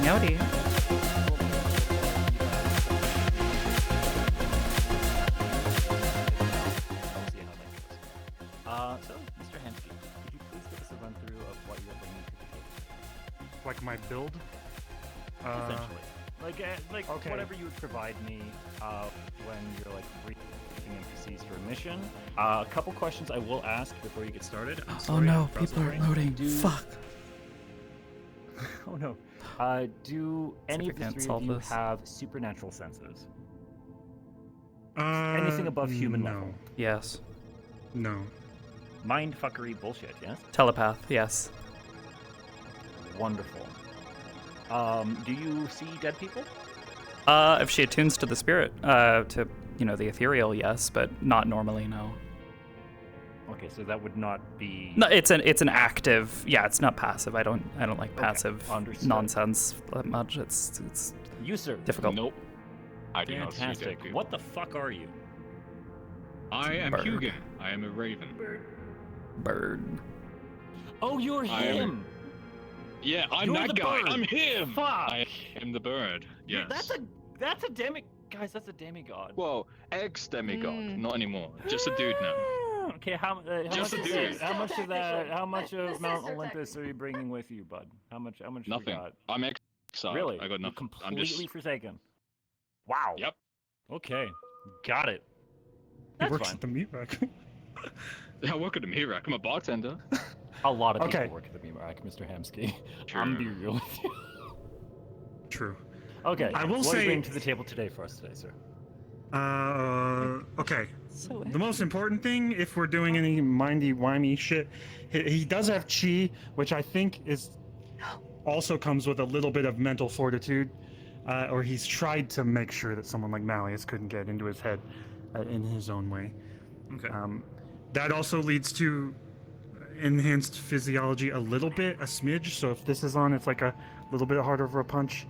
Howdy. So, Mr. Hensky, could you please give us a run through of what you're bringing to the table? Like my build? Essentially. Like okay. whatever you would provide me when you're like briefing NPCs for a mission. A couple questions I will ask before you get started. Oh no, people are loading. Fuck. Oh no. Do any of the three of you have supernatural senses? Anything above human level? Yes. No. Mindfuckery bullshit, yes? Telepath, yes. Wonderful. Do you see dead people? If she attunes to the spirit, to, the ethereal, yes, but not normally, no. Okay, so that would not be... No, it's an active, it's not passive. I don't like passive nonsense that much. It's you, sir. difficult. Nope. I do not see dead Fantastic. people. What the fuck are you? I am Bird. Hugin. I am a raven. Bird. Oh, you're I am- him! Yeah, I'm You're that the guy. bird. I'm him. Fuck! I am the bird. Yes. That's a guys, that's a demigod. Whoa, ex-demigod. Not anymore. Just a dude now. Okay, how Just much a is dude. that? How much of that? How much This of is Mount so Olympus are you bringing with you, bud? How much? You Nothing. got? I'm exiled. Really? I got You're nothing. I'm completely just. forsaken. Wow. Yep. Okay, got it. He That's works fine. at the meat rack. Yeah, I work at the meat rack. I'm a bartender. A lot of people Okay. work at the meat rack, Mr. Hamsky. True. I'm be real with you. True. Okay. I will what are you say- bringing to the table today for us today, sir? Okay. So The most important thing, if we're doing any mindy-wimey shit, he does have chi, which I think is also comes with a little bit of mental fortitude, or he's tried to make sure that someone like Malleus couldn't get into his head in his own way. Okay. That also leads to enhanced physiology a little bit, a smidge. So if this is on, it's like a little bit harder of a punch.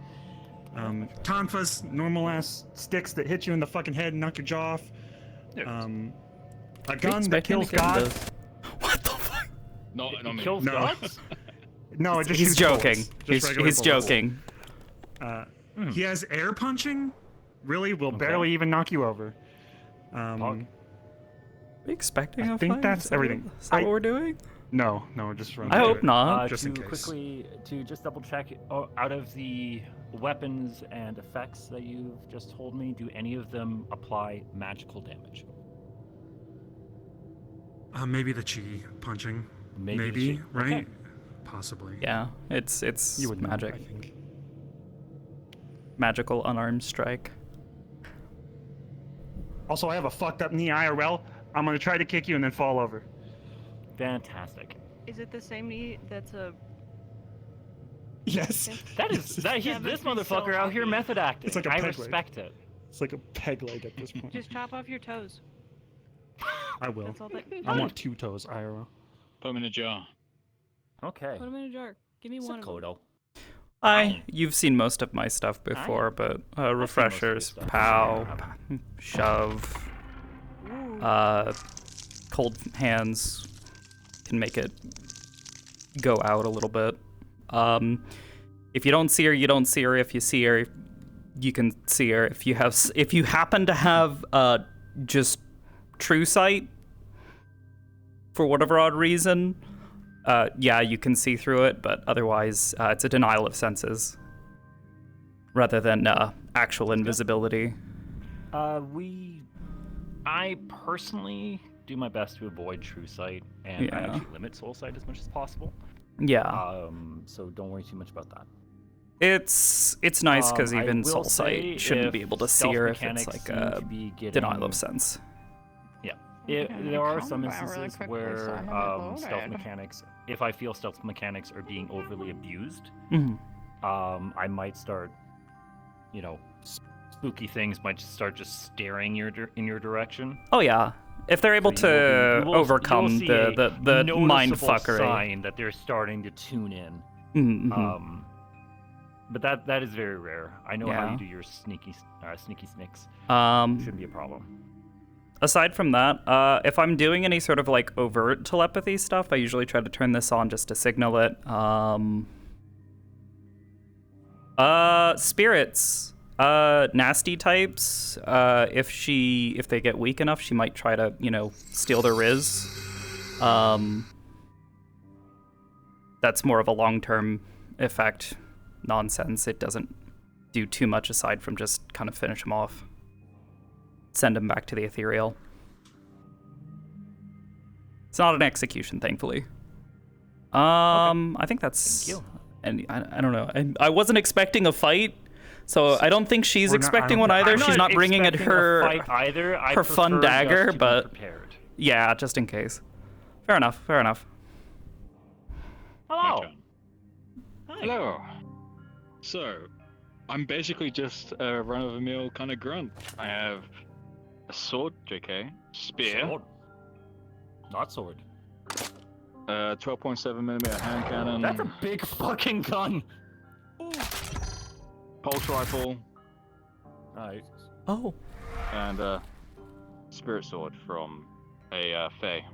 Tonfas, normal ass sticks that hit you in the fucking head and knock your jaw off. A gun that kills gods. What the fuck? Not me. Kills No. gods? No, it just He's shoots joking. bullets. Just regular He's bullets. joking. He has air punching. Really, will Okay. barely even knock you over. Pog. Are you expecting I a think fight? that's Is that everything. what- Is that what we're doing? No, just run. I through hope it. not. Just in to case. quickly, to just double check, out of the weapons and effects that you've just told me, do any of them apply magical damage? Maybe the chi punching. Maybe the chi. Right? Okay. Possibly. Yeah, it's You would know, magic. I think. Magical unarmed strike. Also, I have a fucked up knee IRL. I'm gonna try to kick you and then fall over. Fantastic. Is it the same knee that's a... Yes. That is Yes. that he's That this makes me so motherfucker out here happy. method acting. It's like a I peg leg. respect it. It's like a peg leg at this point. Just chop off your toes. I will. That's all that... I want 2 toes IRL. Put 'em in a jar. Okay. Put them in a jar. Give me one of them. Sakoto. You've seen most of my stuff before, but refreshers, stuff. pow, shove, Ooh. cold hands can make it go out a little bit. If you don't see her, you don't see her. If you see her, you can see her. If you happen to have just true sight for whatever odd reason, you can see through it, but otherwise it's a denial of senses rather than actual invisibility. I personally do my best to avoid true sight, and I Yeah. actually limit soul sight as much as possible. Yeah. So don't worry too much about that. It's nice because I even will soul say sight shouldn't if be able to see stealth her if it's mechanics like seem a to be denial getting- of sense. There are some combat really instances quickly, where so I have it stealth loaded. mechanics, if I feel stealth mechanics are being overly abused, Mhm. I might start, spooky things might just start staring in your direction. Oh yeah, if they're able So to you'll overcome see a the mind noticeable fuckery. sign that they're starting to tune in. Mhm. But that is very rare. I know how Yeah. you do your sneaky snicks. Um, Shouldn't be a problem. Aside from that, if I'm doing any sort of like overt telepathy stuff, I usually try to turn this on just to signal it. Spirits. Nasty types. If they get weak enough, she might try to, steal their riz. That's more of a long-term effect nonsense. It doesn't do too much aside from just kind of finish them off. Send them back to the ethereal. It's not an execution, thankfully. I think that's... Thank you. And I don't know. I wasn't expecting a fight, so I don't think she's expecting one either. I'm She's not bringing it expecting a her fight either. I her fun prefer dagger, just to be but prepared. yeah, just in case. Fair enough. Hello. My turn. Hello. So, I'm basically just a run-of-the-mill kind of grunt. I have a sword, JK, spear, Sword. Not sword. 12.7mm hand cannon, That's a big fucking gun. pulse rifle, Alright. Oh. and a spirit sword from a fae.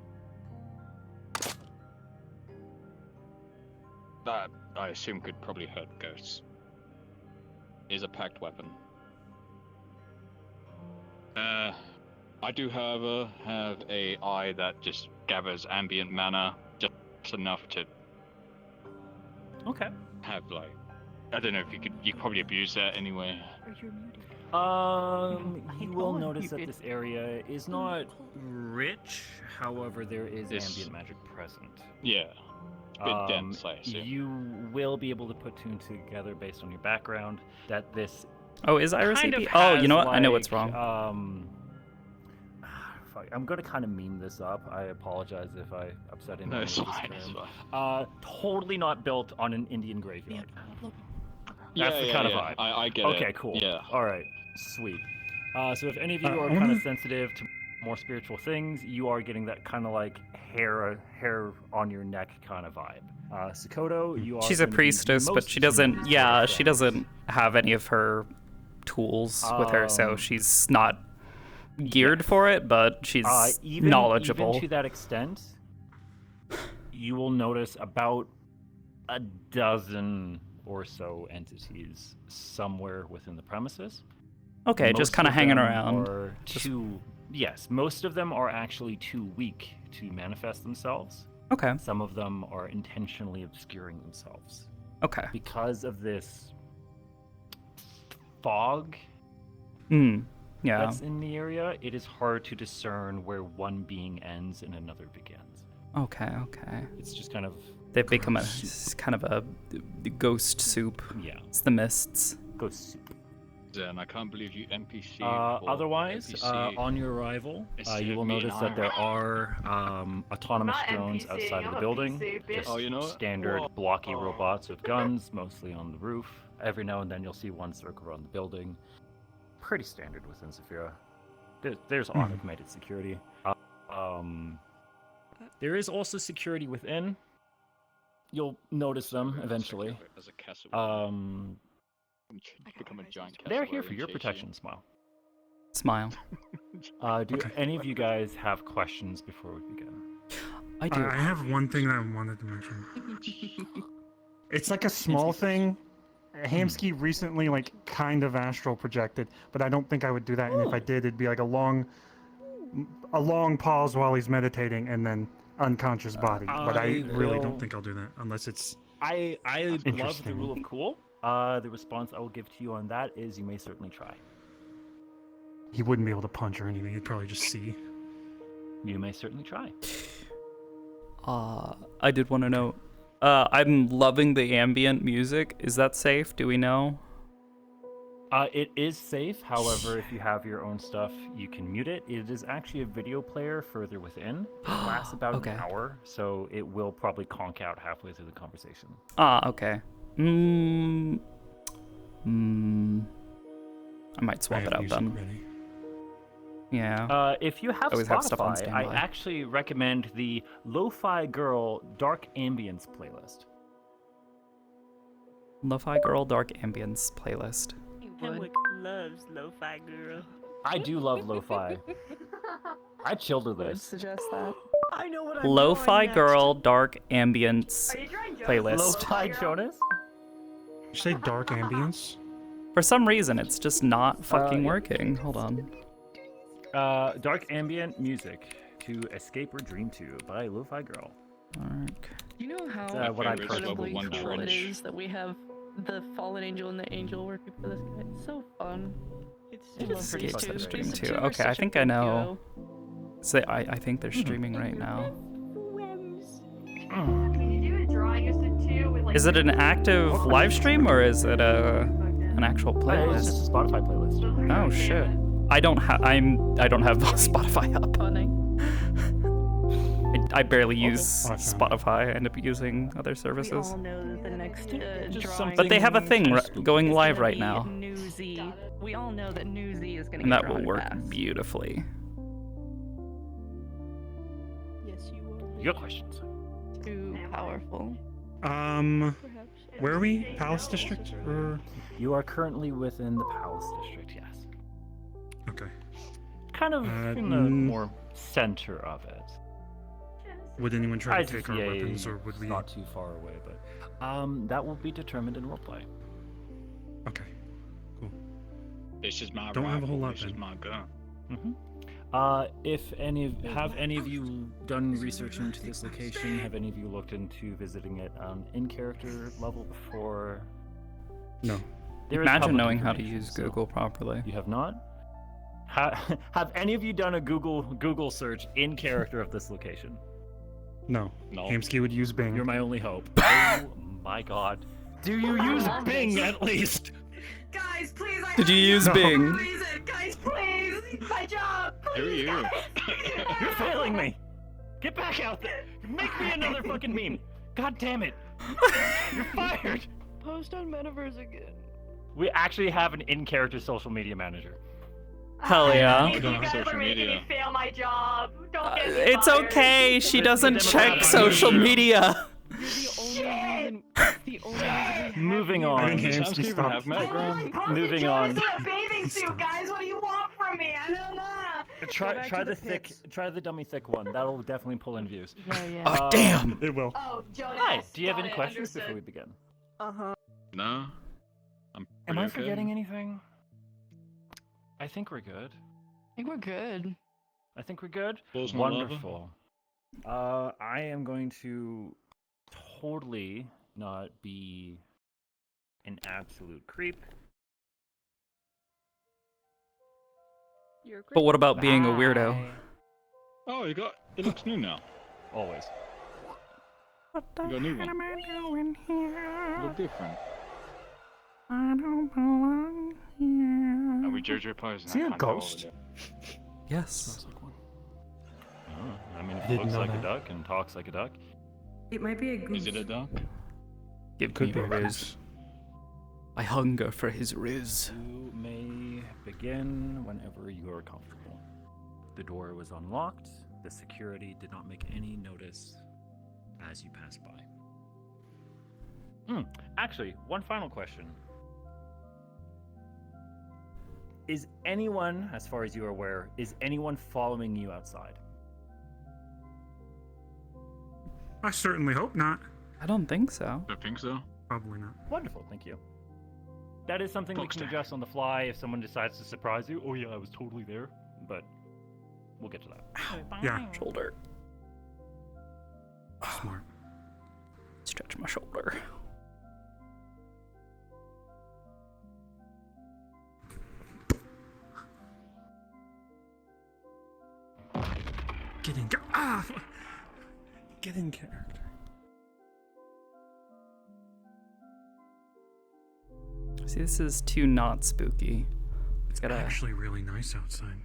That I assume could probably hurt ghosts. Is a packed weapon. I do, however, have a eye that just gathers ambient mana just enough to Okay. have like, I don't know if you could probably abuse that anyway. You will notice that this area is not rich. However, there is ambient magic present. Yeah. Bit dense, I assume. You will be able to put two and two together based on your background that this Oh, is Iris kind AP? of Oh, you has, know what? I know what's like, wrong. Fuck, I'm gonna kind of meme this up. I apologize if I upset anyone. No, it's with this fine, it's term. fine. Totally not built on an Indian graveyard. Yeah, That's the yeah, kind of yeah. vibe. I get it. Okay, cool. Yeah. All right, sweet. So if any of you are I kind of wanna- sensitive to more spiritual things, you are getting that kind of like hair on your neck kind of vibe. Sakoto, you are. She's a gonna be priestess, but most she doesn't. attuned to Yeah, those she things. doesn't have any of her tools with her, so Um, she's not geared for it. But she's Even knowledgeable. to that extent, you will notice about a dozen or so entities somewhere within the premises. Okay, just Most kind of hanging them around. are yes, most of them are actually too weak to manifest themselves. Okay, Some of them are intentionally obscuring themselves. okay. Because of this fog Yeah. that's in the area, it is hard to discern where one being ends and another begins. Okay. It's just kind of They've become soup. kind of a ghost soup. Yeah, It's the mists. ghost soup. Then I can't believe you NPC. Otherwise, NPC. on your arrival, Instead you of will me and notice that there are autonomous Not drones NPC, outside of the I'm a building. PC, bitch. Just Oh, you know what? standard Whoa. blocky Oh. robots with guns, mostly on the roof. Every now and then you'll see one circle around the building. Pretty standard within Saphira. There's automated security. There is also security within. You'll notice them eventually. As a castle. Become a giant castle. They're here for your protection, Smile. Smile. Do any of you guys have questions before we begin? I do. I have one thing that I wanted to mention. It's like a small thing. Hamsky recently, like, kind of astral projected, but I don't think I would do that. And if I did, it'd be like a long pause while he's meditating, and then unconscious body. But I really don't think I'll do that unless it's. I love the Interesting. rule of cool. The response I will give to you on that is you may certainly try. He wouldn't be able to punch or anything. He'd probably just see. You may certainly try. I did want to know. I'm loving the ambient music. Is that safe? Do we know? It is safe. However, if you have your own stuff, you can mute it. It is actually a video player further within. It lasts about Okay. an hour, so it will probably conk out halfway through the conversation. Okay. I might swap it out then. Ready. Yeah. If you have Always have stuff on Spotify, I standby. actually recommend the Lo-Fi Girl Dark Ambience playlist. Lo-Fi Girl Dark Ambience playlist. Henwick loves lo-fi girl. I do love lo-fi. I chilled to Would this. suggest that. I know what I'm Lo-Fi doing Girl Dark Ambience Are you trying Jonas? playlist. Lo-fi Jonas? you say dark ambience? For some reason, it's just not fucking yeah. working. Hold on. Dark ambient music to Escape or Dream to by Lo-Fi Girl. Dark. You know how what I favorite is level incredibly 1 cool it trench. is that we have the fallen angel and the angel working for this guy? It's so fun. It's It so is pretty Escape fucking or great. Dream These to. two are Okay, I such a think I good know. duo. So I think they're streaming right now. Can you do a drawing of the two with like? Is it an active live stream or is it an actual It's playlist? just a Spotify playlist. Oh shit. I don't have Spotify up. Funny. I barely use Awesome. Spotify. I end up using other We services. all know that the next Just drawing something But they have a thing kinda going is live gonna right be now, Newsy. We all know that Newsy is gonna and get that will drawn work fast. beautifully. Yes, you are. Your questions. Too powerful. Perhaps. Perhaps. Where are we? Palace District? Or... You are currently within the Palace District, yes. Okay. Kind of in the more center of it. Would anyone try to take our IGA weapons, or would is we? not too far away, but that will be determined in roleplay. Okay. Cool. This is my Don't have a whole rifle, lot this is then. my gun. If any of you done research into this location? Have any of you looked into visiting it in character level before? No. There is Imagine public knowing how to information, use so- Google properly. You have not? Have any of you done a Google search in character of this location? No. No. Hamsky would use Bing. You're my only hope. Oh my god. Do you use Bing at least? Guys, please. Did you use Bing? Reason. Guys, please. My job. Who are you? You're failing me. Get back out there. Make me another fucking meme. God damn it. You're fired. Post on Metaverse again. We actually have an in-character social media manager. Hell yeah. You guys Social are making media. me fail my job. Don't get me It's fired. okay. She The doesn't check Democratic social Party. media. You're the only reason. The only reason we Moving have on. I think Does Hamsky Hamsky even stopped. have Metagram? Moving on. Into a bathing suit, guys. What do you want from me? I don't know. back Try to the the thick, pits. try the dummy thick one. That'll definitely pull in views. Yeah. Oh damn. It will. Oh, Jonas. Hi. Do you have got any it, questions understood. before we begin? No. I'm Am I pretty okay. forgetting anything? I think we're good. I think we're good. I think we're good. Balls in the lava? Wonderful. I am going to totally not be an absolute creep. You're a But what about being a weirdo? Bye. Oh, it looks new now. Always. You got a new one. Look different. Are we JoJo players? Is he a ghost? Yes. I mean, if it Didn't looks know like a that. duck and talks like a duck. It might be a goose. Is it a duck? Give Could me be a a riz. goose. I hunger for his riz. You may begin whenever you are comfortable. The door was unlocked. The security did not make any notice as you passed by. Actually, one final question. Is anyone, as far as you are aware, is anyone following you outside? I certainly hope not. I don't think so. I think so. Probably not. Wonderful, thank you. That is something we Box can tag. adjust on the fly if someone decides to surprise you. Oh yeah, I was totally there. But we'll get to that. Yeah. Shoulder. Smart. Stretch my shoulder. Get in. Get in character. See, this is too not spooky. It's gotta. Actually, really nice outside.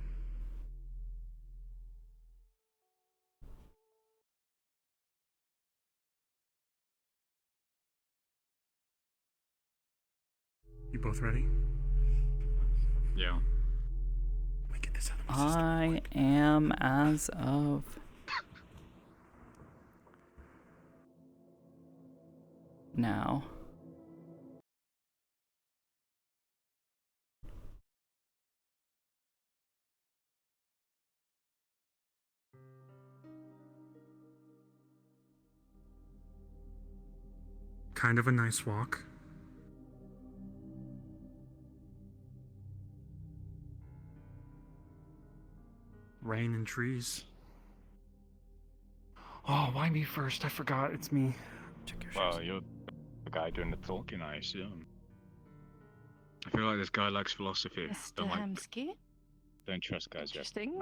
You both ready? Yeah. Let me get this out of my system. I am as of. Now. Kind of a nice walk. Rain and trees. Oh, why me first? I forgot. It's me. Check your Well, shoes. you're the guy doing the talking, I assume. I feel like this guy likes philosophy. Mr. Hamsky? Don't trust guys yet. Interesting.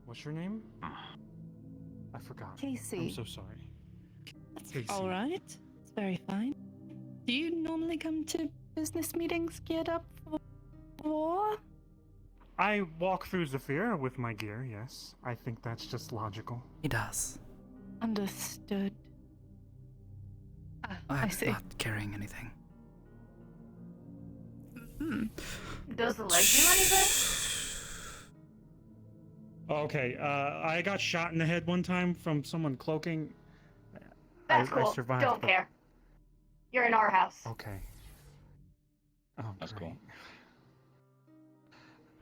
What's your name? I forgot. Casey. I'm so sorry. That's Casey. all right. It's very fine. Do you normally come to business meetings geared up for war? I walk through Zephyr with my gear, yes. I think that's just logical. He does. Understood. I I'm see. not carrying anything. Does the leg do anything? Okay, I got shot in the head one time from someone cloaking. That's I cool. survived, Don't but- care. You're in our house. Okay. Oh, That's great. cool.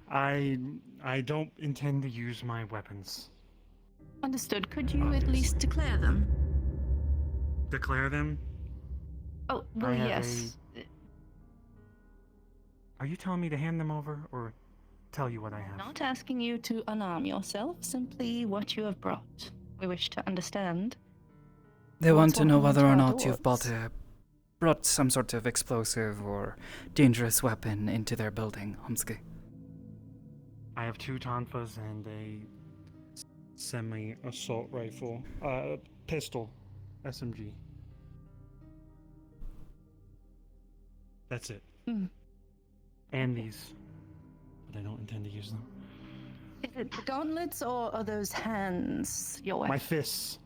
I don't intend to use my weapons. Understood. Could you at least declare them? Declare them? Oh, well, I have yes. Are you telling me to hand them over or tell you what I have? Not asking you to unarm yourself, simply what you have brought. We wish to understand. They What's want to know walking whether into or our not you've brought some sort of explosive or dangerous weapon into their building, Homsky. I have 2 tonfas and a semi-assault rifle. Pistol. SMG. That's it. Hmm. And these. But I don't intend to use them. Is it the gauntlets or are those hands your weapon? My fists.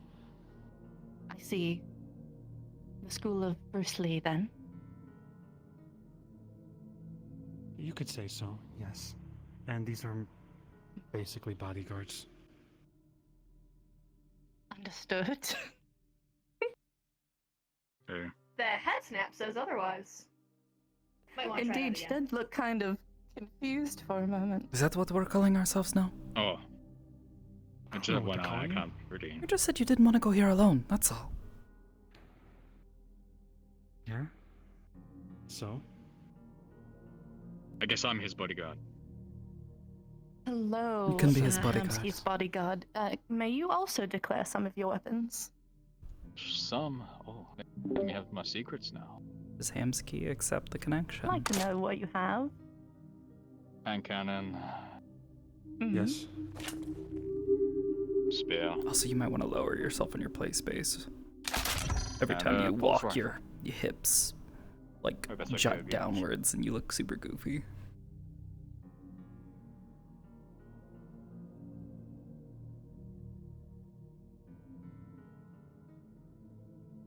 I see. The school of Bruce Lee, then? You could say so, yes. And these are basically bodyguards. Understood. Okay. The head snap says otherwise. Might wanna try that Indeed, she again. did look kind of confused for a moment. Is that what we're calling ourselves now? Oh. I I just don't have know what one to call eye, I you. can't really. You just said you didn't want to go here alone, that's all. Yeah? So? I guess I'm his bodyguard. Hello. You can be his Sir bodyguard. Hamsky's bodyguard. May you also declare some of your weapons? Some. Oh, let me have my secrets now. Does Hamsky accept the connection? I'd like to know what you have. Hand cannon, Mhm. Yes. spear. Also, you might want to lower yourself in your play space. Every And, time you pulse walk, rifle. your hips like Oh, that's okay, jut yeah. downwards, and you look super goofy.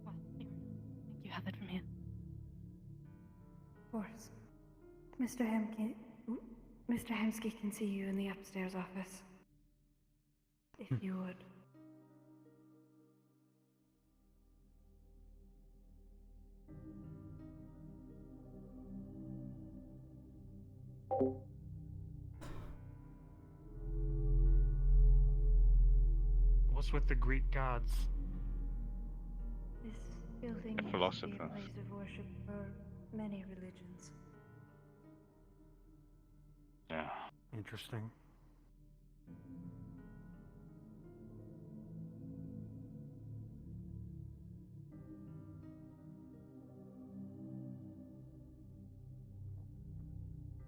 Well, here. I think you have it from here. Of course. Mr. Hemsky can see you in the upstairs office. If you would. What's with the Greek gods? This building used to be a philosopher. place of worship for many religions. Yeah. Interesting.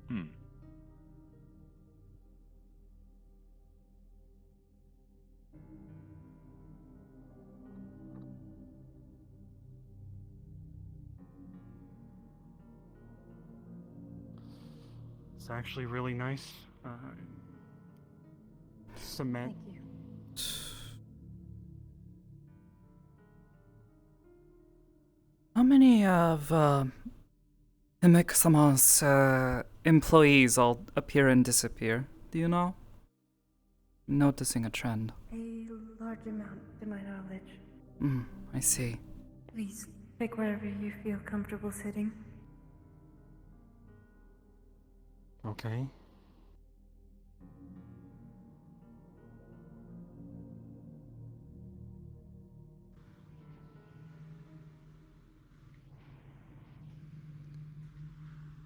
Hmm. It's actually really nice. Cement. Thank you. How many of Himik-sama's employees all appear and disappear? Do you know? I'm noticing a trend. A large amount, to my knowledge. I see. Please pick wherever you feel comfortable sitting. Okay.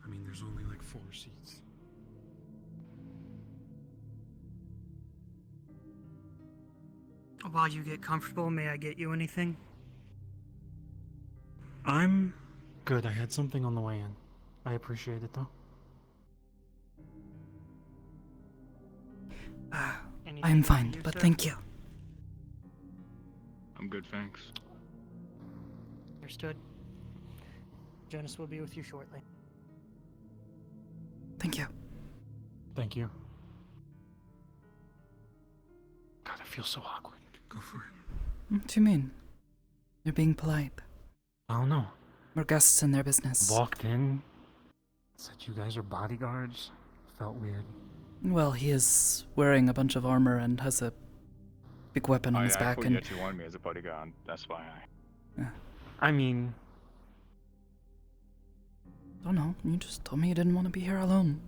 I mean, there's only like 4 seats. While you get comfortable, may I get you anything? I'm good. I had something on the way in. I appreciate it, though. Anything fine, for you, but sir? thank you. I'm good, thanks. Understood. Jonas will be with you shortly. Thank you. Thank you. God, I feel so awkward. Go for it. What do you mean? You're being polite. I don't know. We're guests in their business. Walked in, said you guys are bodyguards. Felt weird. Well, he is wearing a bunch of armor and has a big weapon on his I back, thought and you actually wanted me as a bodyguard. That's why I. I mean, don't know. You just told me you didn't want to be here alone.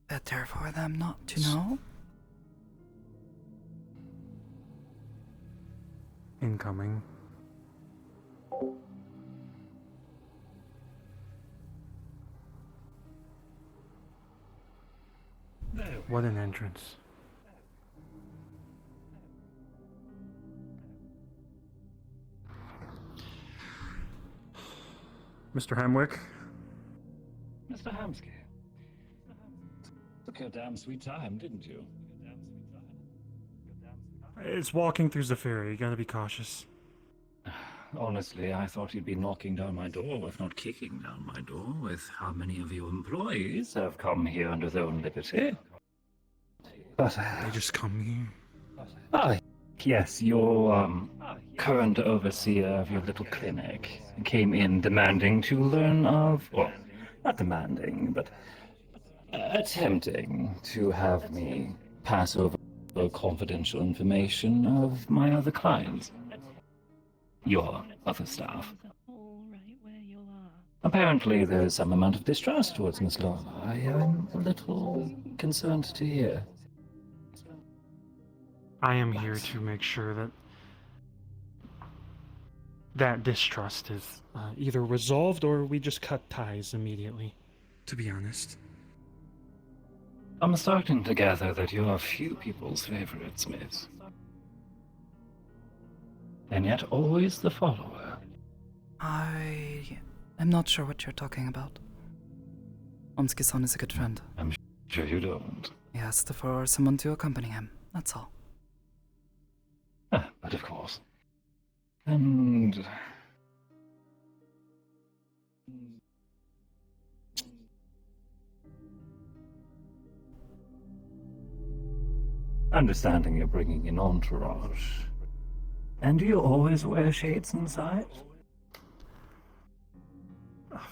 Better for them not to know. incoming. What an entrance. Mr. Hamwick? Mr. Hamsky. Took your damn sweet time, didn't you? It's walking through Zephyria. You gotta be cautious. Honestly, I thought you'd be knocking down my door, if not kicking down my door, with how many of your employees have come here under their own liberty. But They just come here. Yes, your current overseer of your little clinic came in demanding to learn of, well, not demanding, but attempting to have me pass over confidential information of my other clients. Your other staff. Apparently there's some amount of distrust towards Miss Lorna. I am a little concerned to hear. I am here to make sure that that distrust is either resolved or we just cut ties immediately, to be honest. I'm starting to gather that you're a few people's favorites, Miss. And yet always the follower. I am not sure what you're talking about. Omski-san is a good friend. I'm sure you don't. He asked for someone to accompany him, that's all. But of course. And... understanding you're bringing in entourage. And do you always wear shades inside?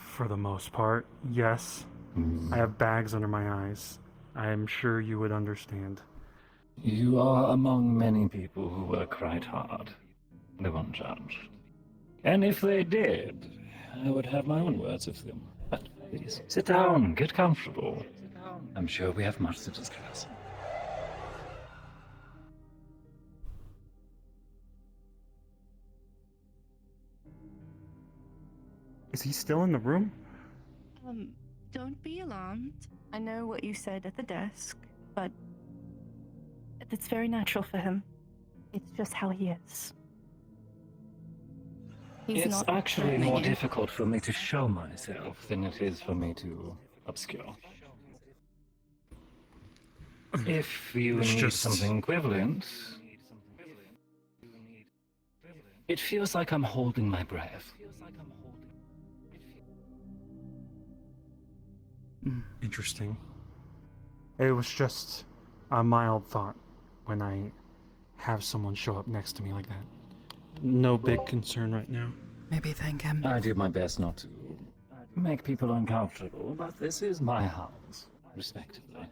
For the most part, yes. I have bags under my eyes. I am sure you would understand. You are among many people who work right hard. They won't judge. And if they did, I would have my own words with them. But please, sit down, get comfortable. I'm sure we have much to discuss. Is he still in the room? Don't be alarmed. I know what you said at the desk, but it's very natural for him. It's just how he is. He's It's not actually threatening more you. difficult for me to show myself than it is for me to obscure. If you It's need just- something equivalent, it feels like I'm holding my breath. Interesting. It was just a mild thought when I have someone show up next to me like that. No big concern right now. Maybe thank him. I do my best not to make people uncomfortable, but this is my house, respectively.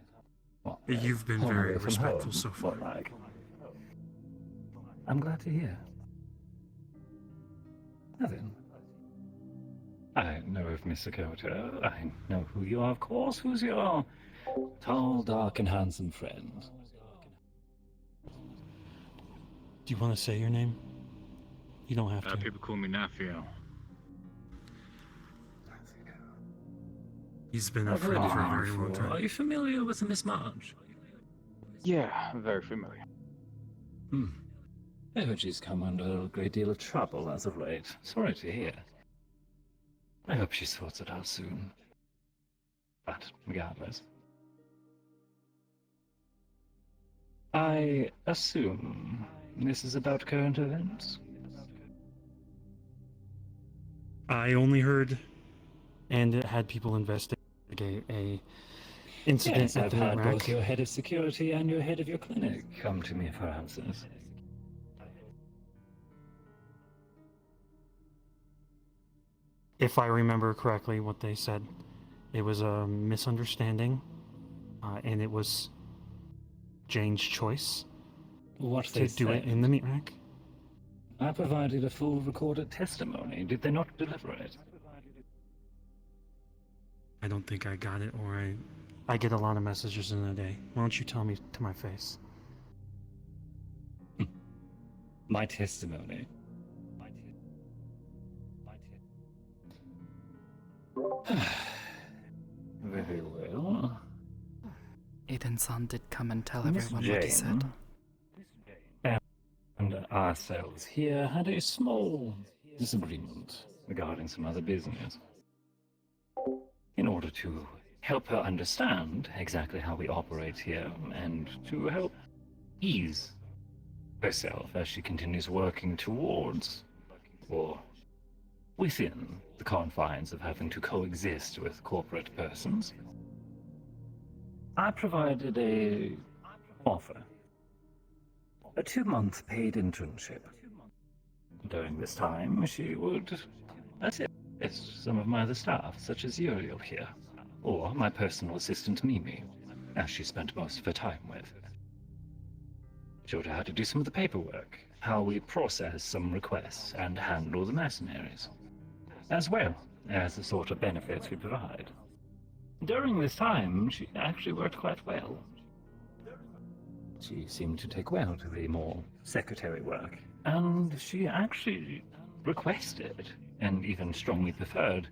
Well, You've been home very away from respectful home, so far. more like. I'm glad to hear. Now then, I know of Miss Sakoto. I know who you are, of course. Who's your tall, dark, and handsome friend? Do you want to say your name? You don't have to. People call me Nafio. He's been a I've heard friend your for a name very long before. time. Are you familiar with Miss Marge? Yeah, very familiar. Hmm. I heard she's come under a great deal of trouble as of late. Sorry to hear. I hope she sorts it out soon. But regardless, I assume this is about current events? I only heard, and it had people investigate a incident Yes, at I've the had rack. both your head of security and your head of your clinic come to me for answers. If I remember correctly, what they said, it was a misunderstanding, and it was Jane's choice What to they do it said. in the meat rack. I provided a full recorded testimony. Did they not deliver it? I don't think I got it, or I get a lot of messages in a day. Why don't you tell me to my face? My testimony. Very well. Eden-san did come and tell Miss everyone what he said. And ourselves here had a small disagreement regarding some other business. In order to help her understand exactly how we operate here and to help ease herself as she continues working towards or within the confines of having to coexist with corporate persons, I provided a offer. A 2-month paid internship. During this time, she would assist some of my other staff, such as Uriel here, or my personal assistant Mimi, as she spent most of her time with. Showed her how to do some of the paperwork, how we process some requests and handle the mercenaries, as well as the sort of benefits we provide. During this time, she actually worked quite well. She seemed to take well to the more secretary work, and she actually requested, and even strongly preferred,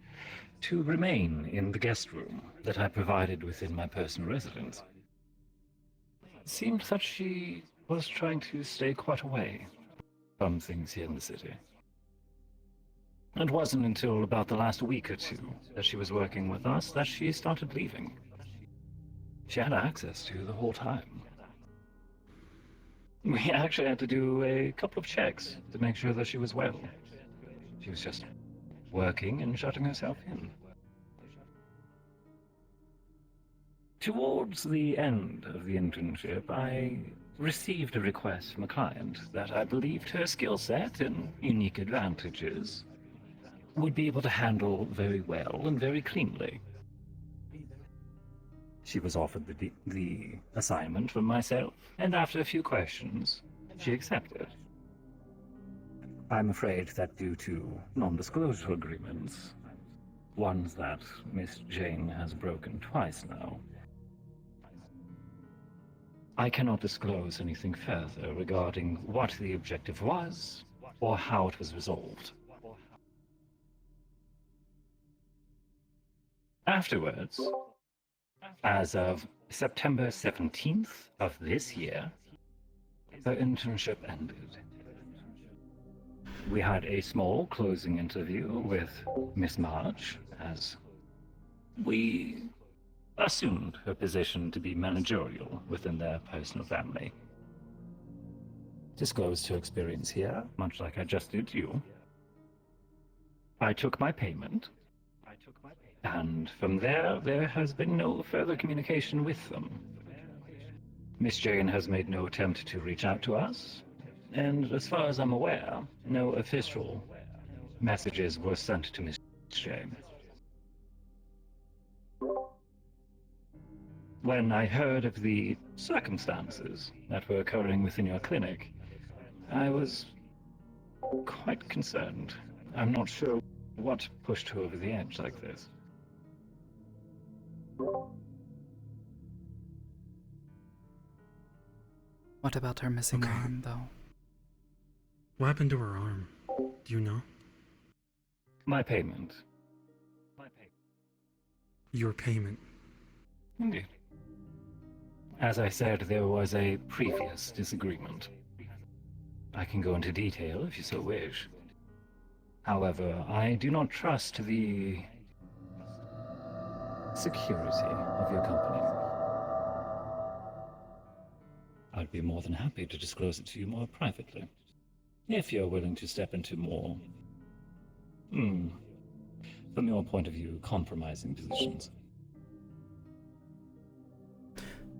to remain in the guest room that I provided within my personal residence. It seemed that she was trying to stay quite away from things here in the city. It wasn't until about the last week or two that she was working with us that she started leaving. She had access to the whole time. We actually had to do a couple of checks to make sure that she was well. She was just working and shutting herself in. Towards the end of the internship, I received a request from a client that I believed her skill set and unique advantages would be able to handle very well and very cleanly. She was offered the assignment from myself, and after a few questions, she accepted. I'm afraid that due to non-disclosure agreements, ones that Miss Jane has broken twice now, I cannot disclose anything further regarding what the objective was or how it was resolved. Afterwards, as of September 17th of this year, the internship ended. We had a small closing interview with Miss March, as we assumed her position to be managerial within their personal family. Disclosed her experience here, much like I just did you. I took my payment, and from there has been no further communication with them. Miss Jane has made no attempt to reach out to us, and as far as I'm aware, no official messages were sent to Miss Jane. When I heard of the circumstances that were occurring within your clinic, I was quite concerned. I'm not sure what pushed her over the edge like this. What about her missing Okay. arm, though? What happened to her arm? Do you know? My payment. your payment. Indeed. As I said, there was a previous disagreement. I can go into detail if you so wish. However, I do not trust the security of your company. I'd be more than happy to disclose it to you more privately, if you're willing to step into more, from your point of view, compromising positions.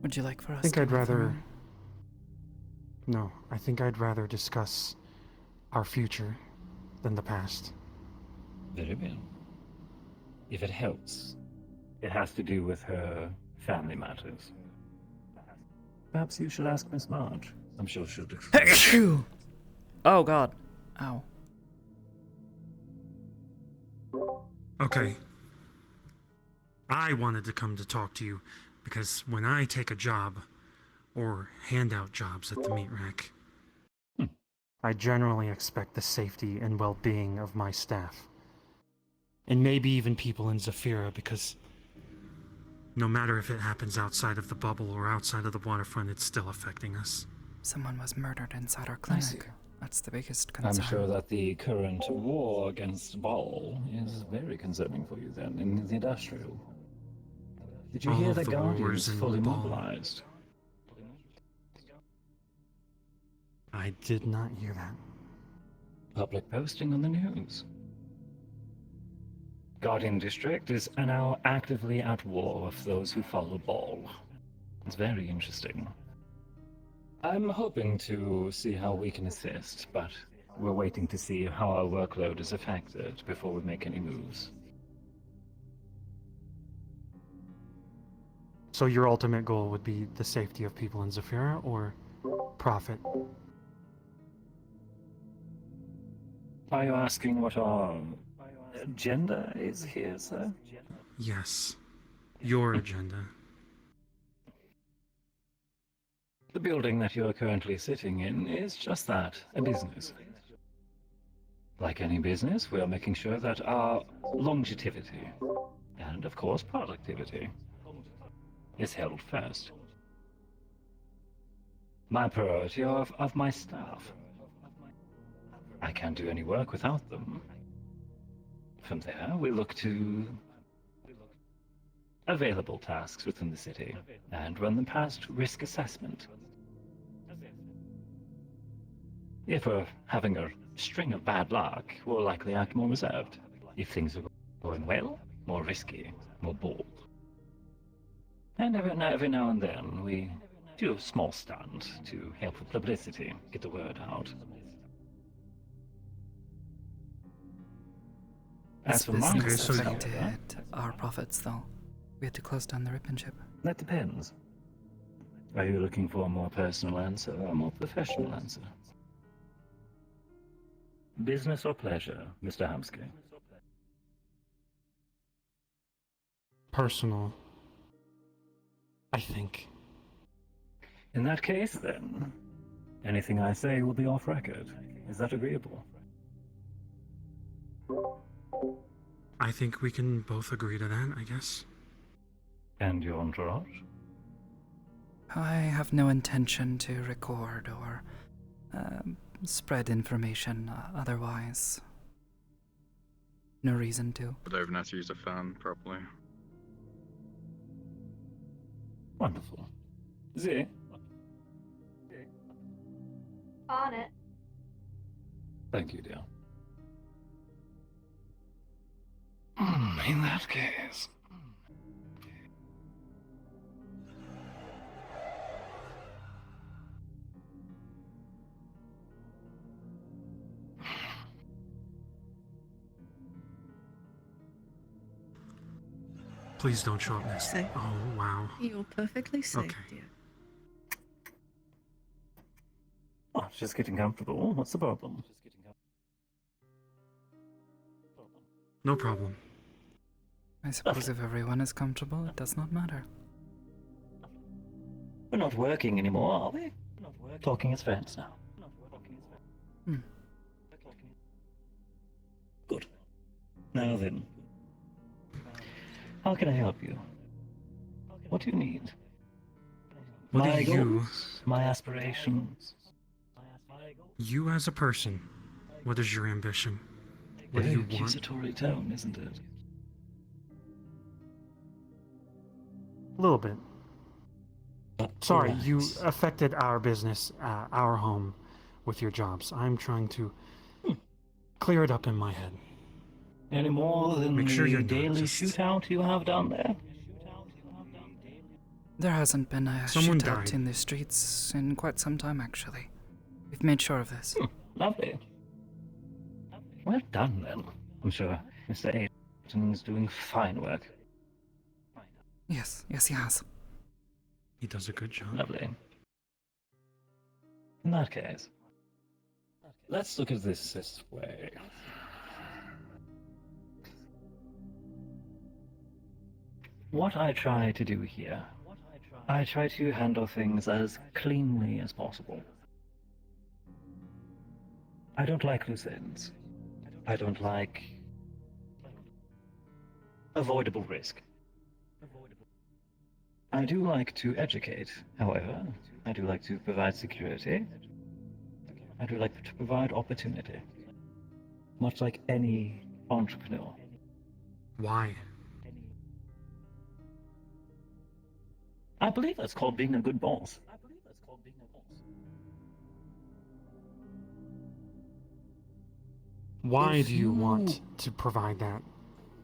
Would you like for us I think to I'd look rather... through? No, I think I'd rather discuss our future than the past. Very well. If it helps, it has to do with her family matters. Perhaps you should ask Miss Marge. I'm sure she'll explain. Oh god. Ow. Okay. I wanted to come to talk to you because when I take a job, or hand out jobs at the meat rack, I generally expect the safety and well-being of my staff. And maybe even people in Zafira, because no matter if it happens outside of the bubble or outside of the waterfront, it's still affecting us. Someone was murdered inside our clinic. That's the biggest concern. I'm sure that the current war against Baal is very concerning for you then, in the industrial. Did you All hear of the the Guardian wars is in fully Baal. mobilized? I did not hear that. Public posting on the news. Guardian District is now actively at war with those who follow Baal. It's very interesting. I'm hoping to see how we can assist, but we're waiting to see how our workload is affected before we make any moves. So your ultimate goal would be the safety of people in Zafira, or profit? Are you asking what our agenda is here, sir? Yes. Your agenda. The building that you're currently sitting in is just that, a business. Like any business, we are making sure that our longevity, and of course productivity, is held first. My priority of my staff. I can't do any work without them. From there, we look to available tasks within the city and run them past risk assessment. If we're having a string of bad luck, we'll likely act more reserved. If things are going well, more risky, more bold. And every now and then, we do a small stunt to help with publicity, get the word out. This As for my business so- affected our profits, though. We had to close down the ribbon ship. That depends. Are you looking for a more personal answer or a more professional answer? Business or pleasure, Mr. Hamsky? Personal. I think. In that case, then, anything I say will be off record. Is that agreeable? I think we can both agree to that, I guess. And your entourage? I have no intention to record or spread information otherwise. No reason to. I don't even know how to use a fan properly. Wonderful. Z? On it. Thank you, dear. In that case... Please don't show up next. Safe. Oh, wow. You're perfectly safe, Okay. dear. Oh, just getting comfortable. What's the problem? No problem. I suppose if everyone is comfortable, it does not matter. We're not working anymore, are we? Talking as friends now. Good. Now then. How can I help you? What do you need? What My do you, goals, my aspirations. you as a person, what is your ambition? What do Very you want? accusatory tone, isn't it? A little bit. Sorry, you Relax. affected our business, our home, with your jobs. I'm trying to clear it up in my head. Any more than Make sure you're the not daily just- shootout you have down there? There hasn't been a Someone shootout died. in the streets in quite some time, actually. We've made sure of this. Lovely. Well done, then. I'm sure Mr. Aiton's doing fine work. Yes, he has. He does a good job. Lovely. In that case, let's look at this way. What I try to do here, I try to handle things as cleanly as possible. I don't like loose ends. I don't like avoidable risk. I do like to educate, however. I do like to provide security. I do like to provide opportunity. Much like any entrepreneur. Why? I believe that's called being a good boss. Why If do you you- want to provide that?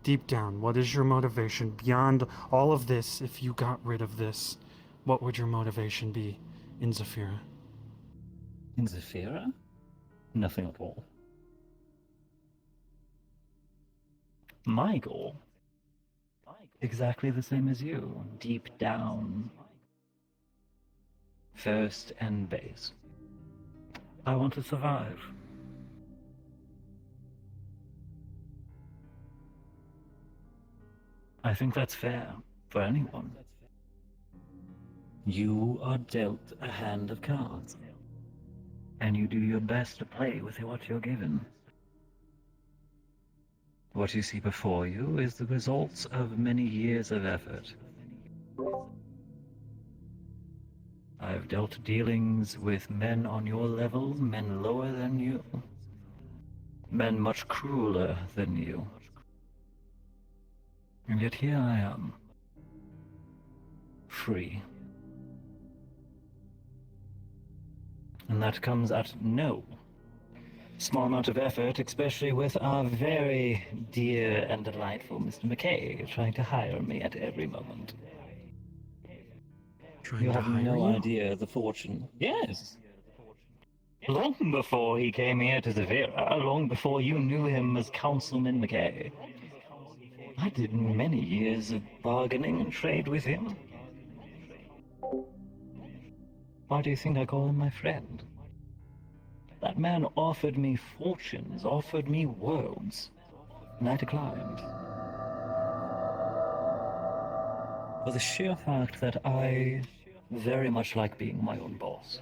Deep down, what is your motivation beyond all of this? If you got rid of this, what would your motivation be in Zafira? In Zafira? Nothing at all. My goal? Exactly the same as you. Deep down. First and base. I want to survive. I think that's fair for anyone. You are dealt a hand of cards, and you do your best to play with what you're given. What you see before you is the results of many years of effort. I've dealt dealings with men on your level, men lower than you, men much crueler than you. And yet here I am, free. And that comes at no small amount of effort, especially with our very dear and delightful Mr. McKay trying to hire me at every moment. Trying You to have hire no you? idea the fortune. Yes. Long before he came here to Zavira, long before you knew him as Councilman McKay. I did many years of bargaining and trade with him. Why do you think I call him my friend? That man offered me fortunes, offered me worlds, and I declined. For the sheer fact that I very much like being my own boss.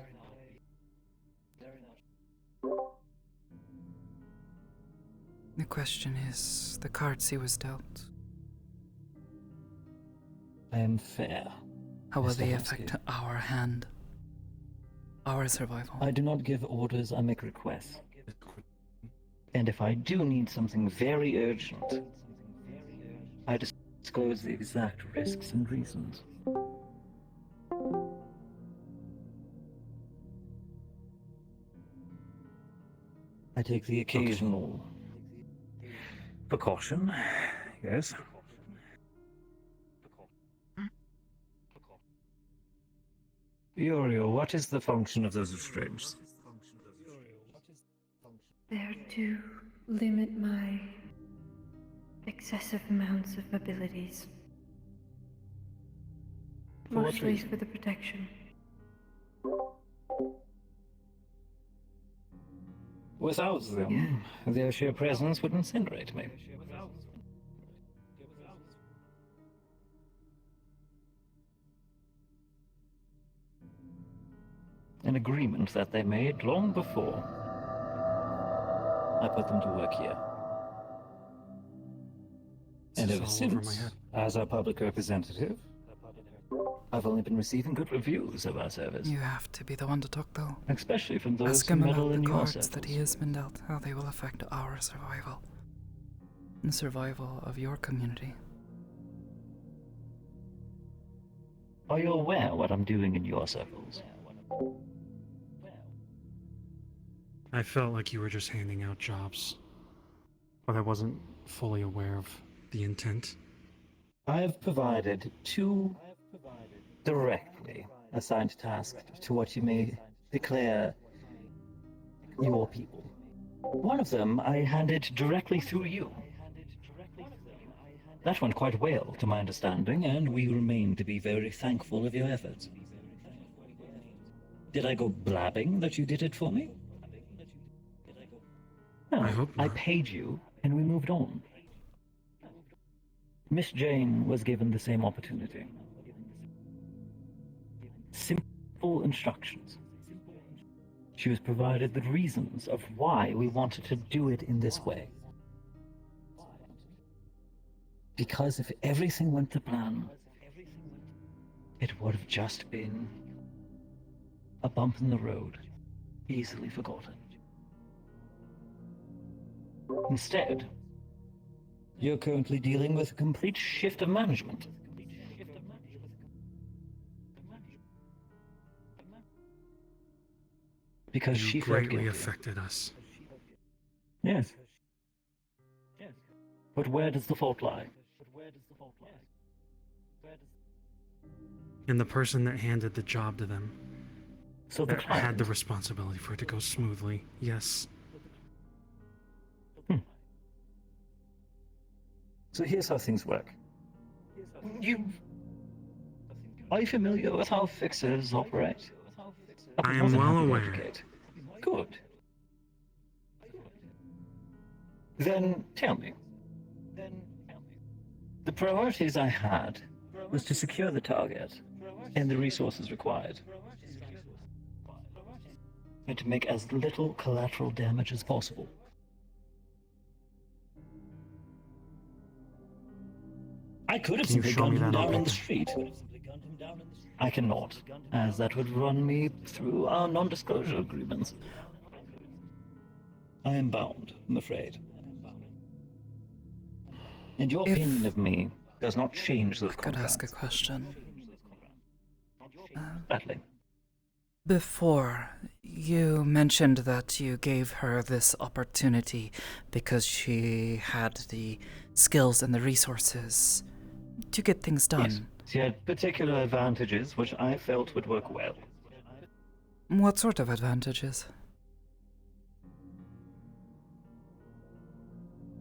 The question is, the cards he was dealt, I am fair. how will Mr. they Husky. affect our hand? Our survival? I do not give orders, I make requests. And if I do need something very urgent, I disclose the exact risks and reasons. I take the occasional precaution, yes. Uriel, what is the function of those restraints? There to limit my excessive amounts of abilities. For what Mostly reason? for the protection. Without them, their sheer presence would incinerate me. An agreement that they made long before I put them to work here. And is ever all over my since, head. as our public representative, I've only been receiving good reviews of our service. You have to be the one to talk, though. Especially from those Ask who him meddle about in the your cards circles. that he has been dealt, how they will affect our survival. And the survival of your community. Are you aware what I'm doing in your circles? I felt like you were just handing out jobs, but I wasn't fully aware of the intent. I've provided two directly assigned tasks to what you may declare your people. One of them I handed directly through you. That went quite well, to my understanding, and we remain to be very thankful of your efforts. Did I go blabbing that you did it for me? No, I hope I not. paid you, and we moved on. Miss Jane was given the same opportunity. Simple instructions. She was provided the reasons of why we wanted to do it in this way. Because if everything went to plan, it would have just been a bump in the road, easily forgotten. Instead, you're currently dealing with a complete shift of management. Because You she felt greatly guilty. affected us. Yes. But where does the fault lie? And the person that handed the job to them So the that had the client. responsibility for it to go smoothly. Yes. So here's how things work. Are you familiar with how fixers operate? I am more than well happy to aware. educate. Good. Then tell me. The priorities I had was to secure the target and the resources required, and to make as little collateral damage as possible. I could have Can you simply show me gunned him that on down in the paper? street. I cannot, as that would run me through our non-disclosure agreements. I am bound, I'm afraid. And your If opinion of me does not change those I could ask a contracts. question. Badly. Before, you mentioned that you gave her this opportunity because she had the skills and the resources to get things done. Yes, she had particular advantages which I felt would work well. What sort of advantages?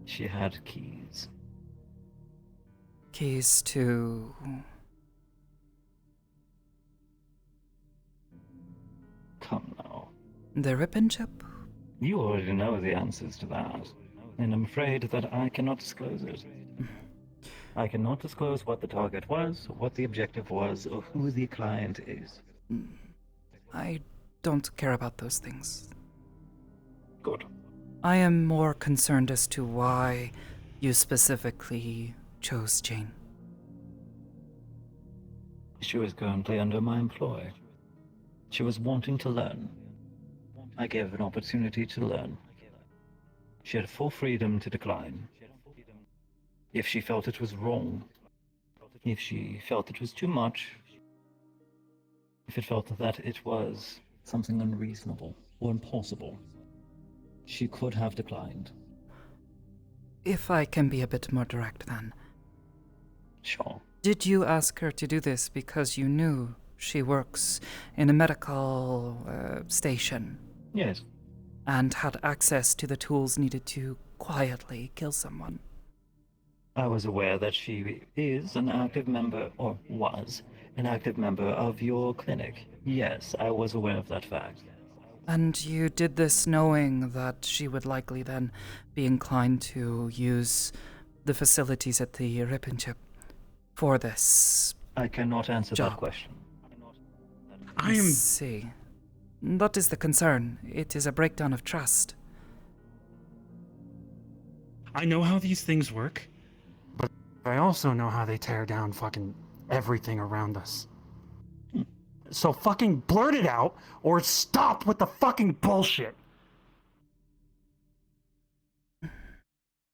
She had keys. Keys to... Come now. the ribbon chip? You already know the answers to that, and I'm afraid that I cannot disclose it. I cannot disclose what the target was, what the objective was, or who the client is. I don't care about those things. Good. I am more concerned as to why you specifically chose Jane. She was currently under my employ. She was wanting to learn. I gave her an opportunity to learn. She had full freedom to decline. If she felt it was wrong, if she felt it was too much, if it felt that it was something unreasonable or impossible, she could have declined. If I can be a bit more direct then. Sure. Did you ask her to do this because you knew she works in a medical station Yes. and had access to the tools needed to quietly kill someone? I was aware that she is an active member, or was, an active member of your clinic. Yes, I was aware of that fact. And you did this knowing that she would likely then be inclined to use the facilities at the Ribbon Chip for this I cannot answer job. that question. I am. see. That is the concern. It is a breakdown of trust. I know how these things work, but I also know how they tear down fucking everything around us. So fucking blurt it out, or stop with the fucking bullshit!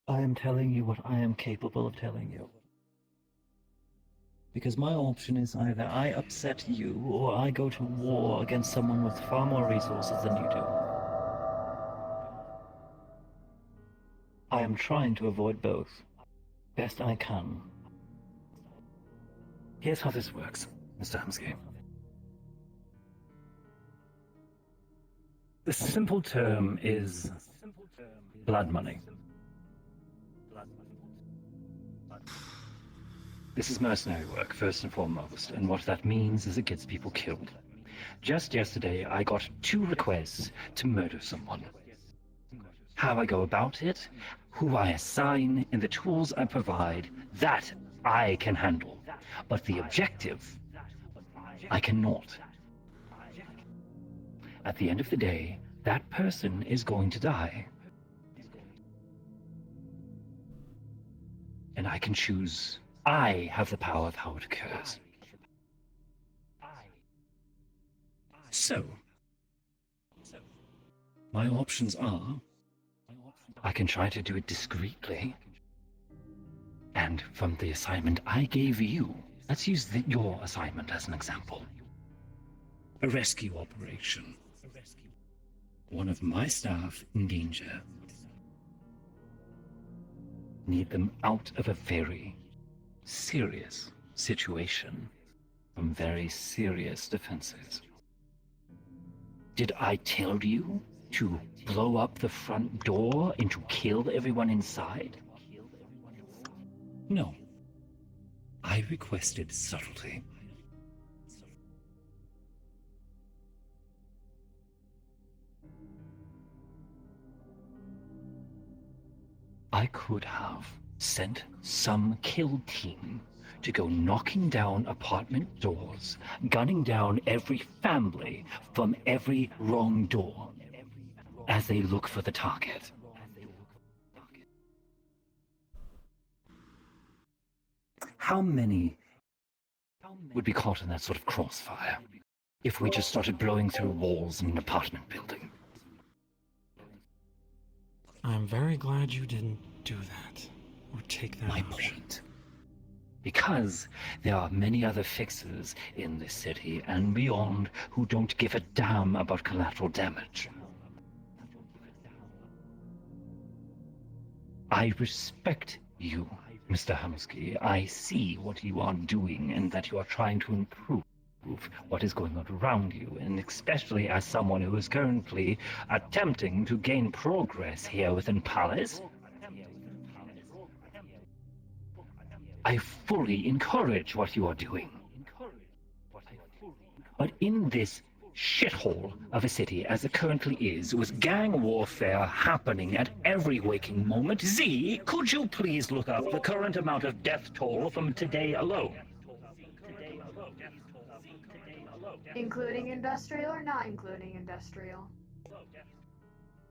I am telling you what I am capable of telling you. Because my option is either I upset you, or I go to war against someone with far more resources than you do. I am trying to avoid both. Best I can. Here's how this works, Mr. Hamsky. The simple term is blood money. This is mercenary work, first and foremost, and what that means is it gets people killed. Just yesterday, I got 2 requests to murder someone. How I go about it, who I assign, and the tools I provide, that I can handle. But the objective, I cannot. At the end of the day, that person is going to die. And I can choose. I have the power of how it occurs. So, my options are, I can try to do it discreetly. And from the assignment I gave you, let's use your assignment as an example. A rescue operation. One of my staff in danger. Need them out of a very serious situation from very serious defenses. Did I tell you to blow up the front door and to kill everyone inside? No. I requested subtlety. I could have sent some kill team to go knocking down apartment doors, gunning down every family from every wrong door as they look for the target. How many would be caught in that sort of crossfire if we just started blowing through walls in an apartment building? I'm very glad you didn't do that, or take that My option. point. Because there are many other fixers in this city and beyond who don't give a damn about collateral damage. I respect you, Mr. Hamsky. I see what you are doing and that you are trying to improve what is going on around you, and especially as someone who is currently attempting to gain progress here within Palace. I fully encourage what you are doing. But in this shithole of a city as it currently is, with gang warfare happening at every waking moment, Z, could you please look up the current amount of death toll from today alone? Including industrial or not including industrial?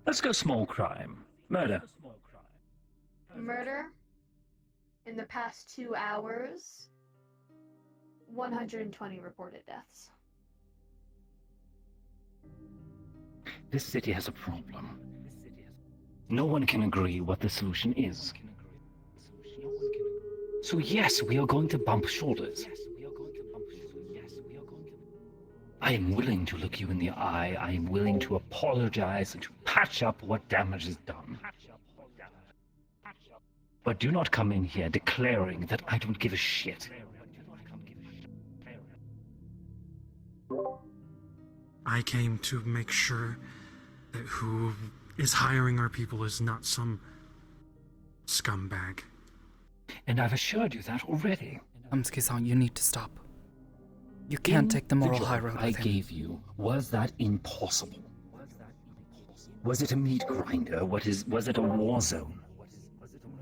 Let's go small crime. Murder. Murder? In the past 2 hours, 120 reported deaths. This city has a problem. No one can agree what the solution is. So yes, we are going to bump shoulders. I am willing to look you in the eye. I am willing to apologize and to patch up what damage is done. But do not come in here declaring that I don't give a shit. I came to make sure that who is hiring our people is not some scumbag. And I've assured you that already. Hamsky-san, you need to stop. You can't take the moral high road I with him. gave you, was that impossible? Was it a meat grinder? Was it a war zone?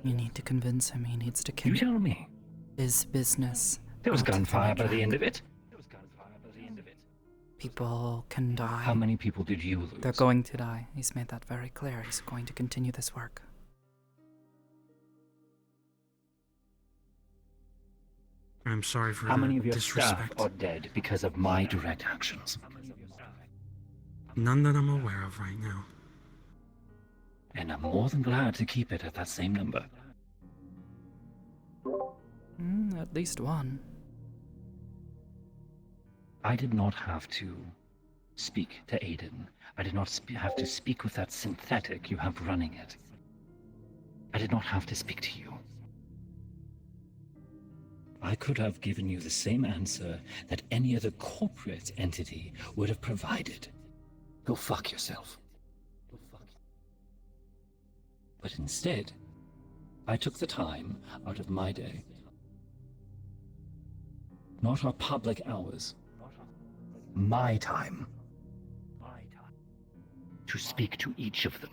You need to convince him he needs to You kill tell me. his business. There was out of gunfire by the track. end of it. People can die. How many people did you lose? They're going to die. He's made that very clear. He's going to continue this work. I'm sorry for How the many of your disrespect. staff are dead because of my direct actions? None that I'm aware of right now. And I'm more than glad to keep it at that same number. At least one. I did not have to speak to Aiden. I did not have to speak with that synthetic you have running it. I did not have to speak to you. I could have given you the same answer that any other corporate entity would have provided. Go fuck yourself. But instead, I took the time out of my day. Not our public hours. My time. To speak to each of them.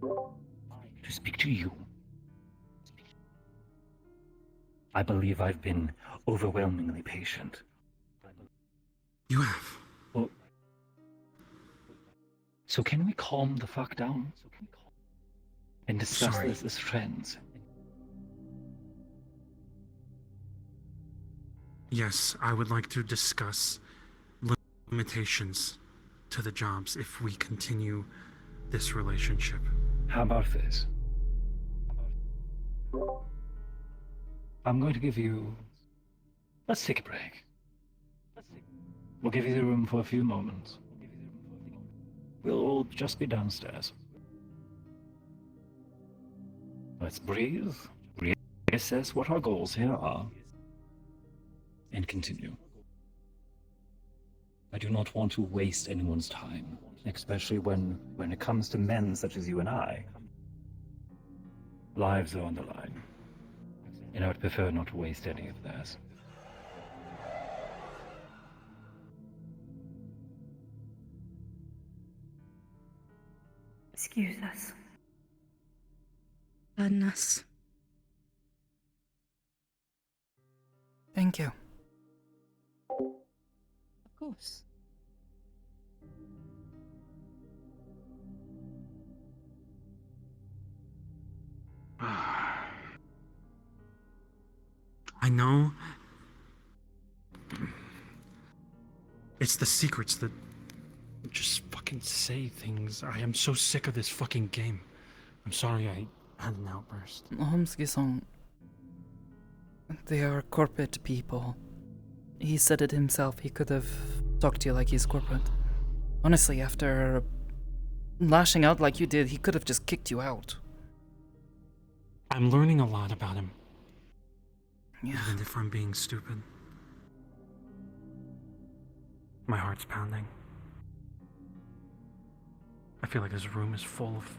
To speak to you. I believe I've been overwhelmingly patient. You have. Well, so can we calm the fuck down? And discuss Sorry. this as friends? Yes, I would like to discuss limitations to the jobs if we continue this relationship. How about this? I'm going to give you... Let's take a break. We'll give you the room for a few moments. We'll all just be downstairs. Let's breathe, reassess what our goals here are, and continue. I do not want to waste anyone's time, especially when it comes to men such as you and I. Lives are on the line, and I would prefer not to waste any of theirs. Excuse us. Pardon us. Thank you. Of course. I know. It's the secrets that just fucking say things. I am so sick of this fucking game. I'm sorry I had an outburst. Homsuke-san, they are corporate people. He said it himself. He could have talked to you like he's corporate. Honestly, after lashing out like you did, he could have just kicked you out. I'm learning a lot about him. Yeah. Even if I'm being stupid. My heart's pounding. I feel like this room is full of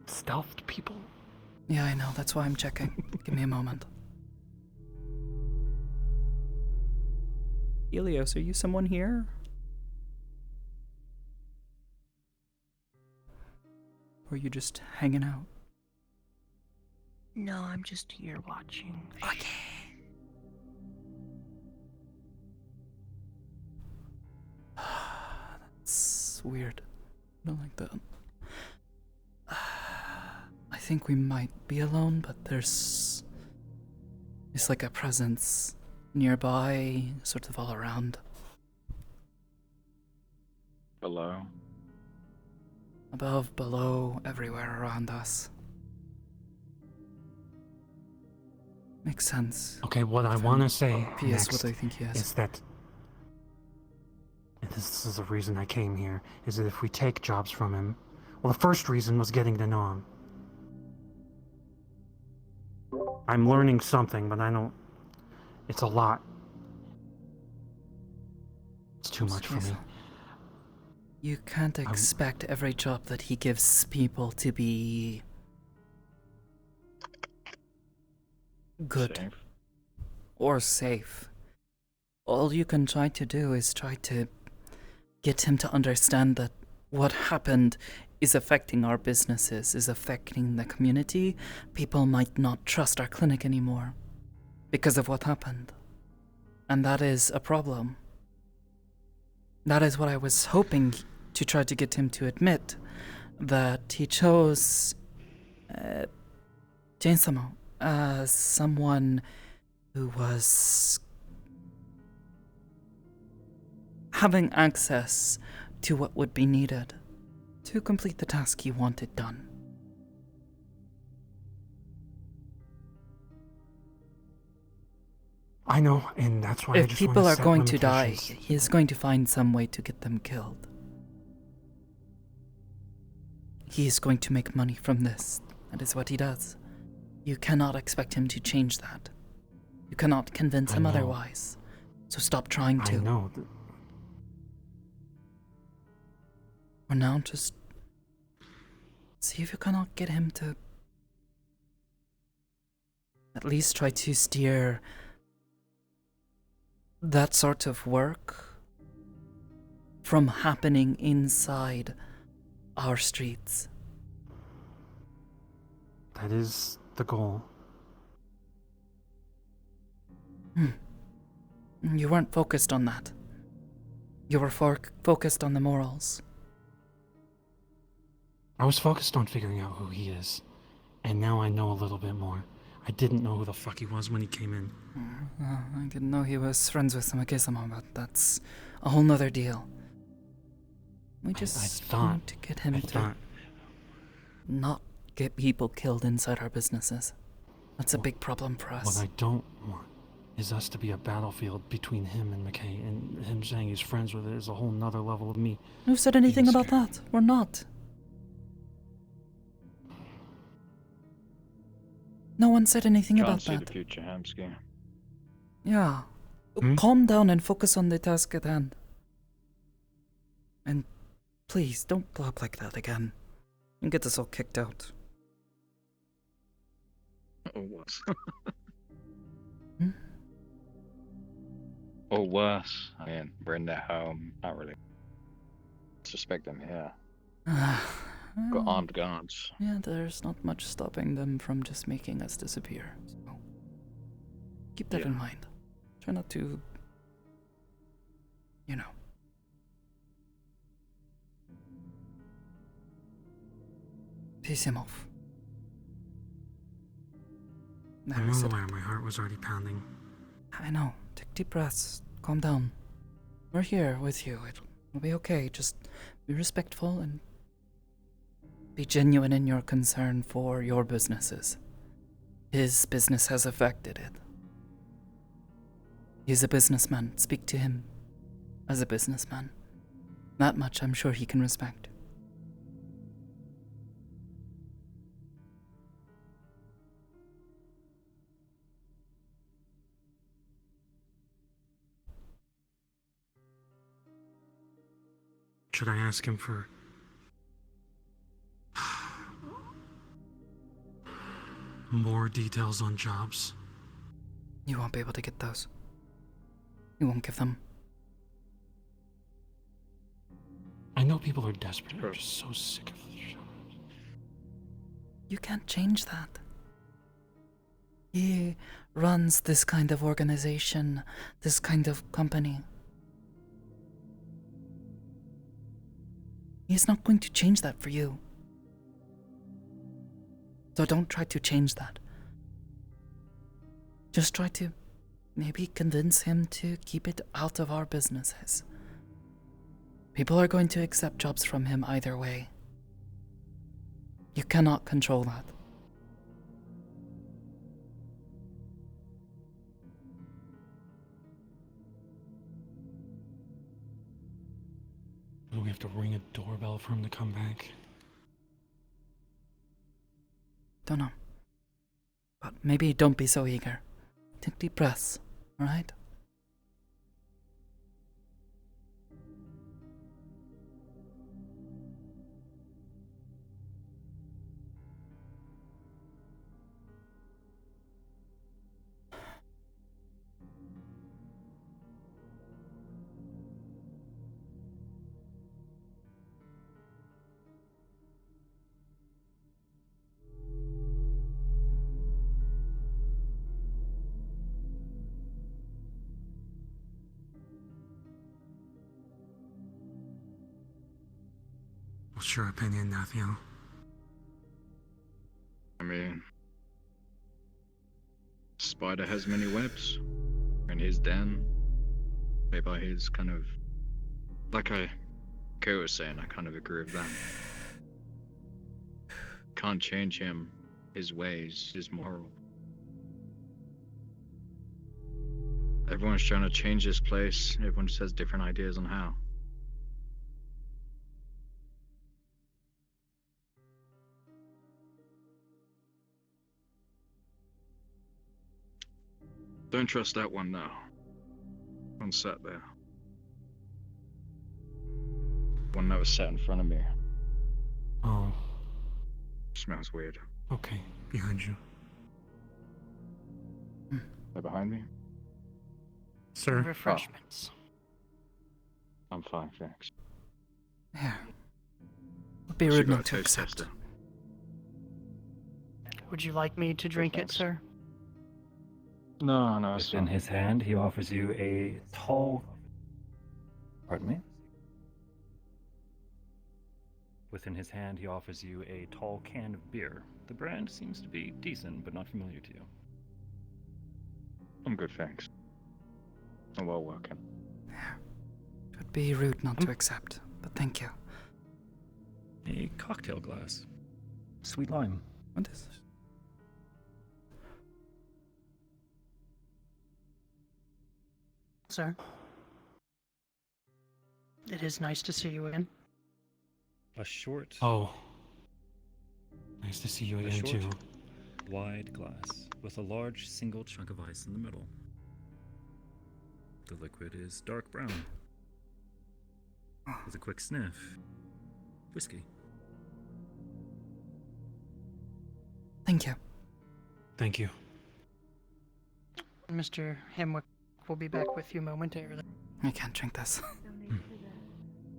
stealthed people. Yeah, I know. That's why I'm checking. Give me a moment. Helios, are you someone here? Or are you just hanging out? No, I'm just here watching. Okay. That's weird. I don't like that. I think we might be alone, but there's like a presence nearby, sort of all around. Below. Above, below, everywhere around us. Makes sense. Okay, what I want to say P.S. next what I think he has. is that and this is the reason I came here, is that if we take jobs from him, well, the first reason was getting to know him. I'm learning something, but I don't... It's a lot. It's too much for me. You can't expect every job that he gives people to be good Safe. or safe. All you can try to do is try to get him to understand that what happened is affecting our businesses, is affecting the community. People might not trust our clinic anymore because of what happened. And that is a problem. That is what I was hoping to try to get him to admit, that he chose Jane-sama someone who was having access to what would be needed to complete the task he wanted done. I know, and that's why I If just people wanna are set going to die, limitations. he is going to find some way to get them killed. He is going to make money from this. That is what he does. You cannot expect him to change that. You cannot convince I him know. otherwise. So stop trying to. I know. For now, just see if you cannot get him to at least try to steer that sort of work from happening inside our streets. That is the goal. You weren't focused on that. You were focused on the morals. I was focused on figuring out who he is, and now I know a little bit more. I didn't know who the fuck he was when he came in. I didn't know he was friends with Samakisama, but that's a whole nother deal. We just thought- need to get him I to thought, not get people killed inside our businesses. That's a Well, big problem for us. what I don't want is us to be a battlefield between him and McKay, and him saying he's friends with it is a whole nother level of me. Who said anything Being about scared. that? We're not. No one said anything Can't about see that. the future, Hamsky. Yeah. Hmm? Calm down and focus on the task at hand. And please, don't blow up like that again. And get us all kicked out. Or worse. Hmm? Or worse. I mean, we're in their home. Not really. Suspect them here. Got armed guards. Yeah, there's not much stopping them from just making us disappear. So keep that in mind. Try not to, piss him off. There, I'm I well said aware my heart was already pounding. I know. Take deep breaths. Calm down. We're here with you. It'll be okay. Just be respectful and be genuine in your concern for your businesses. His business has affected it. He's a businessman. Speak to him as a businessman. That much I'm sure he can respect. Should I ask him for more details on jobs? You won't be able to get those. You won't give them. I know people are desperate. I'm just so sick of this shit. You can't change that. He runs this kind of organization, this kind of company. He's not going to change that for you. So don't try to change that. Just try to maybe convince him to keep it out of our businesses. People are going to accept jobs from him either way. You cannot control that. Do we have to ring a doorbell for him to come back? Don't know. But maybe don't be so eager. Take deep breaths, alright? What's your opinion, Nathaniel? I mean, Spider has many webs. In his den. Maybe by his kind of... Like Ko was saying, I kind of agree with that. Can't change him, his ways, his moral. Everyone's trying to change this place. Everyone just has different ideas on how. Don't trust that one now. One sat there. One that was sat in front of me. Oh, Smells weird. okay. Behind you. They're behind me? Sir? Refreshments. I'm fine, thanks. Yeah. Would be She rude got not a to taste accept. tester. Would you like me to drink it, thanks. sir? No, it's Within fine. his hand, he offers you a tall. Pardon me? Within his hand, he offers you a tall can of beer. The brand seems to be decent, but not familiar to you. I'm good, thanks. I'm well working. It would be rude not to accept, but thank you. A cocktail glass. Sweet lime. What is this? Sir? It is nice to see you again. A short, Oh. Nice to see you a again, short, too. wide glass with a large single chunk of ice in the middle. The liquid is dark brown. With a quick sniff. Whiskey. Thank you. Thank you. Mr. Hemwick will be back with you momentarily. I can't drink this.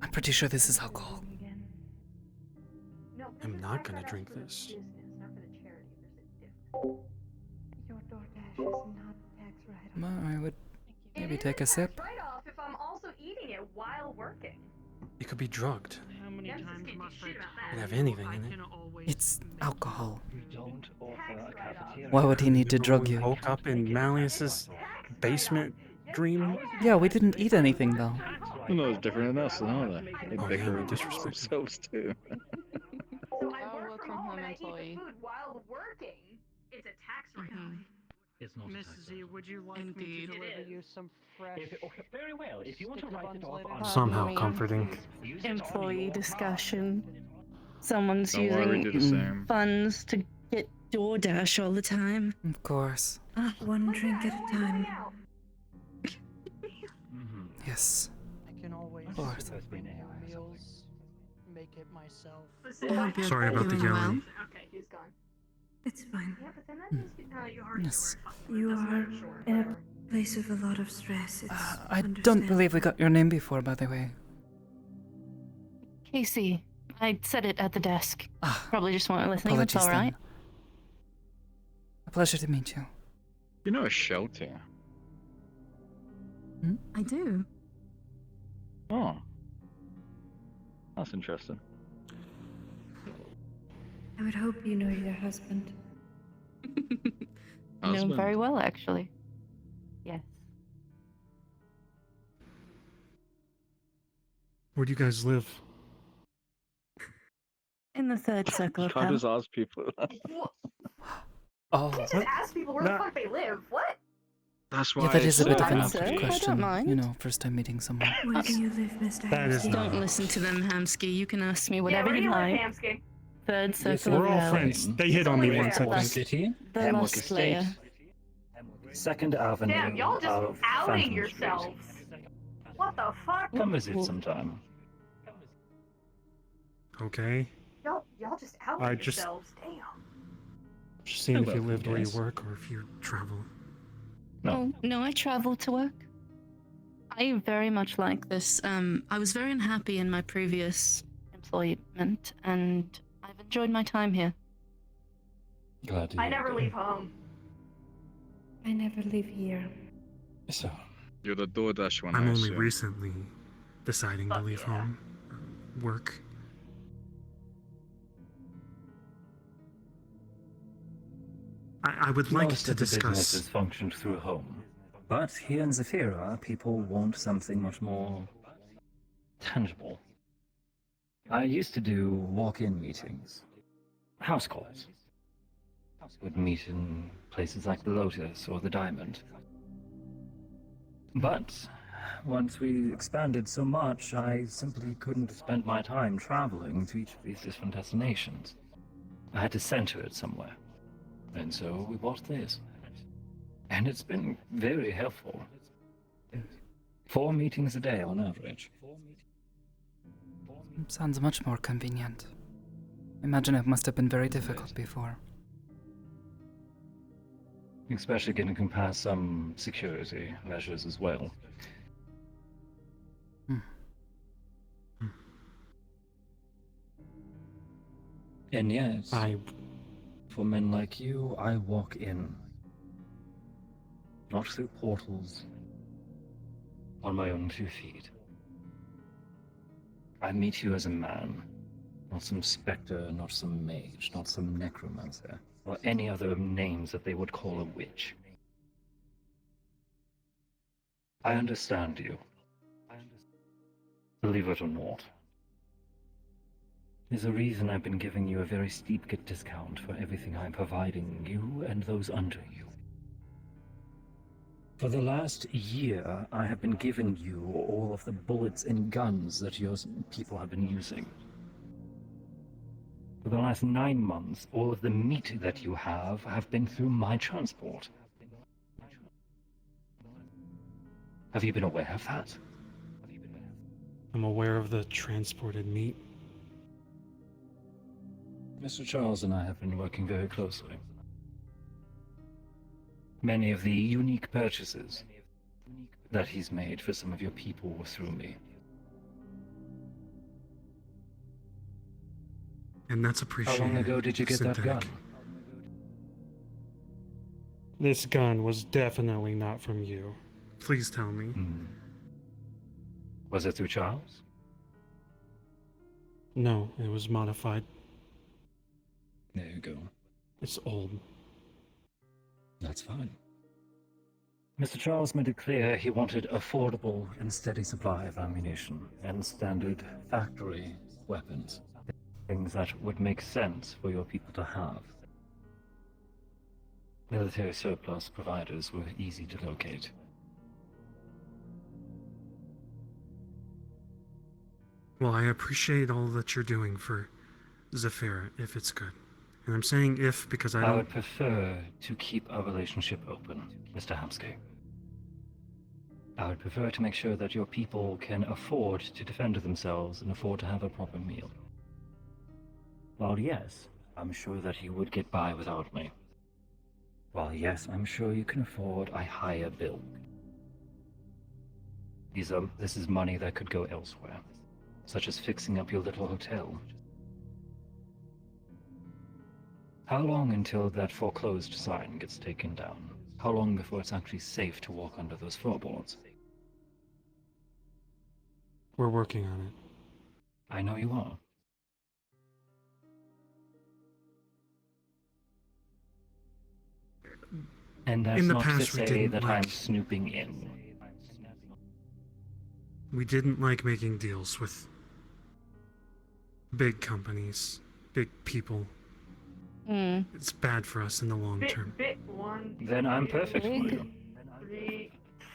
I'm pretty sure this is alcohol. No, I'm this not is gonna not drink for the this. business, not for the charity. There's a difference. Your DoorDash is not tax write-off. Well, I would maybe It is take a sip. write-off if I'm also eating it while working. It could be drugged. How many Nemesis times can't do must I shit about tell that. Could have you anything I in it. can always It's make alcohol. We don't offer a cafeteria. Why would he need to Remember drug when we you? woke up in Malleus's basement dream? Yeah, we didn't eat anything though. They're not different than us, then, are they? They Oh, bicker yeah, we amongst disrespect themselves too. So I Oh, work work from from home home and I eat the employee. food while working. It's a tax write-off. It's not a Mrs. tax Z, would you like me Indeed. to It deliver is. you some fresh? okay, very well. If you want to sticker write it buns off later? on Somehow mean, comforting. use it on Employee your discussion. Someone's Don't worry, we do using the Mm. same. funds to get DoorDash all the time. Of course. One But drink yeah, at I a want time. to hang out. Mhm. Yes. I can always Of course. bring you meals, make it myself. Listen, I hope you're Sorry about the doing well. yelling. Okay, he's gone. It's fine. Yeah, but then that means you already Yes. You Doesn't matter, are sure, in a whatever. place of a lot of stress. It's I don't believe we got your name before, by the way. Casey, I said it at the desk. Ah, Probably just weren't listening. That's apologies all right. then. A pleasure to meet you. You know a shelter? I do. Oh. That's interesting. I would hope you know your husband. I know him Husband? very well, actually. Yes. Where do you guys live? In the third circle of Can't hell. just ask people. What? Oh, Just ask people where the fuck they live. What? That's why. yeah, that is a it's bit so of an Answer, awkward I don't question. You mind. know, first time meeting someone. Where do you live, Mr. That is Hamsky? not- Don't listen to them, Hamsky. You can ask me Yeah, whatever where do you you live, like. Hamsky? Third circle We're of all hell. friends. They hit on me Only once, I there. think. City, The Hemwick Lost Estate, Slayer. 2nd Avenue Damn, y'all just of outing Phantom yourselves. What the fuck? Street. Come visit sometime. Okay. Y'all just I outing just- yourselves. Damn. Just seeing if you welcome, lived where you guys. work or if you travel. No. Oh, no, I travel to work. I very much like this. I was very unhappy in my previous employment, and I've enjoyed my time here. Glad to I hear never it. leave home. I never live here. So, You're the DoorDash one. I'm I only assume. recently deciding to Fuck leave yeah. home. Work. I would like Most to of the discuss. businesses functioned through home. But here in Zafira, people want something much more tangible. I used to do walk-in meetings, house calls. Would meet in places like the Lotus or the Diamond. But once we expanded so much, I simply couldn't spend my time traveling to each of these different destinations. I had to center it somewhere. And so we bought this. And it's been very helpful. 4 meetings a day on average. Sounds much more convenient. Imagine it must have been very difficult before. Especially getting past some security measures as well. And yes, for men like you, I walk in. Not through portals. On my own 2 feet. I meet you as a man. Not some spectre, not some mage, not some necromancer, or any other names that they would call a witch. I understand you. Believe it or not. There's a reason I've been giving you a very steep discount for everything I'm providing you and those under you. For the last year, I have been giving you all of the bullets and guns that your people have been using. For the last 9 months, all of the meat that you have been through my transport. Have you been aware of that? I'm aware of the transported meat. Mr. Charles and I have been working very closely. Many of the unique purchases that he's made for some of your people were through me. And that's appreciated. How long ago did you get that gun? This gun was definitely not from you. Please tell me. Was it through Charles? No, it was modified. There you go. It's old. That's fine. Mr. Charles made it clear he wanted affordable and steady supply of ammunition and standard factory weapons. Things that would make sense for your people to have. Military surplus providers were easy to locate. Well, I appreciate all that you're doing for Zafira, if it's good. And I'm saying if because I would prefer to keep our relationship open, Mr. Hamsky. I would prefer to make sure that your people can afford to defend themselves and afford to have a proper meal. While yes, I'm sure that you would get by without me. While yes, I'm sure you can afford a higher bill. This is money that could go elsewhere, such as fixing up your little hotel. How long until that foreclosed sign gets taken down? How long before it's actually safe to walk under those floorboards? We're working on it. I know you are. And that's In the not past, to we say didn't that like- I'm snooping in. We didn't like making deals with big companies, big people. It's bad for us in the long term. Then I'm perfect for you. 3,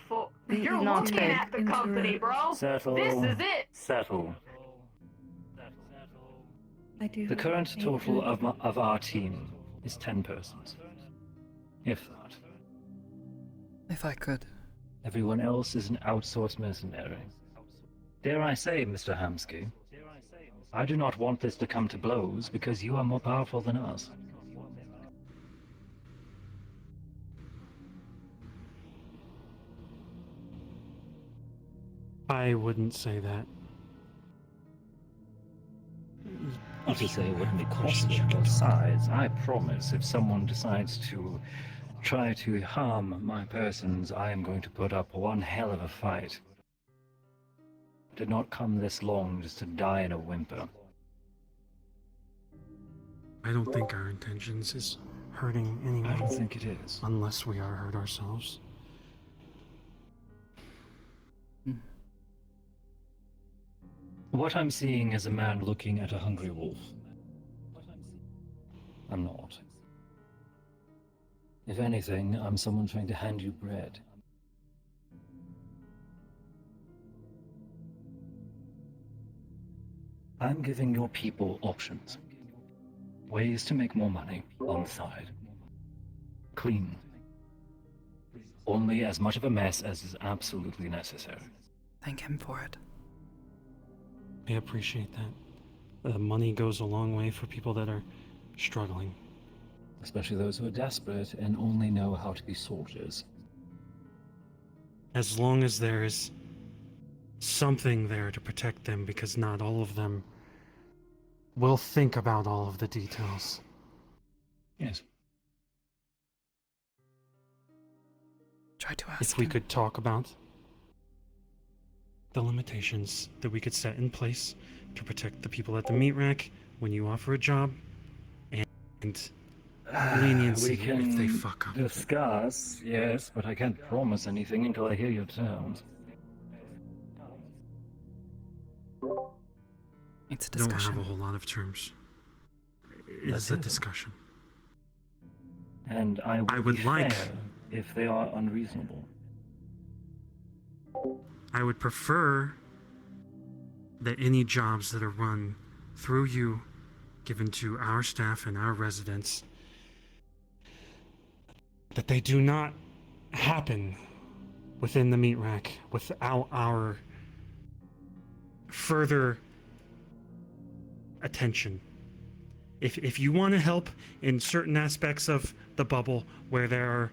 4. You're Not looking big. at the company, bro. Settle. This is it. Settle. I do. The current total of our team is 10 persons. If that. If I could. Everyone else is an outsourced mercenary. Dare I say, Mr. Hamsky, I do not want this to come to blows because you are more powerful than us. I wouldn't say that. Not to say it wouldn't be costly on both sides. I promise if someone decides to try to harm my persons, I am going to put up one hell of a fight. I did not come this long just to die in a whimper. I don't think our intentions is hurting anyone. I don't think it is. Unless we are hurt ourselves. What I'm seeing is a man looking at a hungry wolf. I'm not. If anything, I'm someone trying to hand you bread. I'm giving your people options. Ways to make more money on the side. Clean. Only as much of a mess as is absolutely necessary. Thank him for it. I appreciate that. The money goes a long way for people that are struggling. Especially those who are desperate and only know how to be soldiers. As long as there is something there to protect them, because not all of them will think about all of the details. Yes. Try to ask If we him. could talk about the limitations that we could set in place to protect the people at the meat rack when you offer a job, and leniency We can if they fuck up. discuss, yes, but I can't promise anything until I hear your terms. It's a Don't have discussion. a whole lot of terms. That's It's a it. discussion. And I would be like- fair if they are unreasonable. I would prefer that any jobs that are run through you, given to our staff and our residents, that they do not happen within the meat rack without our further attention. If you want to help in certain aspects of the bubble where there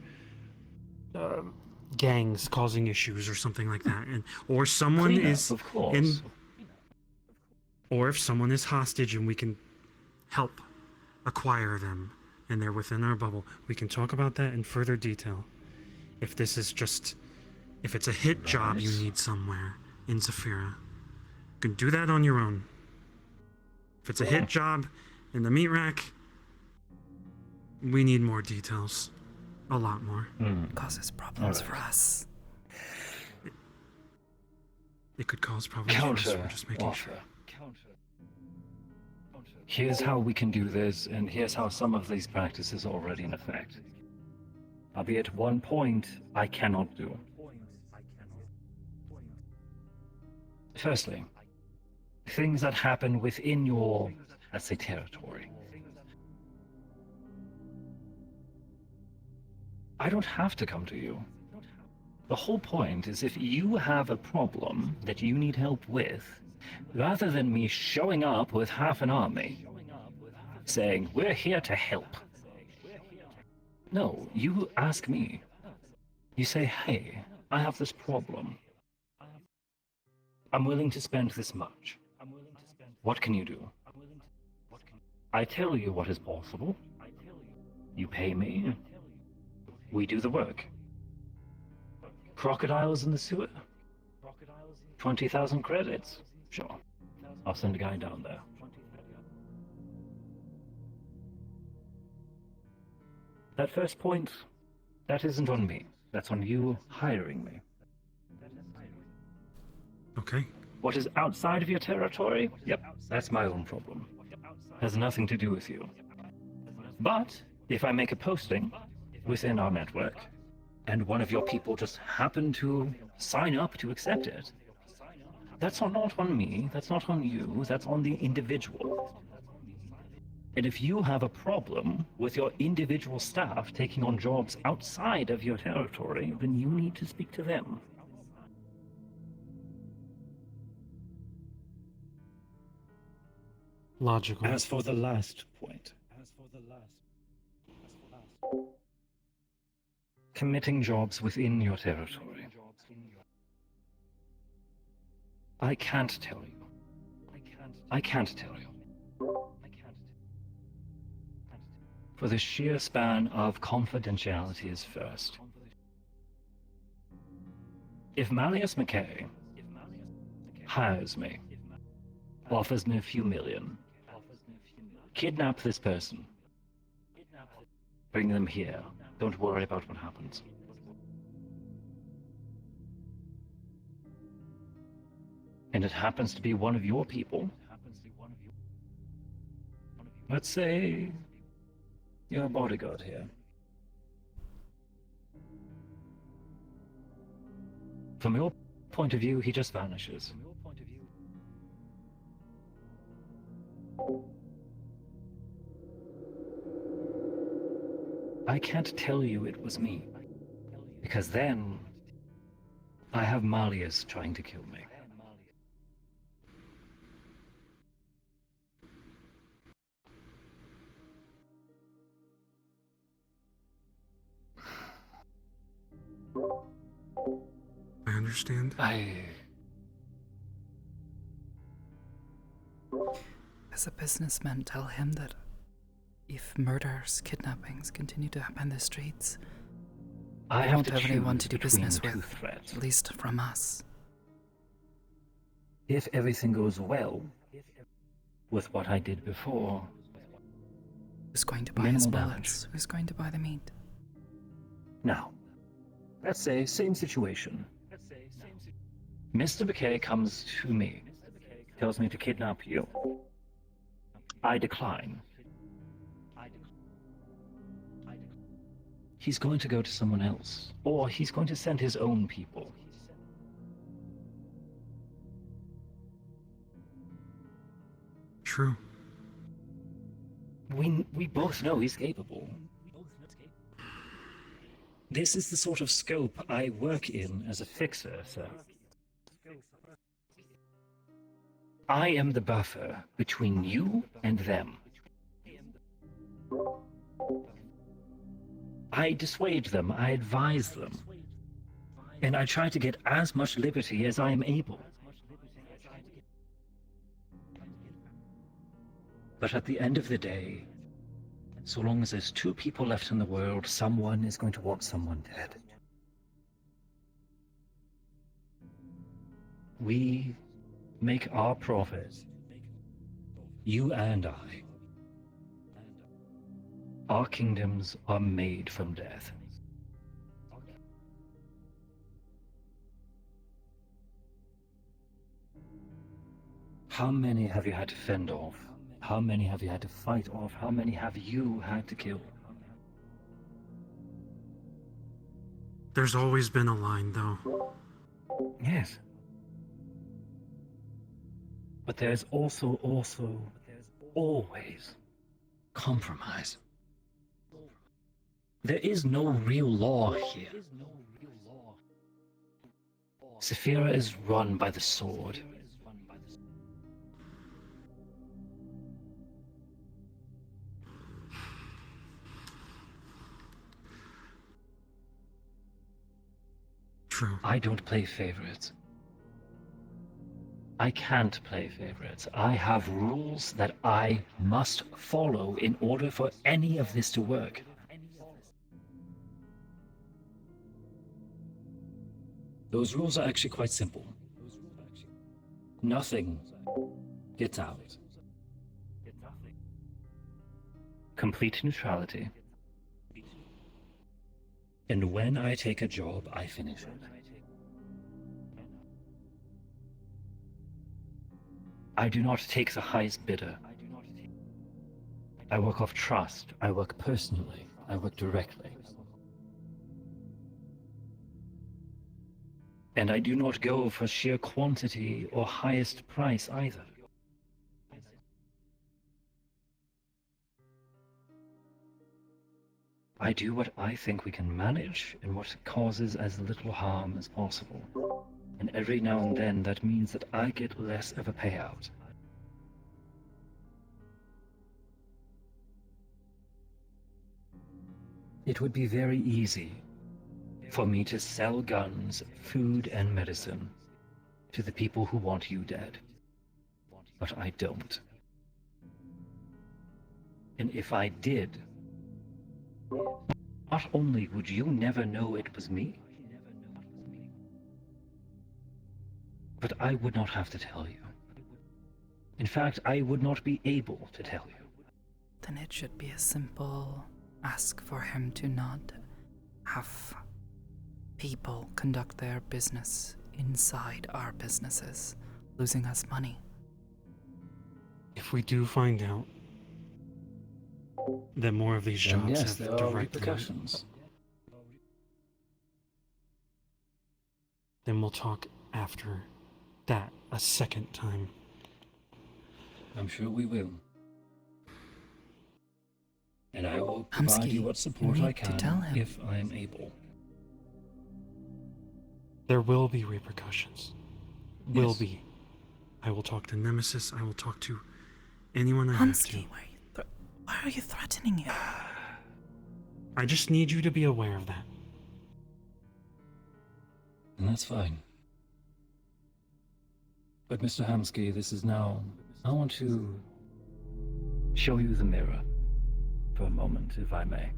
are gangs causing issues or something like that, and or someone Cleanup, is of course. in, or if someone is hostage and we can help acquire them and they're within our bubble, we can talk about that in further detail. If this is just, if it's a hit job you need somewhere in Zafira, you can do that on your own. If it's a hit job in the meat rack, we need more details. A lot more. Causes problems Alright. for us. It could cause problems for us. Counter We're just making offer. sure. Here's how we can do this, and here's how some of these practices are already in effect. Albeit one point I cannot do. Firstly, things that happen within your, let's say, territory. I don't have to come to you. The whole point is if you have a problem that you need help with, rather than me showing up with half an army, saying, we're here to help. No, you ask me. You say, hey, I have this problem. I'm willing to spend this much. What can you do? I tell you what is possible. You pay me. We do the work. Crocodiles in the sewer? 20,000 credits? Sure. I'll send a guy down there. That first point, that isn't on me. That's on you hiring me. Okay. What is outside of your territory? Yep, that's my own problem. Has nothing to do with you. But if I make a posting within our network, and one of your people just happen to sign up to accept it, that's not on me, that's not on you, that's on the individual. And if you have a problem with your individual staff taking on jobs outside of your territory, then you need to speak to them. Logical. As for the last point, committing jobs within your territory, I can't tell you. I can't tell you. For the sheer span of confidentiality is first. If Malleus McKay hires me, offers me a few million, kidnap this person, Bring them here. Don't worry about what happens. And it happens to be one of your people. Let's say you're a bodyguard here. From your point of view, he just vanishes. I can't tell you it was me, because then I have Malleus trying to kill me. I understand. As a businessman, tell him that if murders, kidnappings continue to happen in the streets, I won't have have anyone choose to do between business two with, threats. at least from us. If everything goes well with what I did before, Who's going to buy his minimal bullets? damage. Who's going to buy the meat? Now, let's say same situation. Mr. McKay comes to me, tells me to kidnap you. I decline. He's going to go to someone else, or he's going to send his own people. True. We both know he's capable. This is the sort of scope I work in as a fixer, sir. I am the buffer between you and them. I dissuade them, I advise them, and I try to get as much liberty as I am able. But at the end of the day, so long as there's two people left in the world, someone is going to want someone dead. We make our profit, you and I. Our kingdoms are made from death. How many have you had to fend off? How many have you had to fight off? How many have you had to kill? There's always been a line, though. Yes. But there's also always compromise. There is no real law here. Saphira is run by the sword. True. I don't play favorites. I can't play favorites. I have rules that I must follow in order for any of this to work. Those rules are actually quite simple. Nothing gets out. Complete neutrality. And when I take a job, I finish it. I do not take the highest bidder. I work off trust. I work personally. I work directly. And I do not go for sheer quantity or highest price either. I do what I think we can manage and what causes as little harm as possible. And every now and then that means that I get less of a payout. It would be very easy for me to sell guns, food, and medicine to the people who want you dead. But I don't. And if I did, not only would you never know it was me, but I would not have to tell you. In fact, I would not be able to tell you. Then it should be a simple ask for him to not have people conduct their business inside our businesses, losing us money. If we do find out that more of these Then jobs yes, have there are direct repercussions. then we'll talk after that a second time. I'm sure we will. And I will provide Hamsky, you what support you I need to can tell him. if I am able. There will be repercussions. Will Yes. be. I will talk to Nemesis. I will talk to anyone I have to. Hamsky, why are you threatening him? I just need you to be aware of that. And that's fine. But Mr. Hamsky, this is now... I want to show you the mirror for a moment, if I may.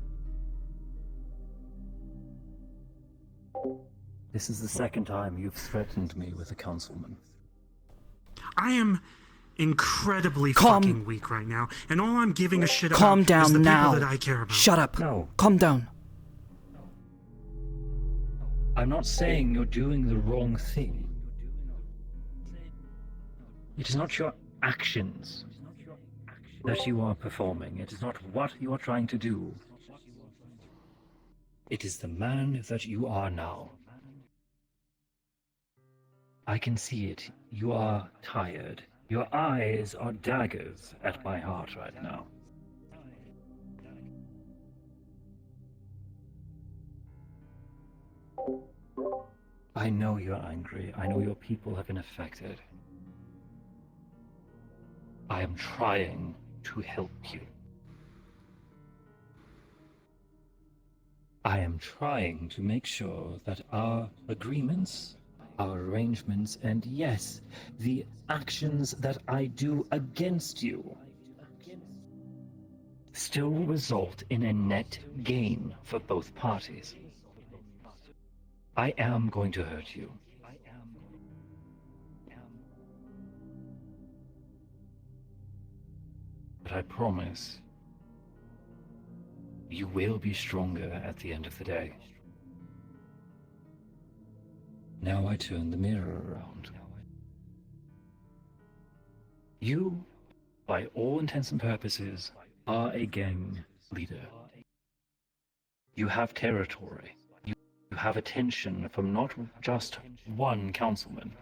This is the second time you've threatened me with a councilman. I am incredibly Calm- fucking weak right now, and all I'm giving a shit Calm about is down the now. people that I care about. Shut up. No. Calm down. I'm not saying you're doing the wrong thing. It is not your actions that you are performing. It is not what you are trying to do. It is the man that you are now. I can see it. You are tired. Your eyes are daggers at my heart right now. I know you're angry. I know your people have been affected. I am trying to help you. I am trying to make sure that our agreements, our arrangements, and yes, the actions that I do against you still result in a net gain for both parties. I am going to hurt you. But I promise you will be stronger at the end of the day. Now I turn the mirror around. You, by all intents and purposes, are a gang leader. You have territory. You have attention from not just one councilman.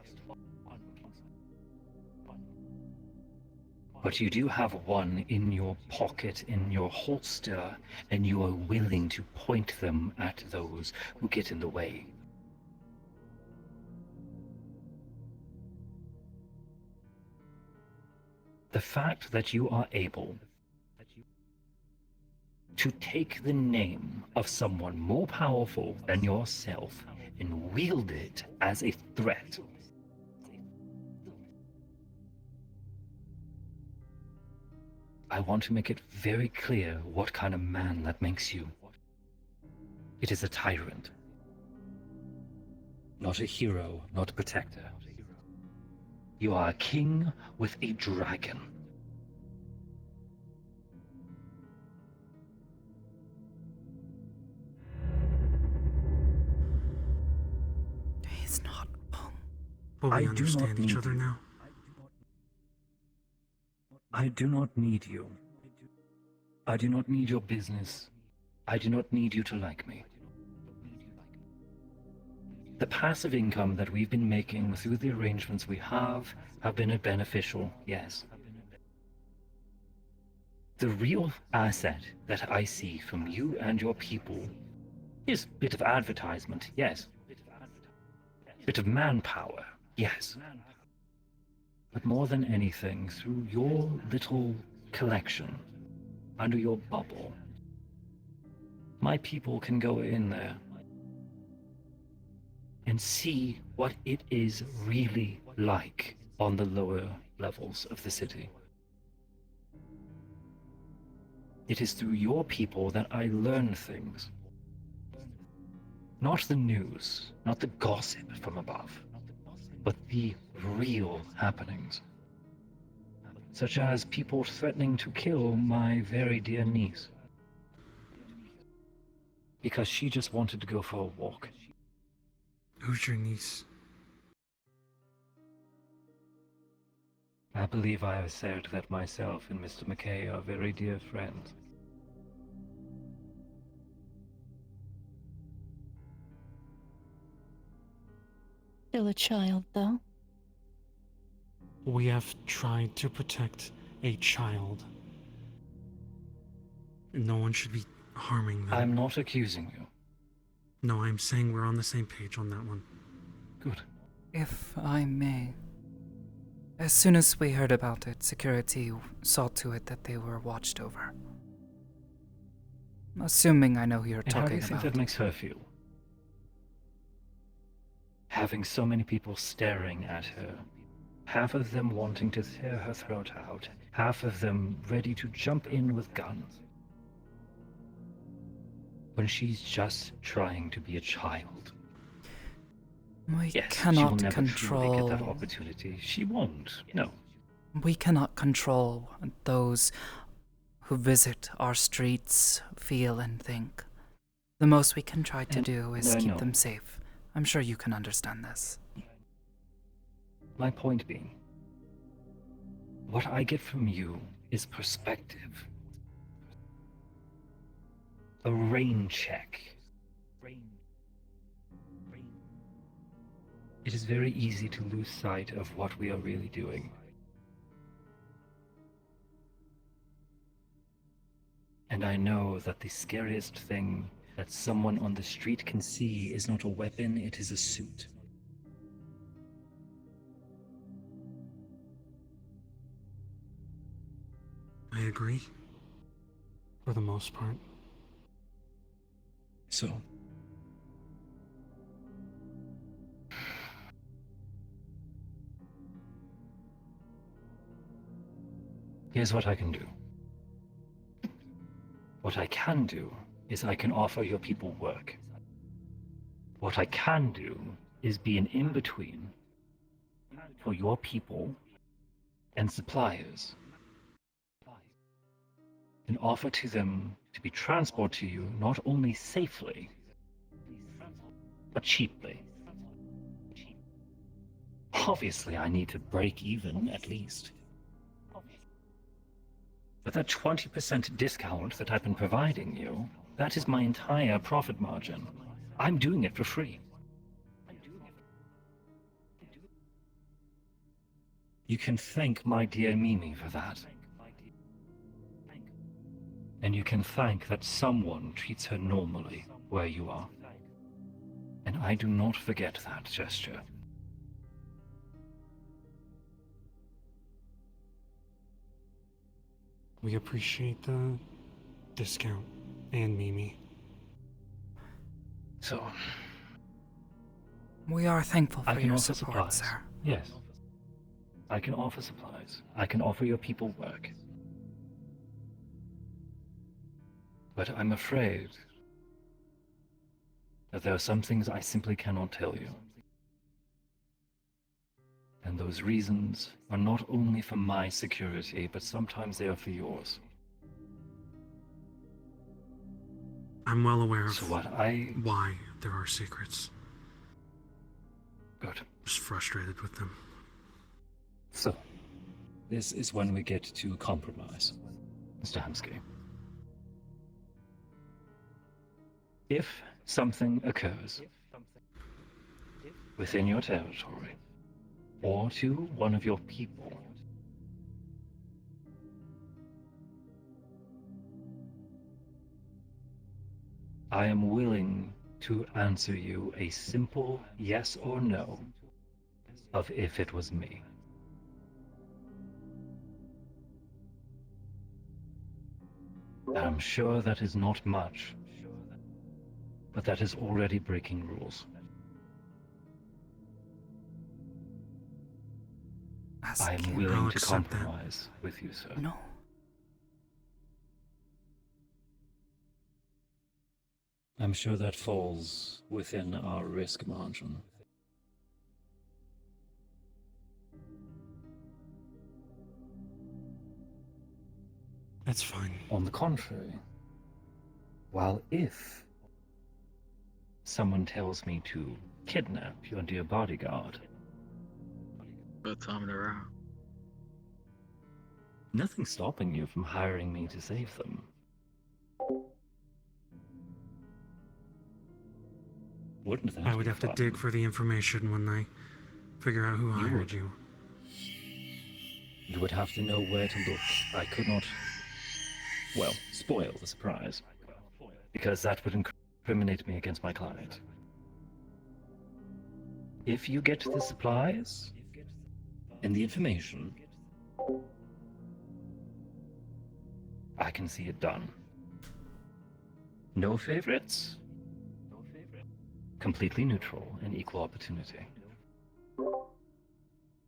But you do have one in your pocket, in your holster, and you are willing to point them at those who get in the way. The fact that you are able to take the name of someone more powerful than yourself and wield it as a threat. I want to make it very clear what kind of man that makes you. It is a tyrant. Not a hero, not a protector. You are a king with a dragon. He's not wrong. Will I we do understand not each need other you. now? I do not need you. I do not need your business. I do not need you to like me. The passive income that we've been making through the arrangements we have been beneficial, yes. The real asset that I see from you and your people is a bit of advertisement, yes. Bit of manpower, yes. But more than anything, through your little collection, under your bubble, my people can go in there and see what it is really like on the lower levels of the city. It is through your people that I learn things. Not the news, not the gossip from above, but the real happenings. Such as people threatening to kill my very dear niece. because she just wanted to go for a walk. Who's your niece? I believe I have said that myself and Mr. McKay are very dear friends. Still a child, though. We have tried to protect a child. No one should be harming them. I'm not accusing you. No, I'm saying we're on the same page on that one. Good. If I may. As soon as we heard about it, security saw to it that they were watched over. Assuming I know who you're And how do talking you think about. that makes her feel? Having so many people staring at her, half of them wanting to tear her throat out, half of them ready to jump in with guns, when she's just trying to be a child. We Yes, she will cannot never truly control. get that opportunity. She won't. No. We cannot control those who visit our streets, feel and think. The most we can try to And do is I keep know. them safe. I'm sure you can understand this. My point being, what I get from you is perspective. A rain check. It is very easy to lose sight of what we are really doing. And I know that the scariest thing that someone on the street can see is not a weapon, it is a suit. I agree. For the most part. So, here's what I can do. What I can do is I can offer your people work. What I can do is be an in-between for your people and suppliers, and offer to them to be transported to you not only safely, but cheaply. Obviously, I need to break even, at least. But that 20% discount that I've been providing you, that is my entire profit margin. I'm doing it for free. You can thank my dear Mimi for that. And you can thank that someone treats her normally where you are. And I do not forget that gesture. We appreciate the discount and Mimi. So, We are thankful I for can your offer support, supplies. sir. Yes. I can offer supplies. I can offer your people work. But I'm afraid that there are some things I simply cannot tell you. And those reasons are not only for my security, but sometimes they are for yours. I'm well aware of So why there are secrets. Good. Just frustrated with them. So, this is when we get to compromise, Mr. Hamsky. If something occurs within your territory, or to one of your people, I am willing to answer you a simple yes or no of if it was me. And I'm sure that is not much, but that is already breaking rules. I am willing I'll to accept that. compromise with you, sir. No. I'm sure that falls within our risk margin. That's fine. On the contrary, while if someone tells me to kidnap your dear bodyguard, Third time in a row. nothing's stopping you from hiring me to save them. Wouldn't that I would be have to fun? dig for the information when I figure out who You hired would. you. You would have to know where to look. I could not, well, spoil the surprise, because that would incriminate me against my client. If you get the supplies and the information, I can see it done. No favorites? Completely neutral and equal opportunity.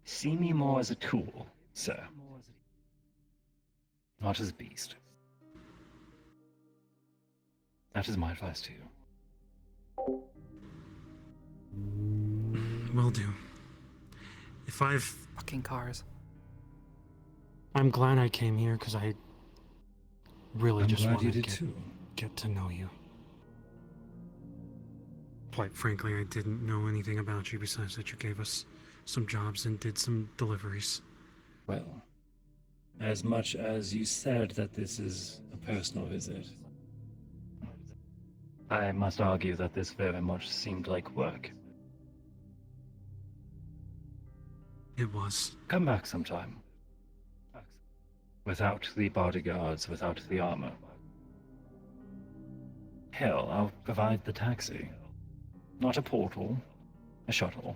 See me more as a tool, sir. Not as a beast. That is my advice to you. Will do. If I've... Fucking cars. I'm glad I came here because I really I'm just glad want you to did too. get to know you. Quite frankly, I didn't know anything about you besides that you gave us some jobs and did some deliveries. Well, as much as you said that this is a personal visit, I must argue that this very much seemed like work. It was. Come back sometime. Without the bodyguards, without the armor. Hell, I'll provide the taxi. Not a portal, a shuttle.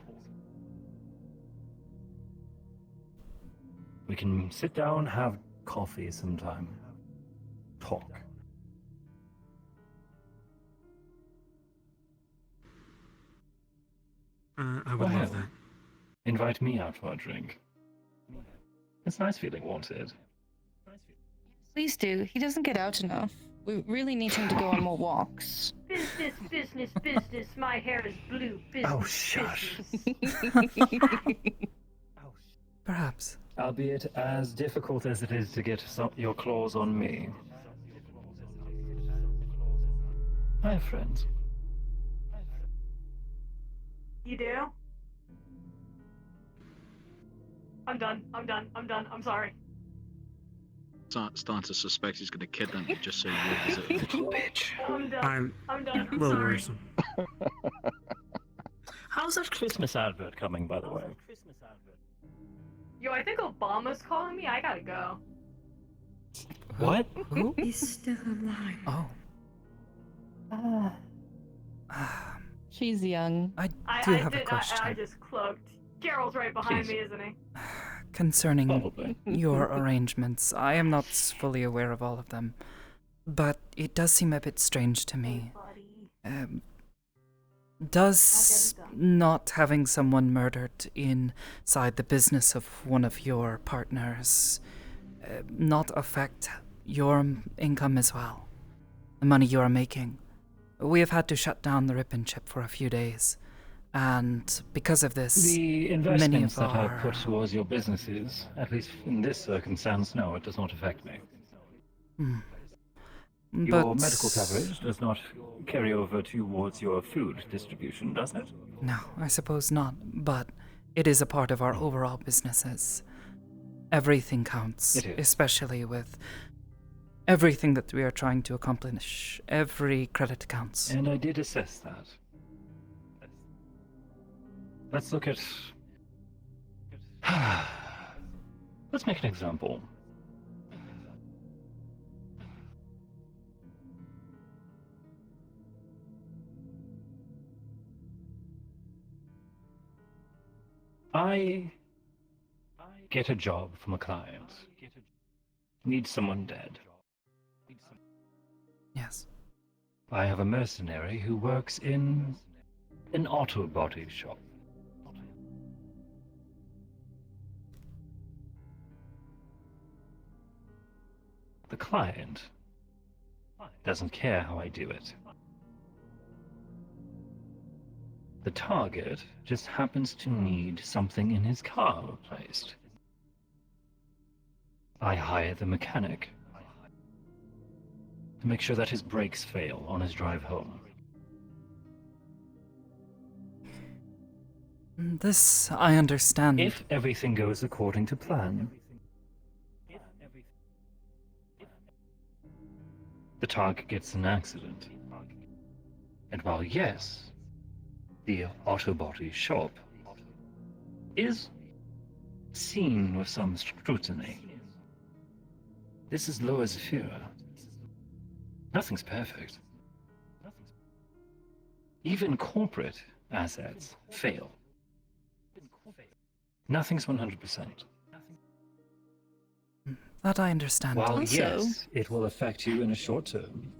We can sit down, have coffee sometime. Talk. I would love that. Invite me out for a drink. It's nice feeling wanted. Please do. He doesn't get out enough. We really need him to go on more walks. Business, business, business. My hair is blue. Business, Oh, shush. Perhaps. Albeit as difficult as it is to get your claws on me. I have friends. You do? I'm done. I'm done. I'm done. I'm sorry. Starting to suspect he's going to kidnap you just so you visit him. Bitch. I'm done. I'm done. A I'm little sorry. worrisome. How's that Christmas advert coming, by the way? Yo, I think Obama's calling me. I gotta go. What? Who? He's still alive. Oh. She's young. I I do have a did. question. I just cloaked. Carol's right behind Please. me, isn't he? Concerning Probably. your arrangements, I am not fully aware of all of them, but it does seem a bit strange to me. Buddy. Does I'll get it done. not having someone murdered inside the business of one of your partners not affect your income as well? The money you are making? We have had to shut down the Rip and Chip for a few days, and because of this, The many investments of that I our... put towards your businesses, at least in this circumstance, no, it does not affect me. Hmm. Your But- medical coverage does not carry over towards your food distribution, does it? No, I suppose not, but it is a part of our overall businesses. Everything counts, It is. especially with everything that we are trying to accomplish. Every credit counts. And I did assess that. Let's look at... Let's make an example. I get a job from a client. Need someone dead. Yes. I have a mercenary who works in an auto body shop. The client doesn't care how I do it. The target just happens to need something in his car replaced. I hire the mechanic to make sure that his brakes fail on his drive home. This I understand. If everything goes according to plan, the target gets in an accident. And while yes, the auto body shop is seen with some scrutiny, this is low as Zafira. Nothing's perfect. Even corporate assets fail. Nothing's 100%. That I understand. While Also- yes, it will affect you in a short term,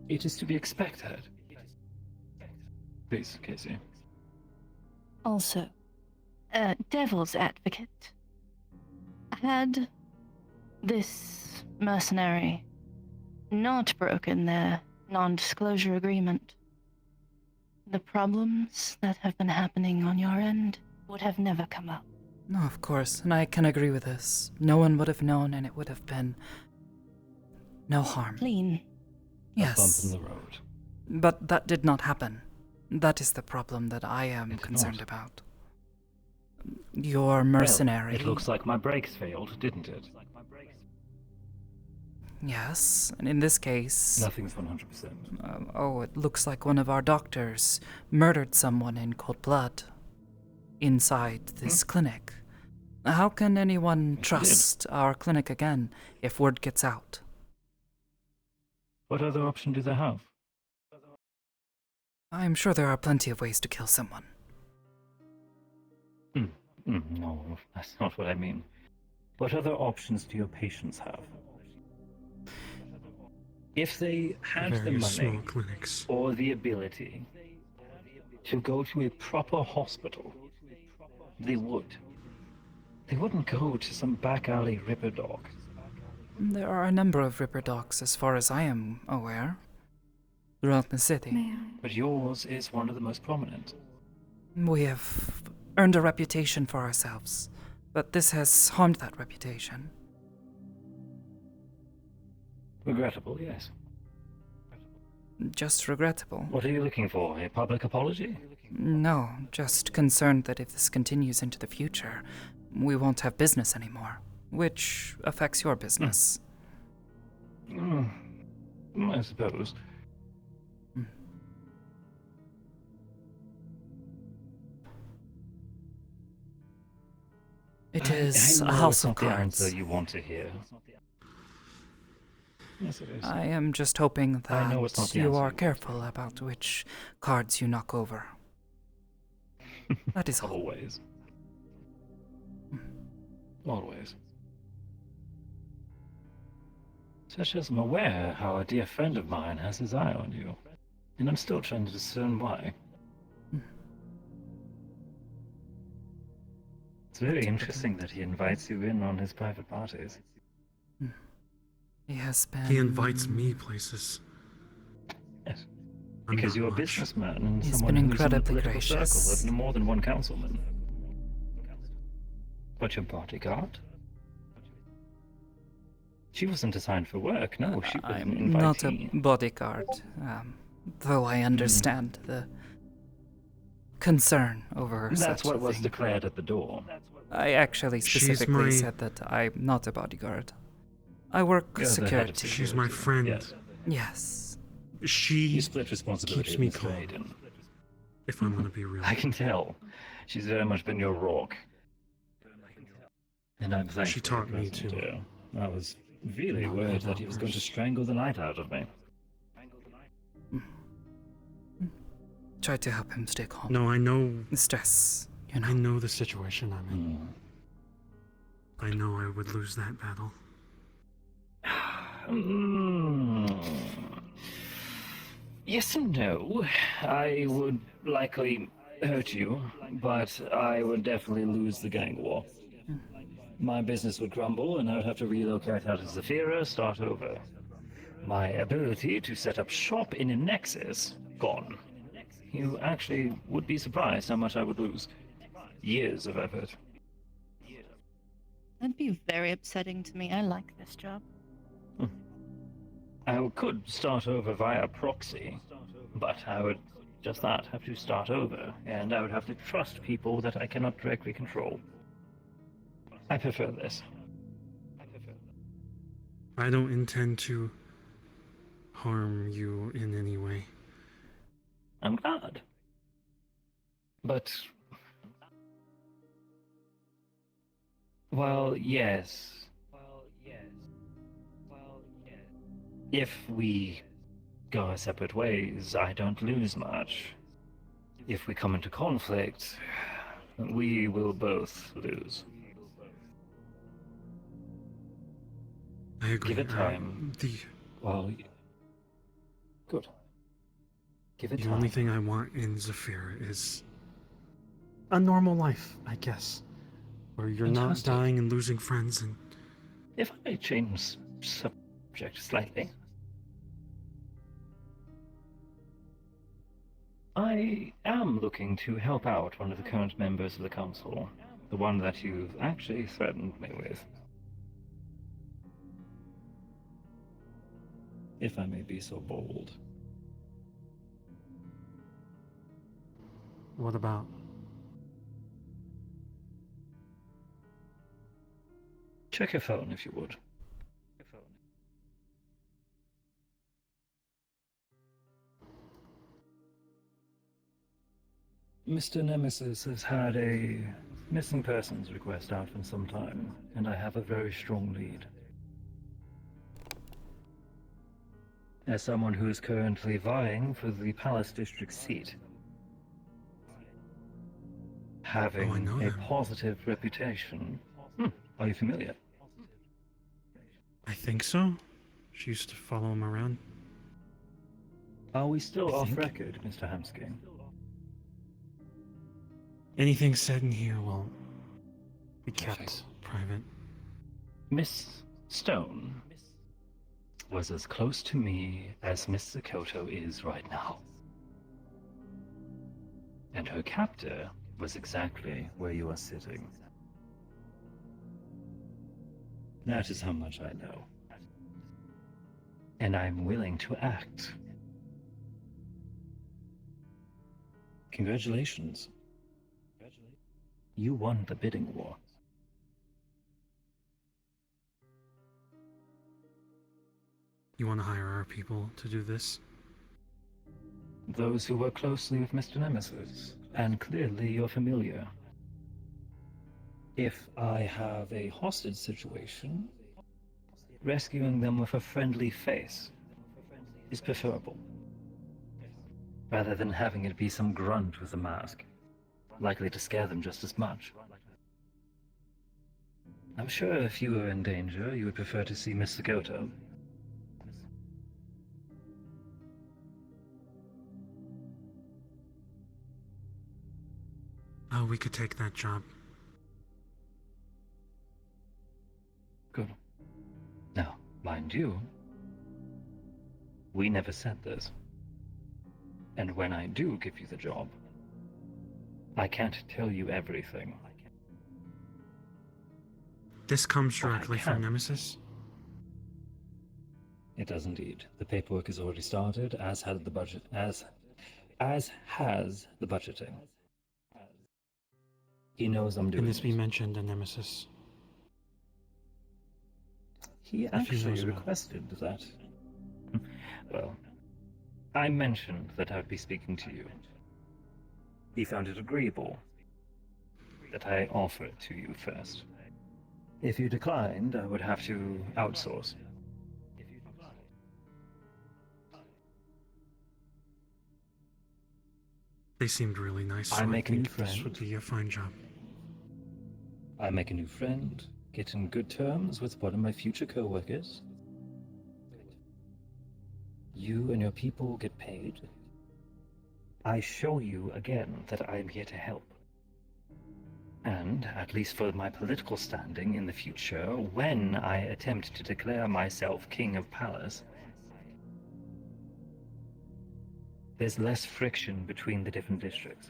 it is to be expected. Please, Casey. Also, devil's advocate. Had this mercenary not broken their non-disclosure agreement, the problems that have been happening on your end would have never come up. No, of course, and I can agree with this. No one would have known, and it would have been no harm. Clean. A bump Yes, in the road. but that did not happen. That is the problem that I am It did concerned not. about. Your mercenary. Well, it looks like my brakes failed, didn't it? Yes, and in this case, Nothing's 100%. it looks like one of our doctors murdered someone in cold blood inside this clinic. How can anyone did. trust our clinic again if word gets out? What other option do they have? I'm sure there are plenty of ways to kill someone. No, that's not what I mean. What other options do your patients have? If they had the Very small money clinics. or the ability to go to a proper hospital, they would. They wouldn't go to some back alley ripper dog. There are a number of Ripper dogs, as far as I am aware, throughout the city. May I? But yours is one of the most prominent. We have earned a reputation for ourselves, but this has harmed that reputation. Regrettable, yes. Just regrettable. What are you looking for? A public apology? No, just concerned that if this continues into the future, we won't have business anymore, which affects your business. I suppose. It is I a know house it's of not the cards. answer you want to hear. Yes, it is. I am just hoping I know it's not that the you answer are you want. careful about which cards you knock over. That is all. Always. Always. Such as I'm aware how a dear friend of mine has his eye on you, and I'm still trying to discern why. It's very interesting that he invites you in on his private parties. He has been. He invites me places. Yes. I'm Because not you're a much. businessman and He's someone been who's in the incredibly political circle gracious. of more than one councilman. But your bodyguard? She wasn't assigned for work, no, she was an I'm not a invitee. bodyguard, though I understand the concern over That's such what a was thing. declared at the door. I actually She's specifically my- said that I'm not a bodyguard. I work You're the head of security. She's my friend. Yes. Yes. She, You split responsibility keeps in me this calm. trade, and if I'm gonna be real. I can tell. She's very much been your rock. And I'm thankful. She taught you're me present to here. I was really not worried love that he was going to others. strangle the light out of me. Try to help him stay calm. No, I know. Stress, you I know. know the situation I'm in. I know I would lose that battle. Yes and no. I would likely hurt you, but I would definitely lose the gang war. My business would crumble, and I would have to relocate out of Zafira, start over. My ability to set up shop in a Nexus, gone. You actually would be surprised how much I would lose. Years of effort. That'd be very upsetting to me. I like this job. I could start over via proxy, but I would just that, have to start over, and I would have to trust people that I cannot directly control. I prefer this. I don't intend to harm you in any way. I'm glad. But... Well, yes. If we go our separate ways, I don't lose much. If we come into conflict, we will both lose. I agree. Give it time. Well, good. Give it The time. only thing I want in Zephyr is a normal life, I guess, where you're Fantastic. not dying and losing friends and... If I change subject slightly, I am looking to help out one of the current members of the council, the one that you've actually threatened me with. If I may be so bold. What about? Check your phone if you would. Mr. Nemesis has had a missing persons request out for some time, and I have a very strong lead. As someone who is currently vying for the Palace District seat, having I know a them. positive reputation. Are you familiar? I think so. She used to follow him around. Are we still I off think. record, Mr. Hamsky? Anything said in here will be kept Perfect. private. Miss Stone was as close to me as Miss Sakoto is right now. And her captor was exactly where you are sitting. That is how much I know. And I'm willing to act. Congratulations. You won the bidding war. You want to hire our people to do this? Those who work closely with Mr. Nemesis, and clearly you're familiar. If I have a hostage situation, rescuing them with a friendly face is preferable, rather than having it be some grunt with a mask, likely to scare them just as much. I'm sure if you were in danger, you would prefer to see Miss Sakoto. Oh, we could take that job. Good. Now, mind you, we never said this. And when I do give you the job, I can't tell you everything. This comes Well, I directly can. from Nemesis? It does indeed. The paperwork has already started, as has the budget, as has the budgeting. He knows I'm doing Can this be it. mentioned in Nemesis? He he actually knows about it. requested that. Well, I mentioned that I would be speaking to you. He found it agreeable that I offer it to you first. If you declined, I would have to outsource. They seemed really nice, so I make a new think this friend. would be a fine job. I make a new friend, get in good terms with one of my future co-workers. You and your people get paid. I show you again that I am here to help. And, at least for my political standing in the future, when I attempt to declare myself King of Palace, there's less friction between the different districts.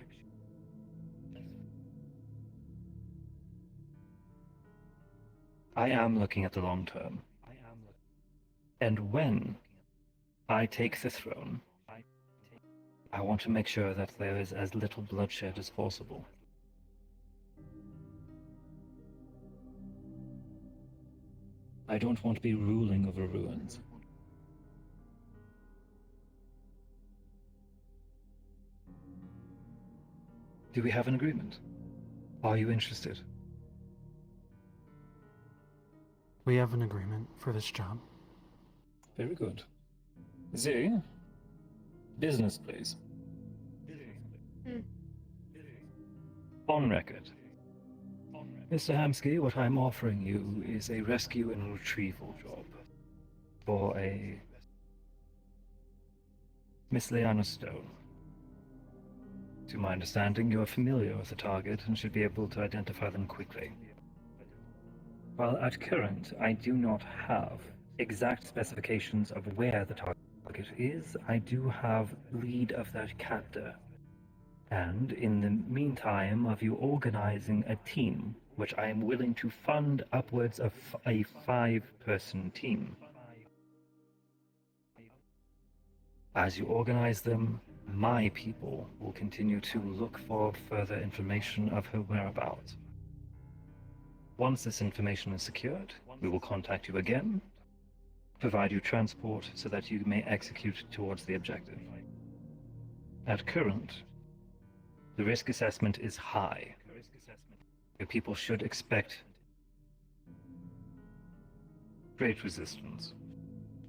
I am looking at the long term. And when I take the throne, I want to make sure that there is as little bloodshed as possible. I don't want to be ruling over ruins. Do we have an agreement? Are you interested? We have an agreement for this job. Very good. Z, business, please. On record. Mr. Hamsky, what I'm offering you is a rescue and retrieval job for a Miss Leanna Stone. To my understanding, you are familiar with the target and should be able to identify them quickly. While at current, I do not have exact specifications of where the target is, I do have lead of that captor. And in the meantime of you organizing a team, which I am willing to fund upwards of a 5-person team. As you organize them, my people will continue to look for further information of her whereabouts. Once this information is secured, we will contact you again, provide you transport so that you may execute towards the objective. At current, the risk assessment is high. Your people should expect great resistance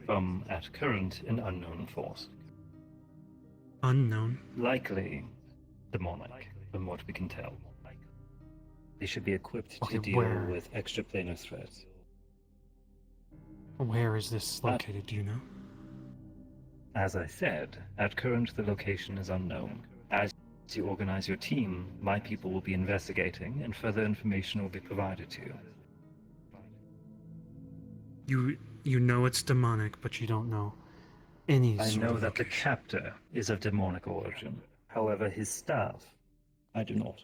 from, at current, an unknown force. Unknown? Likely demonic, from what we can tell. They should be equipped Okay, to deal where? with extraplanar threats. Where is this located, do you know? As I said, at current the location is unknown. As you organize your team, my people will be investigating, and further information will be provided to you. You know it's demonic, but you don't know any I sort know of that the location. captor is of demonic origin. However, his staff, I do not.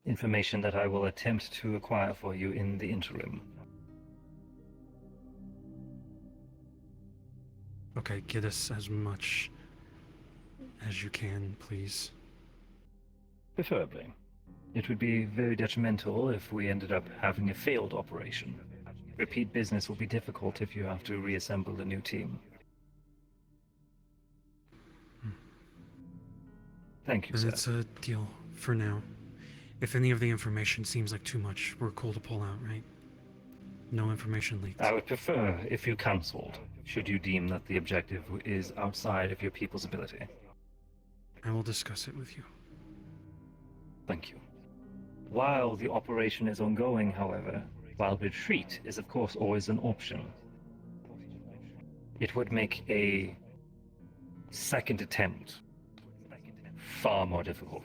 Information that I will attempt to acquire for you in the interim. Okay, get us as much as you can, please. Preferably. It would be very detrimental if we ended up having a failed operation. Repeat business will be difficult if you have to reassemble a new team. Thank you, Then sir. it's a deal for now. If any of the information seems like too much, we're cool to pull out, right? No information leaked. I would prefer if you cancelled, should you deem that the objective is outside of your people's ability. I will discuss it with you. Thank you. While the operation is ongoing, however, while retreat is of course always an option, it would make a second attempt far more difficult.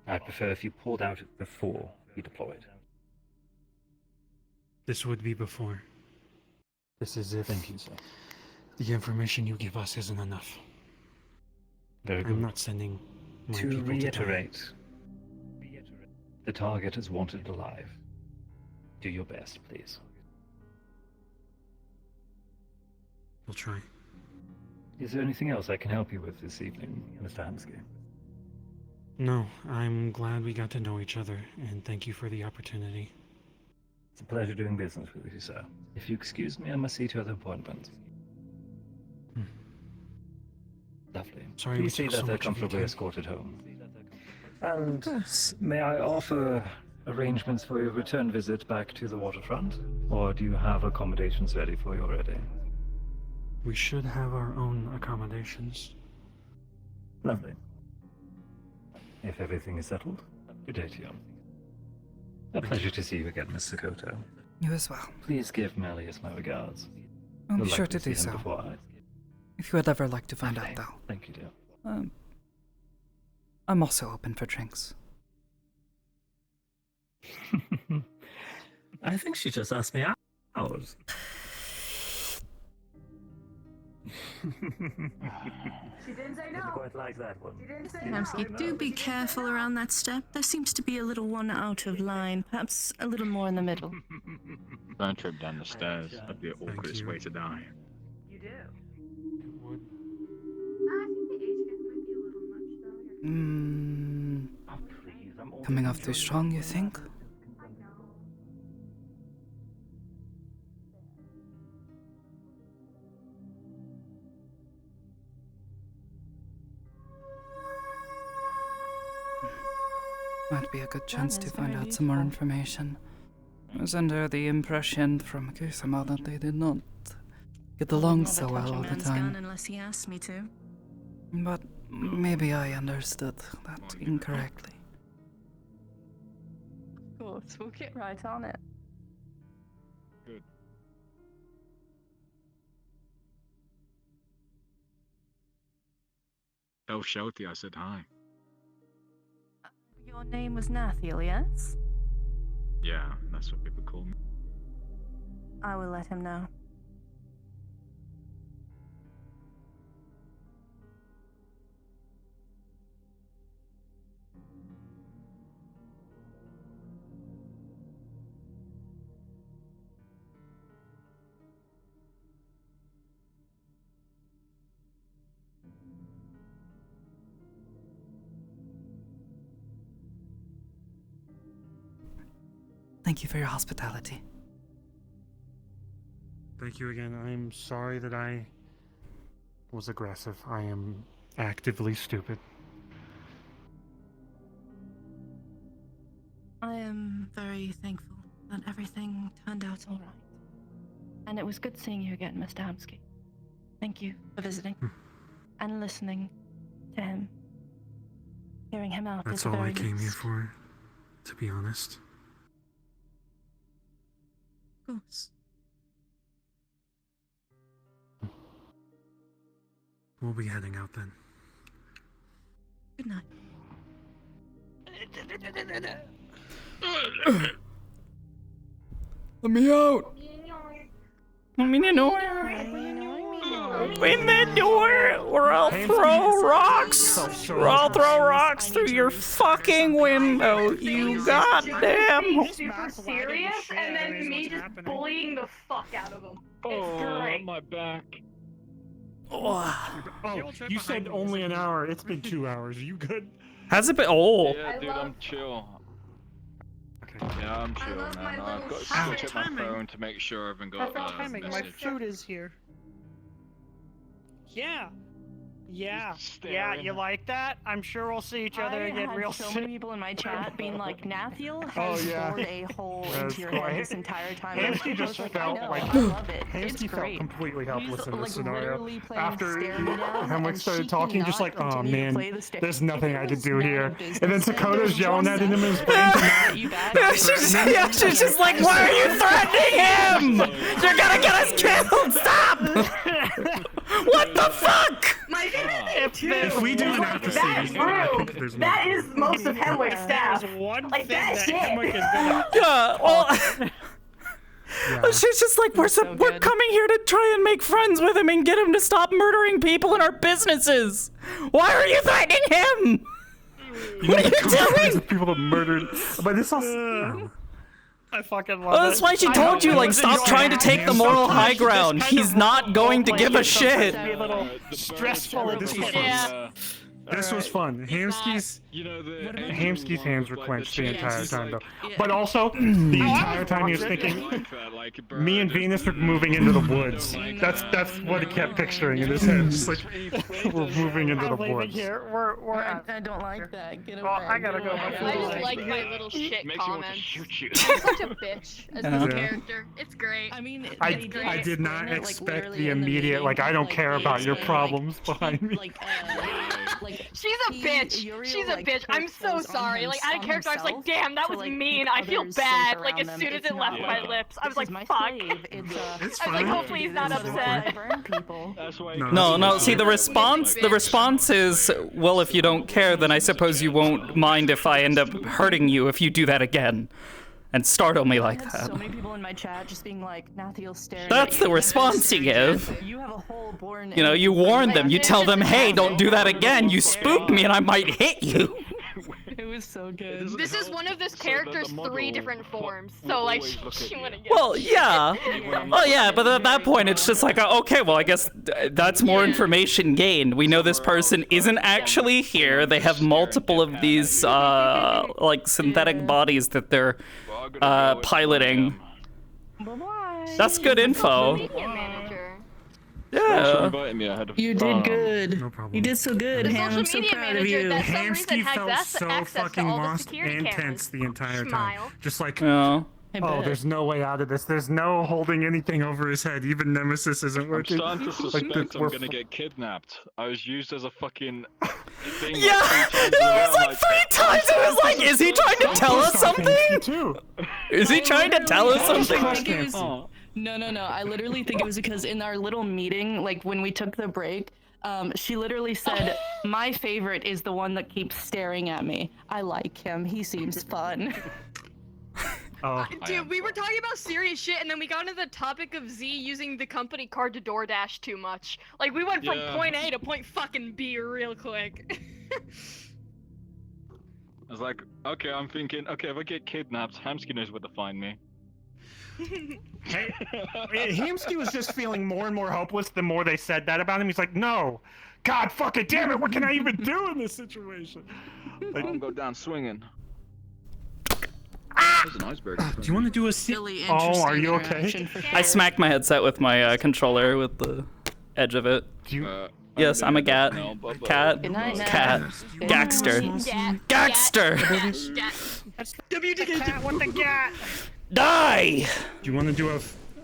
I'd prefer if you pulled out before you deployed. This would be before. This is if Thank you, sir. the information you give us isn't enough. Very good. I'm not sending my To people to die. reiterate, the target is wanted alive. Do your best, please. We'll try. Is there anything else I can help you with this evening, Mr. Hamsky? No, I'm glad we got to know each other, and thank you for the opportunity. It's a pleasure doing business with you, sir. If you excuse me, I must see to other appointments. Lovely. Sorry Please we see took that so they're much of your comfortably time. escorted home. And may I offer arrangements for your return visit back to the waterfront? Or do you have accommodations ready for you already? We should have our own accommodations. Lovely. If everything is settled, good day to you. A pleasure to see you again, Miss Sakoto. You as well. Please give Malleus my regards. I'll be Would sure like to see do him so. before I... If you would ever like to find Lovely. out, though. Thank you, dear. I'm also open for drinks. I think she just asked me out. She didn't say I quite like that one. She didn't say Hamsky, do be careful around that step. There seems to be a little one out of line. Perhaps a little more in the middle. Don't trip down the stairs. That'd be the awkwardest you. way to die. Coming off too strong, you think? Might be a good chance to find out some more information. I was under the impression from Kusama that they did not get along so well all the time. Unless he asked me to. But maybe I understood that incorrectly. Of course, we'll get right on it. Good. Tell Shelty I said hi. Your name was Nathiel, yes? Yeah, that's what people call me. I will let him know. Thank you for your hospitality. Thank you again. I'm sorry that I was aggressive. I am actively stupid. I am very thankful that everything turned out all right. And it was good seeing you again, Mr. Hamsky. Thank you for visiting and listening to him. Hearing him out. That's is the all I very came here least. for, to be honest. Of course. We'll be heading out then. Good night. Let me out! Let me know. Open the door, or I'll throw rocks. Or I'll throw rocks through your fucking window, you goddamn. Super serious, and then me just bullying the fuck out of him. It's great. My back. Oh, you said only an hour. It's been 2 hours. Are you good? Has it been? Oh. Yeah, dude, I'm chill. Yeah, I'm chill, man. I've got to still check my phone to make sure I haven't got a My message. food is here. Yeah. Yeah. Just Yeah, staring. you like that? I'm sure we'll see each other I again had real so soon. many people in my chat being like, Nathiel Oh, has yeah. bored a hole That's into your cool. head this entire time. Hamsky I was just like, felt I know, like I love it. It's Hamsky felt great. completely helpless He's, in this like, scenario. literally playing After stare me down, Hemwick and started she talking, just cannot like, oh continue to man, play the stare. there's nothing If I it could was do none here. of business, And then then Sakoto's there's yelling just at him in his nothing brain to that not. you guys Yeah, do. she's just like, why are you threatening him? You're gonna get us killed. Stop! What the fuck? My If we do not that proceed, I think room, there's that is most of Hemwick's staff. There's one Like, thing that's that it. Hemwick is gonna Yeah, well, Yeah. she's just like, we're good. coming here to try and make friends with him and get him to stop murdering people in our businesses. Why are you threatening him? What are you doing? People that murdered. But this also. I fucking love Well, that's why she told you, like, stop trying to take the moral high ground. He's not going to give a shit. Be a little stressful and This was tense. fun. This was fun. Hamsky's Hamsky's hands were clenched the entire time, though. But also, the entire time he was thinking, me and Venus are moving into the woods. That's what he kept picturing in his head. Just like, we're moving into the I'm leaving woods. here. We're out. I don't like that. Get away. Well, I gotta go. My Get food I is just ready. like my little shit Makes me want to comments. shoot you. I'm such a bitch as Yeah. this character. It's great. I mean, I they did not explain it, like, expect literally the in immediate, meeting, like, I don't care they about your explain, problems like, behind me. She's a bitch. She's a bitch. I'm so sorry. Like, out of character, I was like, damn, that was mean. I feel bad. Like, as soon as it left my lips, I was like, fuck. It's I was fine. like, hopefully he's not upset. That's why. No, see, the response is, well, if you don't care, then I suppose you won't mind if I end up hurting you if you do that again. And startle me like I had that. so many people in my chat just being like, Nathiel's staring. That's at the you. response you give. You have a hole born. You know, in- you warn them, you Like, tell them, hey, it's don't do that just again, you spooked me and I might hit you. Who was so good. This is one of this character's 3 different forms, so like she wouldn't get. Well, yeah. Well, yeah, but at that point, it's just like, okay, well, I guess that's more information gained. We know this person isn't actually here. They have multiple of these, like, synthetic bodies that they're piloting. Bye-bye. That's good info. Yeah. You did good. No problem. You did so good, The Ham. social I'm so media proud of manager you. that some reason Hamsky has felt so access fucking to all the lost security and cameras. tense the entire time. Smile. Just like, Yeah. oh, there's no way out of this. There's no holding anything over his head. Even Nemesis isn't I'm working. starting to suspect Like, I'm gonna get kidnapped. I was used as a fucking thing. Yeah, it was like 3 times. It was like, is he trying to tell us something? Is he trying to tell us something? No. I literally think it was because in our little meeting, like when we took the break, she literally said, "My favorite is the one that keeps staring at me. I like him. He seems fun." Oh. Dude, we were talking about serious shit, and then we got into the topic of Z using the company card to DoorDash too much. Like, we went from point A to point fucking B real quick. I was like, okay, I'm thinking, okay, if I get kidnapped, Hamsky knows where to find me. Hey, Hamsky was just feeling more and more hopeless the more they said that about him. He's like, no, God fucking damn it, what can I even do in this situation? Like, I'm go down swinging. There's an iceberg. do you want to do a Really Oh, are you interaction okay? for I sure. smacked my headset with my controller with the edge of it. Do you, Yes, I'm a cat. Cat. Good night, now. Cat. Good Gaxter. night. Gaxter! Cat with the cat. Die! do you want to do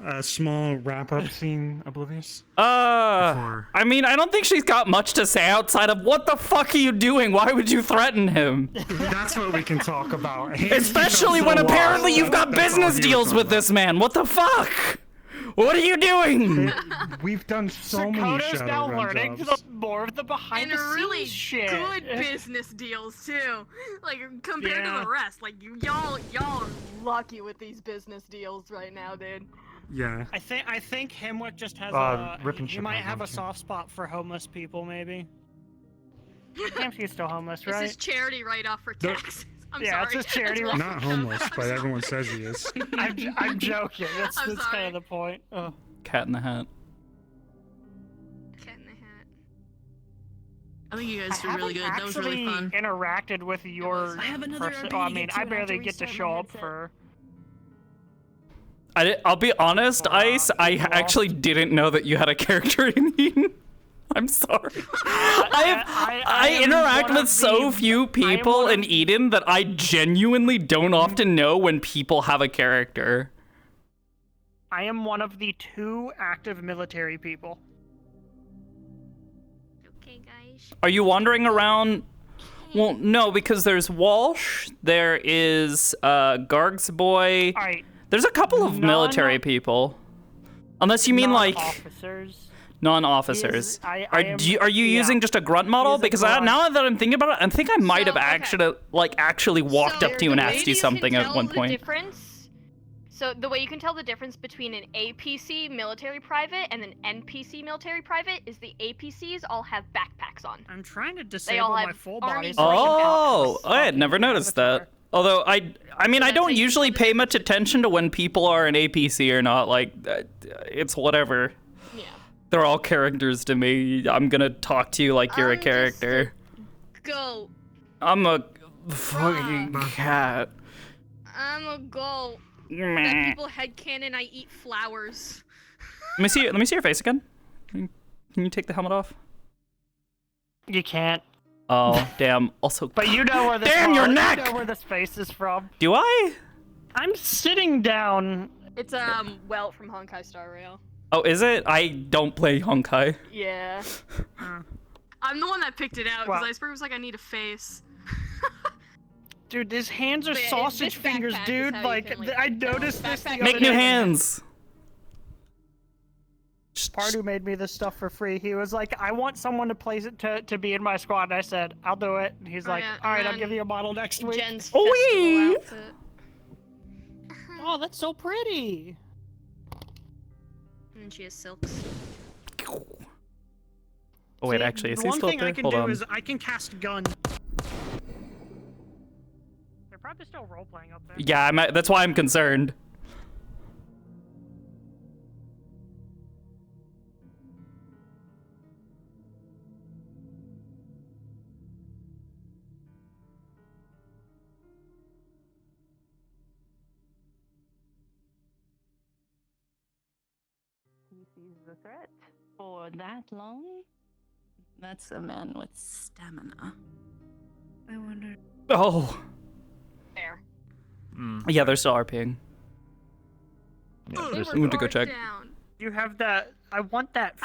a small wrap-up scene, Oblivious? I mean, I don't think she's got much to say outside of, what the fuck are you doing? Why would you threaten him? That's what we can talk about. Especially when apparently you've got business deals with this man. What the fuck? What are you doing? We've done so many Sakoto's now Shadowrun learning jobs. more of the behind And the really scenes shit. good business deals too. Like compared to the rest, like y'all are lucky with these business deals right now, dude. Yeah. I think Himwick just has ripping he shit might out have a of him. soft spot for homeless people, maybe. Hamsky's still homeless, This right? is charity write-off for taxes. I'm Yeah, sorry. it's just charity That's Not homeless, but everyone says he is. I'm joking. That's I'm kind sorry. of the point. Oh. Cat in the Hat. Cat in the Hat. I think you I guys did really good. That was really fun. actually interacted with your I have another person. RP Well, I to mean, get to, I and I have barely to get to restart show my up headset. for. I'll be honest, Ice, I actually didn't know that you had a character in Eden. I'm sorry. I interact with so few people in Eden that I genuinely don't often know when people have a character. I am one of the 2 active military people. Okay, guys. Are you wandering around? Well, no, because there's Walsh, there is Garg's boy. Alright. There's a couple of military people. Unless you mean like officers. non-officers. I Are am- you yeah. using just a grunt model? He is a Because grunt. now that I'm thinking about it, I think I might have okay. actually walked So up to you and the way asked you can something at tell one the point. So the way you can tell the difference between an APC military private and an NPC military private is the APCs all have backpacks on. I'm trying to They disable all my have full army body. Oh, I had never noticed that. Although I mean, I don't usually pay much attention to when people are an APC or not. Like, it's whatever. Yeah. They're all characters to me. I'm gonna talk to you like you're a I'm character. Go. I'm a fucking cat. I'm a goat. Meh. That people headcanon I eat flowers. Let me see your face again. Can you take the helmet off? You can't. Oh, damn. Also, But you know where this damn your You neck! know where this face is from. Do I? I'm sitting down. It's Welt from Honkai Star Rail. Oh, is it? I don't play Honkai. Yeah. I'm the one that picked it out because Well- Iceberg was like, I need a face. Dude, his hands are But yeah, sausage this fingers, backpack is dude. how you Like, can, like, I noticed this the backpack- other Make new day. hands. Pardu made me this stuff for free. He was like, I want someone to place it to be in my squad. And I said, I'll do it. And he's like, yeah, all right, and I'll then give you a model next week. Jen's Oh, festival outfit. Oh, that's so pretty. And she has silks. Oh wait, See, actually, is the he one still thing up there? I can Hold do on. is I can cast gun. they're still role playing up there. Yeah, that's why I'm concerned. He sees the threat for that long. That's a man with stamina. I wonder. Oh. There. Yeah, they're still RPing. Yeah, We went to go check. You have that. I want that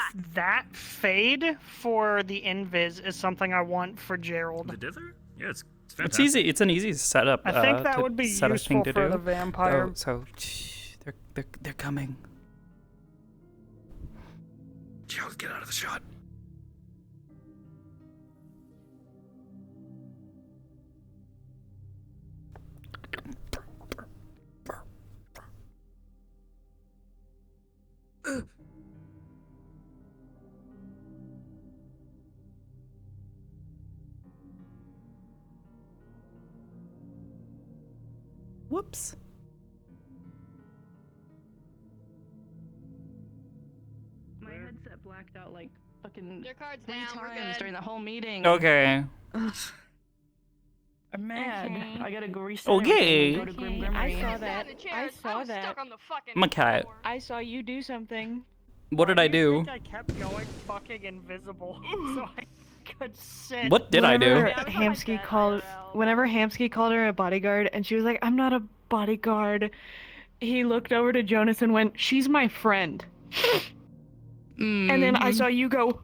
fade for the invis is something I want for Gerald. The dither? Yeah, it's It's fantastic. easy. It's an easy setup. I think that to would be set a thing useful to for do. the vampire. Oh, so they're coming. Gerald, get out of the shot. Whoops. My headset blacked out like fucking Your card's 3 down. We're times good. during the whole meeting. Okay. I'm mad. Okay. I gotta go reset. Okay. everything and Go to Grim Okay, Grimmery. I saw Sat that. in the chair. I saw was that. stuck on the fucking My cat. floor. I saw you do something. What did I do? I kept going fucking invisible, so I could sit. What did I do? Whenever Yeah, I was Hamsky like that, called, IRL. whenever Hamsky called her a bodyguard, and she was like, "I'm not a bodyguard," he looked over to Jonas and went, "She's my friend." And then I saw you go.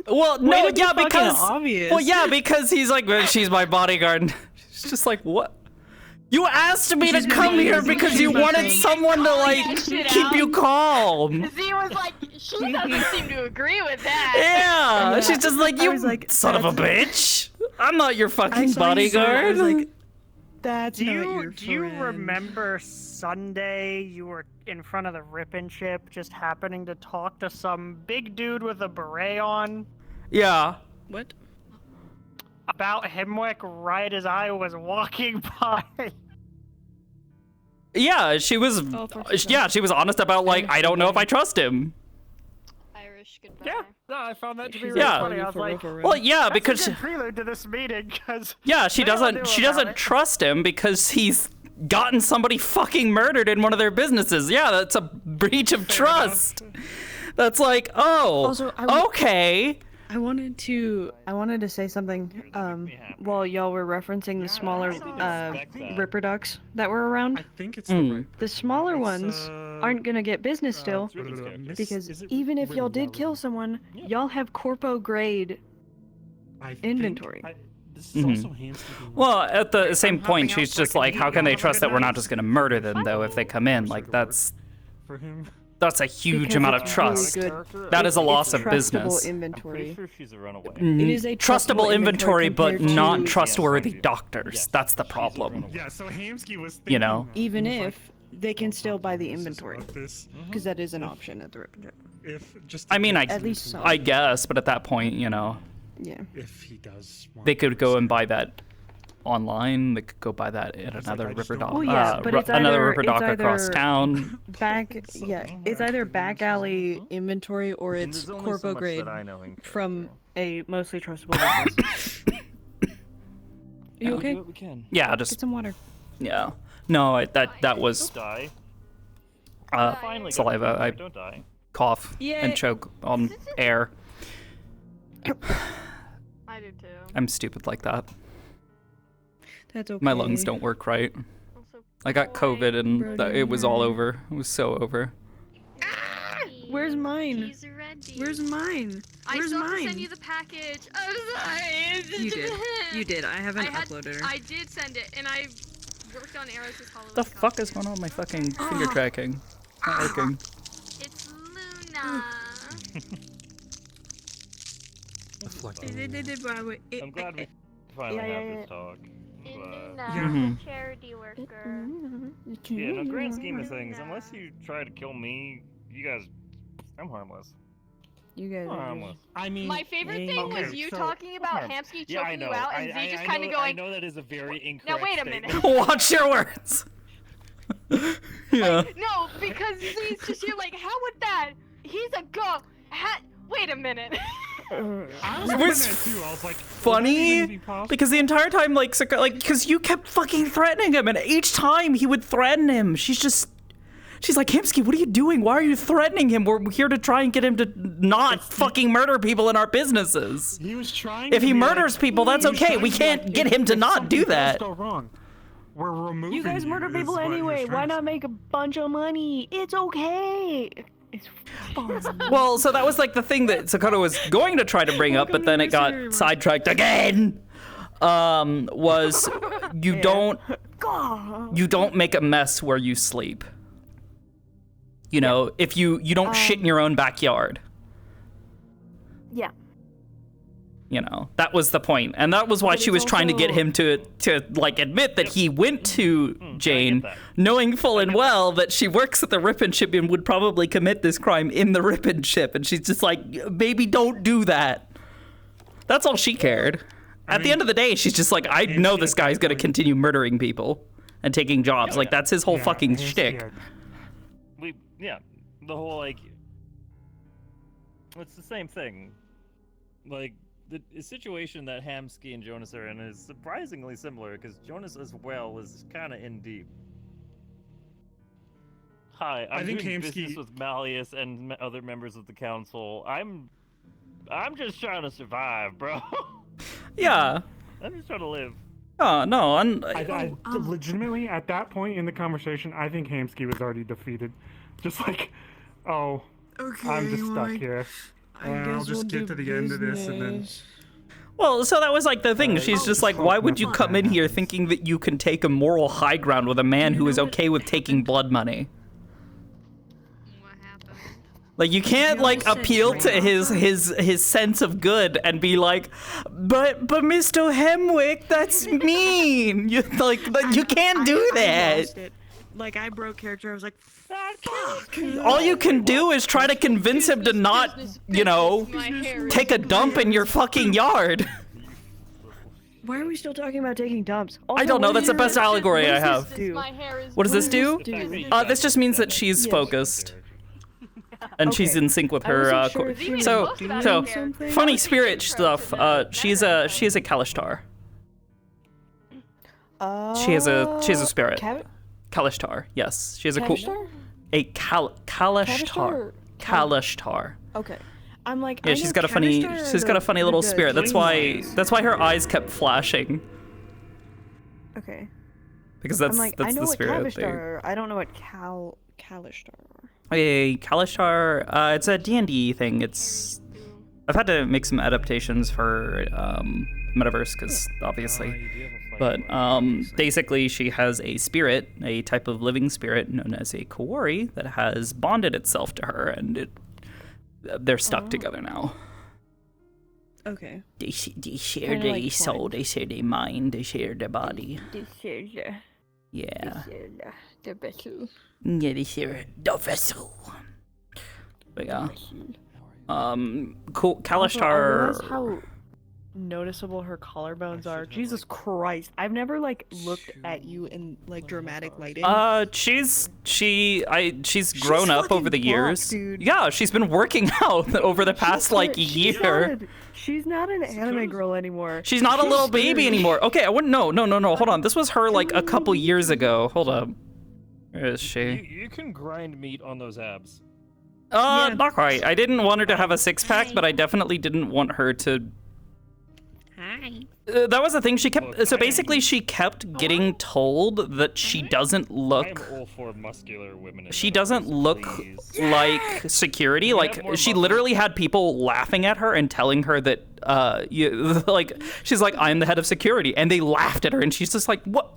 Well, Way no, to be yeah, fucking because obvious. well, yeah, because he's like, "Well, she's my bodyguard." She's just like, what? You asked me to come here because you wanted someone to like that shit keep out. you calm. Z was like, she doesn't seem to agree with that. Yeah, she's just like, I you was like, son of a bitch. I'm not your fucking saw you say that, I bodyguard. was like, "That's Do not you your do you friend." remember Sunday you were in front of the Rip and Chip just happening to talk to some big dude with a beret on Yeah. What? about Hemwick right as I was walking by? Yeah, she was. Oh, for Yeah, she was honest about like, I don't know if I trust him. Irish goodbye. Yeah, no, I found that to be She's really Yeah. funny. I was like, Well, yeah, that's because a good prelude to this meeting, because yeah, she they all doesn't. knew She about doesn't it. trust him because he's gotten somebody fucking murdered in one of their businesses. Yeah, that's a breach of trust. That's like, oh, Also, I okay. I wanted to say something while y'all were referencing the smaller Ripper ducks that were around. I think it's Mm. the right. The smaller It's, ones aren't gonna get business still, because even if y'all did kill someone, y'all have corpo grade inventory. This is Mhm. also Hamsky. Well, at the same point, helping out she's so I just can like, eat. how can Y'all they have a trust good that we're not night. just gonna murder them though if they come in? Like that's For him. a huge Because amount of it's really trust. good. That is a loss It's of trustable business. inventory. Sure she's a runaway. It is a Trustable inventory, but compared not to- trustworthy Yes. doctors. Yes, That's the she's a problem. runaway. Yeah, so Hamsky was thinking You know? that. Even He was if they can still buy the inventory, about this, because that is an option at the Ripper Duck. if just I mean, At least some. I guess, but at that point, you know, Yeah. if he does, want they could this. go and buy that online. They could go buy that at like, another I just Ripper don't Dock, want Well, yeah, but it's another either- Ripper it's Dock across either- town. It's either back alley inventory or And it's there's only so corpo much grade that I know in from character. a mostly trustable business. You We okay? do what we can. Yeah, Get just some water. yeah. No, that was Don't die. Finally got saliva. it. I Don't die. cough Yay. and choke on air. I do too. I'm stupid like that. That's okay. My lungs don't work right. Also, I got COVID and Brody. it was all over. It was so over. Where's mine? He's ready. Where's mine? I Where's still have to mine? send you the package. I'm sorry. You did. You did. I haven't I had- uploaded her. I did send it, and I worked on Eros' Halloween The fuck is costume. going on with my fucking finger tracking? Not working. It's Luna. I'm glad we finally have this talk. But Luna, Mhm. the charity worker. yeah, in the grand scheme of things, unless you try to kill me, you guys, I'm harmless. You guys are Harmless. I mean, My favorite thing was you talking about Hamsky choking you out, and Z just kind of going. I know that is a very incorrect. Now wait a minute. Watch your words. Yeah. Like, no, because Z's just here like, how would that? He's a go. Wait a minute. It was funny because the entire time, like, because you kept fucking threatening him, and each time he would threaten him, she's like, Hamsky, what are you doing? Why are you threatening him? We're here to try and get him to not fucking murder people in our businesses. He was trying. If he murders people, that's okay. We can't get him to not do that. Go wrong. We're removing. You guys murder people anyway. Why not make a bunch of money? It's okay. It's fun. Well, so that was like the thing that Sakoto was going to try to bring up, but then it got sidetracked again. Was you don't make a mess where you sleep. You know, if you don't shit in your own backyard. Yeah. You know, that was the point. And that was why she was trying to get him to like admit that he went to Jane, knowing full and well that she works at the Ripon Ship and would probably commit this crime in the Ripon Ship. And she's just like, baby, don't do that. That's all she cared. At the end of the day, she's just like, I know this guy's going to continue murdering people and taking jobs. Like, that's his whole fucking shtick. The whole, like, it's the same thing. Like, the situation that Hamsky and Jonas are in is surprisingly similar, because Jonas as well is kind of in deep. Hi, I'm doing business with Malleus and other members of the council. I'm just trying to survive, bro. Yeah. I'm just trying to live. Oh, no, I legitimately, at that point in the conversation, I think Hamsky was already defeated. Just like, I'm just stuck here. I'll just get to the end of this and then... Well, so that was like the thing. She's just like, why would you come in here thinking that you can take a moral high ground with a man who is okay with taking blood money? Like, you can't, like, appeal to his sense of good and be like, but Mr. Hemwick, that's mean. You can't do that. Like, I broke character. I was like, fuck. All you can do is try to convince him to not, you know, take a dump in your fucking yard. Why are we still talking about taking dumps? I don't know. That's the best allegory I have. What does this do? This just means that she's focused. And she's in sync with her. So funny spirit stuff. She's a Kalishtar. She has a spirit. Kalishtar. Yes, she has a cool. Kalishtar. Kalishtar. Okay. I'm like. Yeah, she's got a funny little spirit. That's why her eyes kept flashing. Okay. Because that's I know the what spirit Kalishtar. I don't know what Kalishtar. A Kalishtar, it's a D&D thing. I've had to make some adaptations for Metaverse, because obviously. But basically she has a spirit, a type of living spirit known as a Kawari that has bonded itself to her, and they're stuck together now. Okay. They share their soul, they share their mind, they share their body. They share Yeah. the vessel. Yeah, they share the vessel. But yeah. Cool. Kalishtar. Also, I realize how noticeable her collarbones are. Jesus Christ. I've never like looked at you in like dramatic lighting. She's grown up over the years. Dude. Yeah, she's been working out over the past like year. She's not an anime girl anymore. She's not a little baby anymore. Okay, I wouldn't. No. Hold on. This was her like a couple years ago. Hold up. Where is she? You can grind meat on those abs. Not quite. I didn't want her to have a six-pack, but I definitely didn't want her to. Hi. That was the thing. She kept. So basically, she kept getting told that she doesn't look. I'm all for muscular women. She doesn't look like security. Like she literally had people laughing at her and telling her that, like she's like, I'm the head of security, and they laughed at her, and she's just like, what?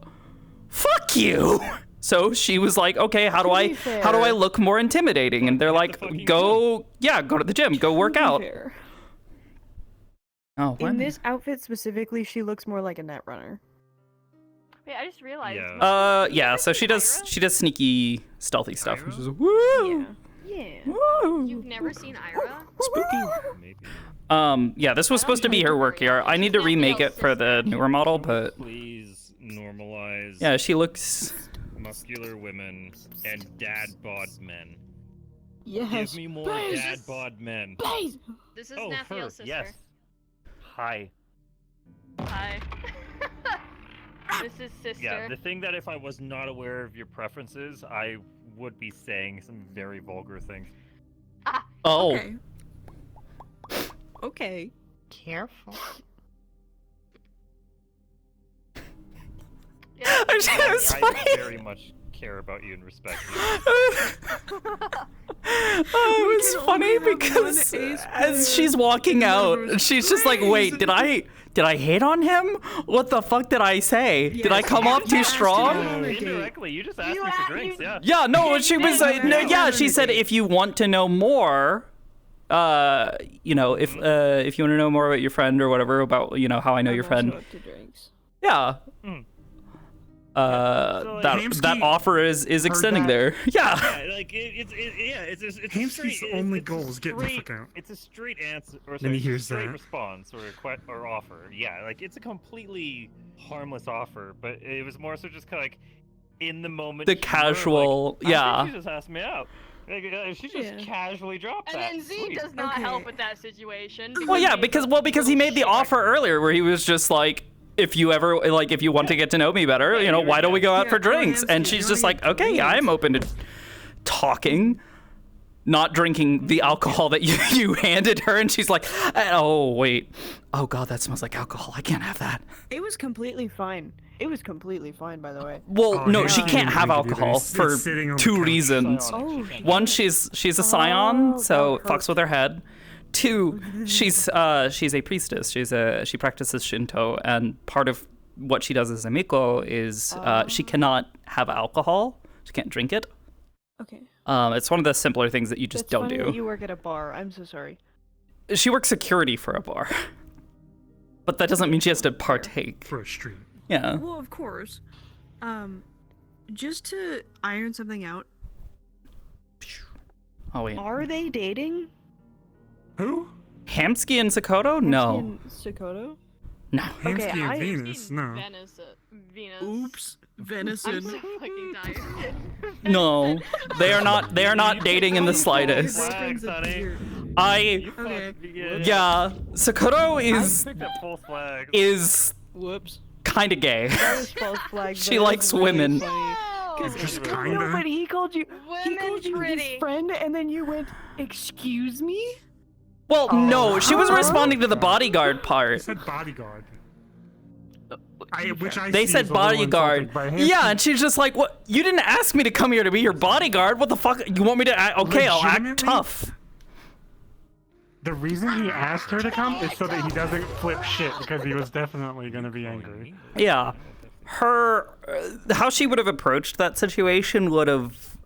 Fuck you. So she was like, okay, how do I look more intimidating? And they're like, go to the gym, go work out. Oh, what? In this outfit specifically, she looks more like a net runner. Wait, I just realized. Yeah. So she does sneaky, stealthy stuff. Which is woo. Yeah. You've never seen Ira? Yeah, this was supposed to be her work here. I need to remake it for the newer model, but Please normalize. yeah, she looks. Muscular women and dad bod men. Yes. Give me more dad bod men. Please. This is Oh, Nathiel's her. sister. Yes. Hi. Hi. This is sister. Yeah, the thing that if I was not aware of your preferences, I would be saying some very vulgar things. Oh. Okay. Okay. Careful. I very much care about you and respect you. Oh, it's funny because as she's walking out, she's just like, "Wait, did I hit on him? What the fuck did I say? Did I come off too strong?" Indirectly, you just asked me for drinks, yeah. Yeah, no, she was. No, yeah, she said if you want to know more, you know, if you want to know more about your friend or whatever about, you know, how I know your friend. Yeah. That offer is extending there. Yeah. Like it's Hamsky's only goal is getting the fuck out. It's a straight answer, or Then he sorry, hears straight that. response or offer. Yeah, like it's a completely harmless offer, but it was more so just kind of like in the moment. The casual, like, yeah. I think she just asked me out. Like, she just casually dropped And that. then Z Sweet. does not help with that situation. Well, yeah, because he made the offer earlier where he was just like, if you want to get to know me better, you know, why don't we go out for drinks? And she's just like, okay, yeah, I'm open to talking, not drinking the alcohol that you handed her. And she's like, oh, wait. Oh, God, that smells like alcohol. I can't have that. It was completely fine. It was completely fine, by the way. Well, no, she can't have alcohol for two reasons. Oh, One, she's a scion, so it fucks with her head. Two, she's a priestess. She practices Shinto, and part of what she does as a miko is she cannot have alcohol. She can't drink it. Okay. It's one of the simpler things that you just don't funny do. That you work at a bar. I'm so sorry. She works security for a bar, but that doesn't mean she has to partake for a stream. Yeah. Well, of course. Just to iron something out. Oh wait. Are they dating? Who? Hamsky and Sakoto? No. And Sakoto? No. Hamsky and Venus? No. Venus. Oops. Venison. I'm so fucking tired. No, they are not. They are not dating in the slightest. Flags, honey. Yeah, Sakoto I picked up false flags. is Whoops. kind of gay. That was false flag. She likes women. Just No, kinda. but he called you. He Women called you pretty. his friend, and then you went, "Excuse me." Well, no, she was responding to the bodyguard I part. said bodyguard. Which I They see said as a little bodyguard. insulting, but Hamsky- Yeah, and she's just like, "What? You didn't ask me to come here to be your bodyguard. What the fuck? You want me to act? Okay, I'll act Legitimately? tough." The reason he asked her to come is so that he doesn't flip shit, because he was definitely going to be angry. Yeah, her how she would have approached that situation would have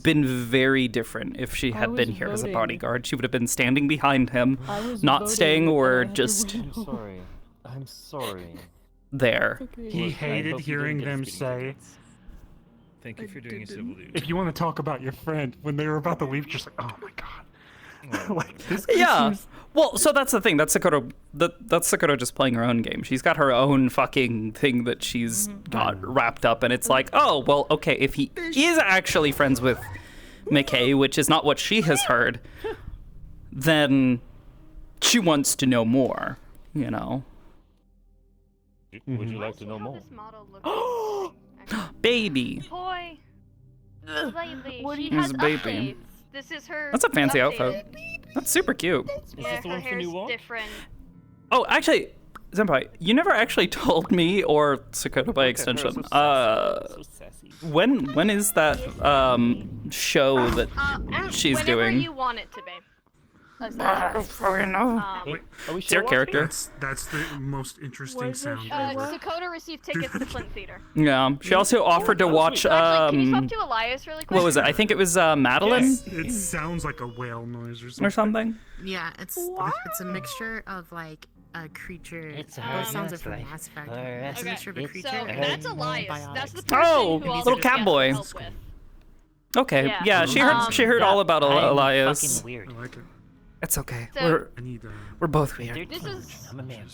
been very different if she had been here as a voting. bodyguard. She would have been standing behind him, I was not voting, staying and I or had to just win. Sorry. I'm sorry. there. He hated hearing them say, Thank you for doing a civil duty. if you want to talk about your friend, when they were about to leave, just like, oh my god. Like, this Yeah. seems- Well, so that's the thing. That's Sakoto. That's Sakoto just playing her own game. She's got her own fucking thing that she's got wrapped up, and it's like, oh, well, okay, if he is actually friends with McKay, which is not what she has heard, then she wants to know more, you know? Would you like to know more? This model looks Baby. Boy. Lately, What do she you- It's has a baby. updates. This is her. That's a fancy updated. outfit. That's super cute. Yeah, the her one for hair's New Walk? different. Oh, actually, Senpai, you never actually told me, or Sakoto by extension, when is that show that she's Whenever doing? you want it to be. It's your character. That's the most interesting sound ever. Sakoto received tickets to Flint Theater. Yeah. She also offered to watch. Actually, can you swap to Elias really quick? What was it? I think it was Madeline It sounds like a whale noise or something. or something. Yeah, it's a mixture of like a creature. Those sounds are from Mass Effect. It's a mixture of a creature. So that's Elias. That's the person Oh, who also little cat got boy. help with. Okay, Yeah. yeah, she heard all about Elias. Fucking weird. I like it. It's okay. So- I need We're both weird. This is. I'm a man.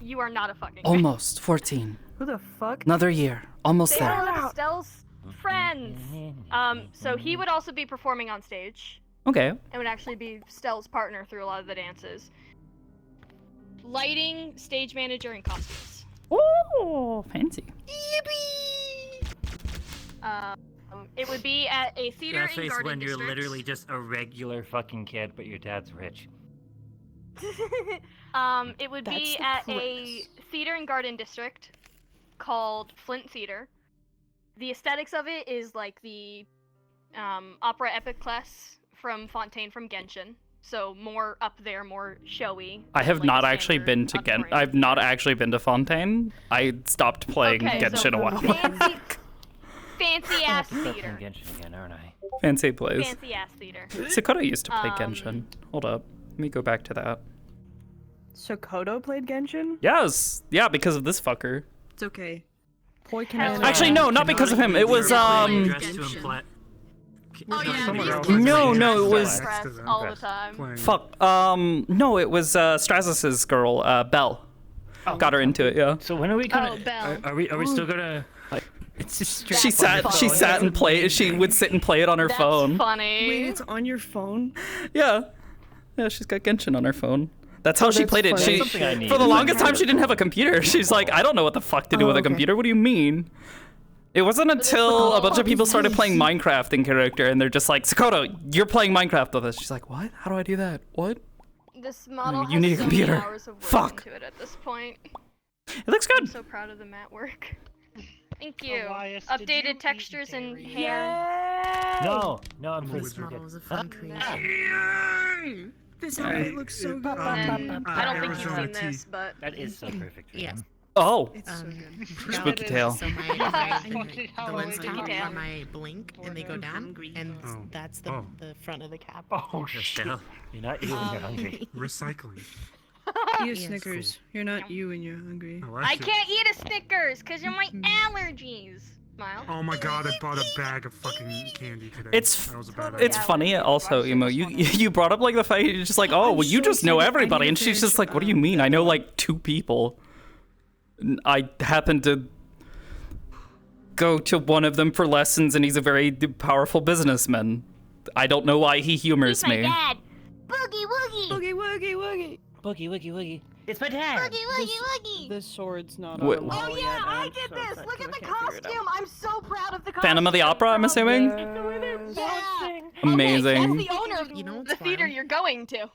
You are not a fucking. Almost 14. Who the fuck? Another year. Almost They are there. one of Estelle's friends. So he would also be performing on stage. Okay. And would actually be Stell's partner through a lot of the dances. Lighting, stage manager, and costumes. Oh, fancy. It would be at a theater That in face Garden when you're District. literally just a regular fucking kid, but your dad's rich. It would That's be the at flex. a theater in Garden District called Flint Theater. The aesthetics of it is like the opera epic class from Fontaine from Genshin. So more up there, more showy. I have like not a actually been to standard I've not actually been to Fontaine. I stopped playing Okay, Genshin so a while back. fancy ass Stuck theater. in Genshin again, aren't I? Fancy plays. Fancy ass theater. Sakoto used to play Genshin. Hold up. Let me go back to that. Sakoto played Genshin? Yes. Yeah, because of this fucker. It's okay. Poi Actually, no, not because of him. It was, Oh yeah, No, it was... press all the time. Fuck. No, it was, Strazos's girl, Belle. Got her into it, yeah. So when are we gonna? Oh, Belle. Are we still gonna? Like, it's just She sat and played. She would sit and play it on her That's phone. funny. Wait, it's on your phone? Yeah. Yeah, she's got Genshin on her phone. That's how she that's played it. funny. She, That's something I need. for the longest time, she didn't have a computer. She's like, I don't know what the fuck to do with a okay. computer. What do you mean? It wasn't until a bunch of people started playing Minecraft in character, and they're just like, Sakoto, you're playing Minecraft with us. She's like, what? How do I do that? What? This model You need a has so computer. many hours of work Fuck. into it at this point. It looks I'm good. so proud of the matte work. Thank you. Elias, did you Updated eat textures and berries? hair. No, I'm This good. model was a fun creation. This it looks so good. And I don't think you've Arizona seen tea. this, but That is so perfect. Yes. Oh. It's so good. Spooky tail. So my the lens Spooky cap tail. on my blink, and they go down, and Oh. that's Oh. the front of the cap. Oh shit! You're not you when you're hungry. Recycling. Eat a Yes. Snickers. You're not you when you're hungry. Oh, I can't eat a Snickers because of my allergies. Smile. Oh my god, I bought a bag of fucking candy today. It's That was a bad it's idea. funny also, Emo. You brought up like the fact you're just like, oh, well, you so just know excited. I everybody, need and to she's just finish, like, what do you mean? I know like 2 people. I happen to go to one of them for lessons, and he's a very powerful businessman. I don't know why he humors me. Dad. Boogie woogie. Woogie woogie woogie. Boogie woogie woogie. It's my dad. Woogie woogie woogie. This sword's not Wait. on the Oh wall yeah, yet, I and did so this. it's not Look at gonna the figure it out. costume. I'm so proud of the costume. Phantom of the Opera, I'm assuming? Yeah. Amazing. Okay, that's the owner of You know what's the theater wild? you're going to.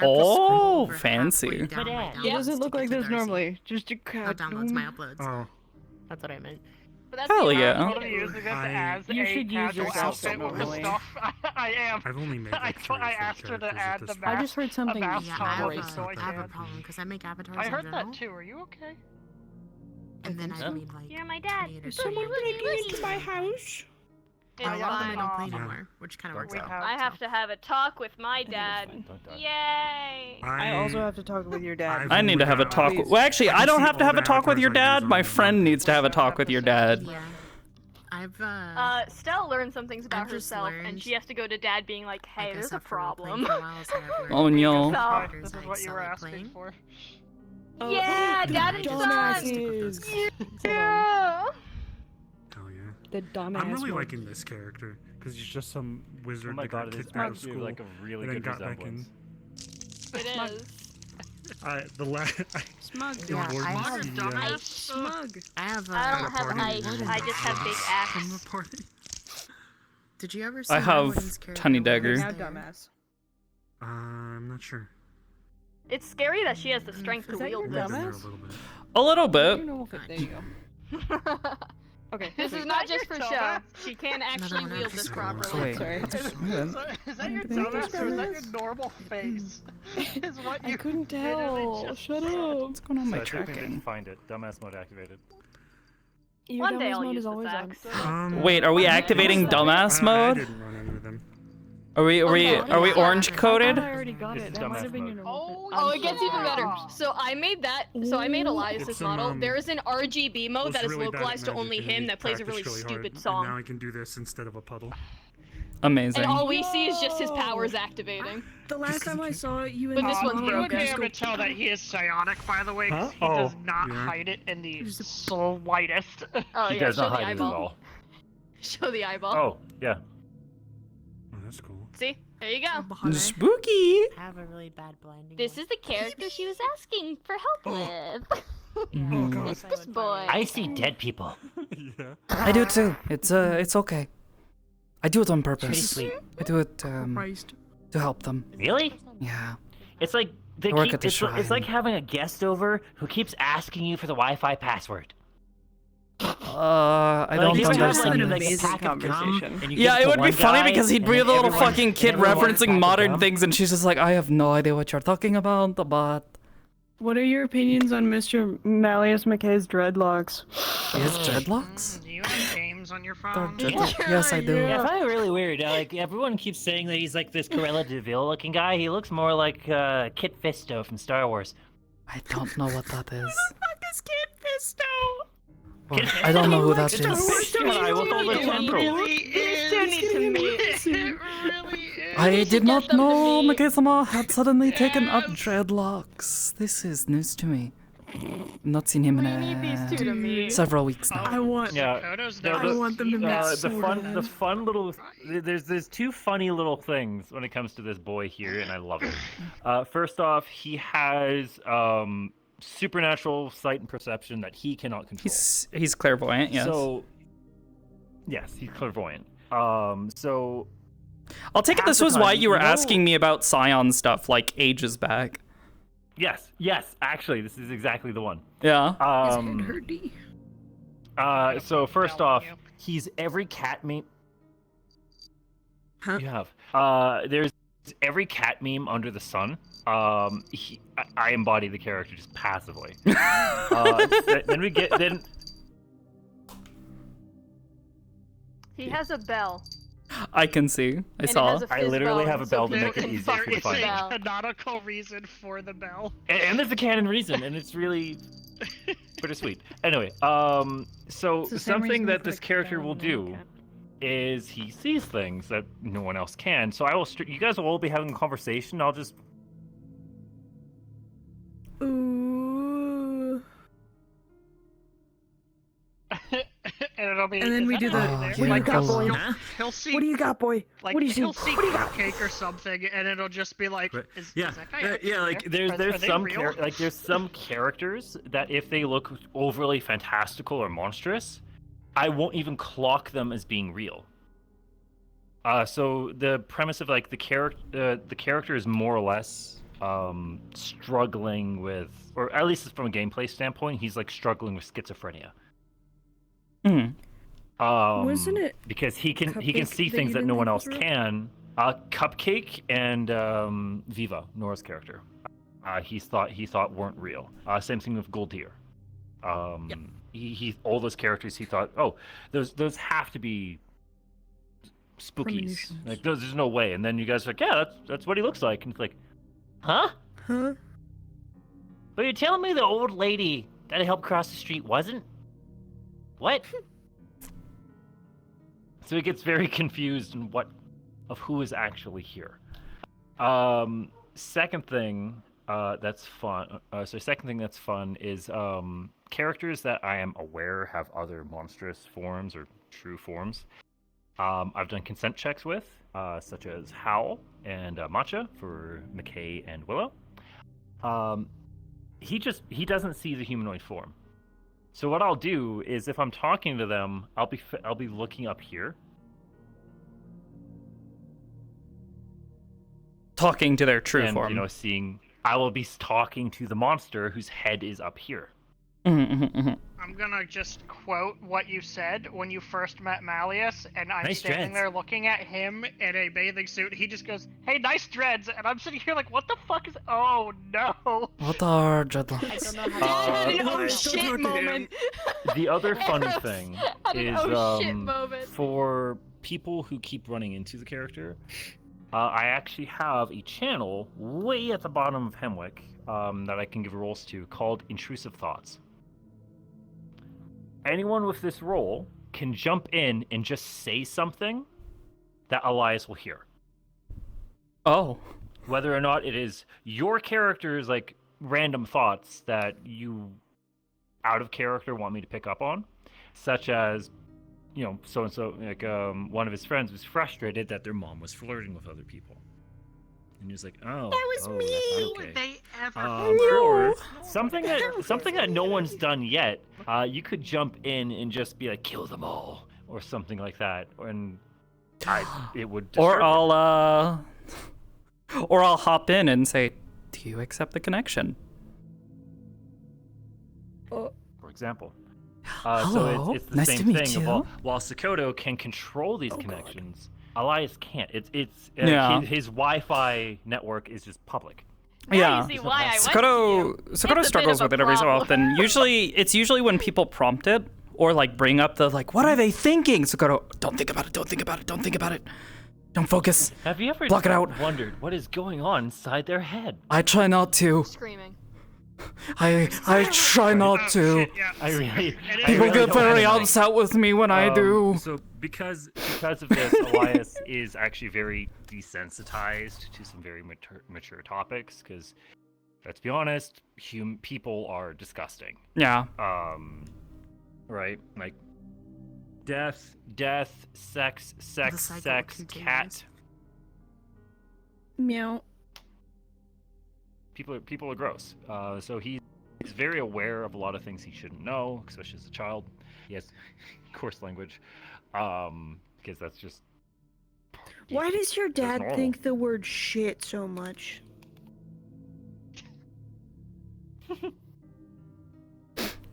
Oh, fancy. It doesn't look like this normally. Just a I'll cat. download my uploads. Oh. That's what I meant. But that's Hell the yeah. amount Totally of using this I- as You a should use casual yourself outfit with the normally. stuff. I am. I've only made I like 3 or 4 asked her to characters add at the this mask. point. I just heard something About Yeah, Tom I have, Brady, so I I have a can. problem because I make avatars I in heard general, that too. Are you okay? and then so. I've made like You're my dad. 28 or Is 30 someone characters. breaking into my house? It's A lot of them I don't play fine. anymore, which kind of works We out. have I have to have a talk with my dad. Don't talk. Yay. I also have to talk with your dad. I need to have a talk. Please. Well, actually, I don't see have to all have a the talk with your avatars I dad. use My on friend Monday. needs to have a talk with your dad. Yeah. I've Stella learned some things about I've just herself, and learned- she has to go to dad being like, hey, I guess there's a after role-playing problem. for a while, so I've learned Oh, that no. the So- characters This is I what you were excel at asking playing. for. Yeah, dad and son. dumbasses. Yeah. Hell yeah. The dumbass I'm really one. liking this character because he's just some wizard Oh my that got god, it is kicked out of actually school like a really and then good got back in. resemblance. It is. The last Smug. Yeah, I have Smug. I have I don't have party. ice. I just have big From the ass. party. Did you ever see I have Wooden's character Tiny when he Dagger. was Now there? dumbass. I'm not sure. It's scary that she has the strength to Is that your wield I've this. been there dumbass? a little bit. A little I bit. don't know if it. There you go. Okay. This sweet. is not just for your show. dumbass? She can't actually one wield after this school. properly. Wait. Sorry. Is that your dumbass or is that your normal face? Is what you I couldn't literally tell. just Shut said. up. What's going on with my So I think we tracking? didn't find it. Dumbass mode activated. Your One day dumbass I'll mode use is this always on. axe. Wait, are we activating dumbass I mode? didn't run into them. Are we orange coded? I already got it. That might have been your normal. Oh, it gets even better. So I made that. So I made Elias's model. There is an RGB mode that is really bad at localized to magic only and him he's that plays a really practiced really stupid hard, song. And now I can do this instead of a puddle. Amazing. And all we see is just his powers activating. The last time I saw you in But this one's You would be broken. able to tell that he is psionic, by the way, 'cause he Huh? does Oh, not yeah. hide it in the slightest. Oh He yeah, does show not the hide it at eyeball. all. Show the eyeball. Oh, yeah. Oh, that's cool. See? There you go. Spooky. I have a really bad blinding. This is the character she was asking for help with. Oh god. It's this boy. I see dead people. Yeah. I do too. It's okay. I do it on Pretty purpose. sweet. I do it Christ. to help them. Really? Yeah. It's like they I work keep, at the it's like shrine. having a guest over who keeps asking you for the Wi-Fi password. I Like, don't you ever have, understand like, this. a pack of gum, and you Yeah, give it to would be one funny guy, because he'd and be then the little everyone- fucking and kid everyone wants a referencing pack of modern gum. things, and she's just like, I have no idea what you're talking about, but What are your opinions on Mr. Malleus McKay's dreadlocks? he has dreadlocks? Do you have games on your phone? Yes, I do. Yeah, I find it really weird. Like everyone keeps saying that he's like this Corella Deville looking guy. He looks more like Kit Fisto from Star Wars. I don't know what that is. Is Kid Fisto? Well, I don't know who that It's a is. fish guy with all the tendrils. You need to meet. It really is. I did not them to know meet. Makesama had suddenly taken up dreadlocks. This is news to me. Not seen him in need these two to meet. several weeks now. I want. Yeah. Sakoto's No, never I want them to seen meet that. so bad. the fun little there's two funny little things when it comes to this boy here, and I love it. First off, he has supernatural sight and perception that he cannot control. He's clairvoyant, yes. So yes, he's clairvoyant. So I'll take it half this the was time, why you were know- asking me about Scion stuff like ages back. yes, actually, this is exactly the one. Yeah. So first telling off, you. he's every cat meme. Huh? You have. There's every cat meme under the sun. I embody the character just passively. Then He has a bell. I can see. I And it saw. has a I fizz literally bell, have a so bell to people make it can easier fuck for you to with find. the bell. Canonical reason for the bell. And there's a canon reason, and it's really pretty sweet. Anyway, so It's the same something reason that we this put a character bell will in the do cat. is he sees things that no one else can. So I will. You guys will all be having a conversation. I'll just. Ooh. And it'll be. And then is we that do the. already Oh, there? What do yeah, you got, boy? huh? He'll see. What do you got, boy? Like What do you see? he'll see What do you got? cupcake or something, and it'll just be like, Right. is, Yeah, is that guy actually yeah. Like there? there's Are they some real? there's some characters that if they look overly fantastical or monstrous, I won't even clock them as being real. So the premise of like the character is more or less struggling with, or at least from a gameplay standpoint, he's like struggling with schizophrenia. Mhm. Wasn't it Because he can Cupcake see that things you that didn't no one think else was real? can. Cupcake and Viva, Nora's character, he thought weren't real. Same thing with Goldier. He all those characters he thought, oh, those have to be spookies. Premonitions. Like there's no way. And then you guys are like, yeah, that's what he looks like. And it's like, huh? Huh? But you're telling me the old lady that helped cross the street wasn't? What? So he gets very confused in who is actually here. Second thing that's fun. Second thing that's fun is characters that I am aware have other monstrous forms or true forms. I've done consent checks with, such as Howl and Matcha for McKay and Willow. He doesn't see the humanoid form. So what I'll do is, if I'm talking to them, I'll be looking up here. Talking to their true and, form. You know, I will be talking to the monster whose head is up here. I'm gonna just quote what you said when you first met Malleus, and I'm Nice standing dreads. there looking at him in a bathing suit. He just goes, "Hey, nice dreads," and I'm sitting here like, "What the fuck is? Oh no!" What are dreadlocks? Oh shit moment. The other funny thing An is oh shit moment. for people who keep running into the character, I actually have a channel way at the bottom of Hemwick that I can give roles to called Intrusive Thoughts. Anyone with this role can jump in and just say something that Elias will hear. Oh. Whether or not it is your character's like random thoughts that you out of character want me to pick up on, such as, you know, so and so, like one of his friends was frustrated that their mom was flirting with other people, and he was like, "Oh, That was me. That's not okay." Would they ever? Or something that no one's done yet. You could jump in and just be like, "Kill them all," or something like that, and it would. Or I'll hop in and say, "Do you accept the connection?" For example. Hello. So it's the Nice same to meet thing. you. While Sakoto can control these connections, Elias can't. Yeah. His Wi-Fi network is just public. Yeah. You see why I went Sakoto It's a bit struggles of with a it every so problem. often. It's usually when people prompt it or like bring up the like, what are they thinking? Sakoto, don't think about it. Don't think about it. Don't think about it. Don't focus. Have you ever Block it out. wondered what is going on inside their head? I try not to. Screaming. I try not to. I really. People get don't very know. upset with me when I do. So because of this, Elias is actually very desensitized to some very mature topics. Because let's be honest, people are disgusting. Yeah. Right, like death, sex, cat. Meow. People are gross. So he's very aware of a lot of things he shouldn't know, especially as a child. He has coarse language, because that's just. Why does your dad normal. think the word shit so much?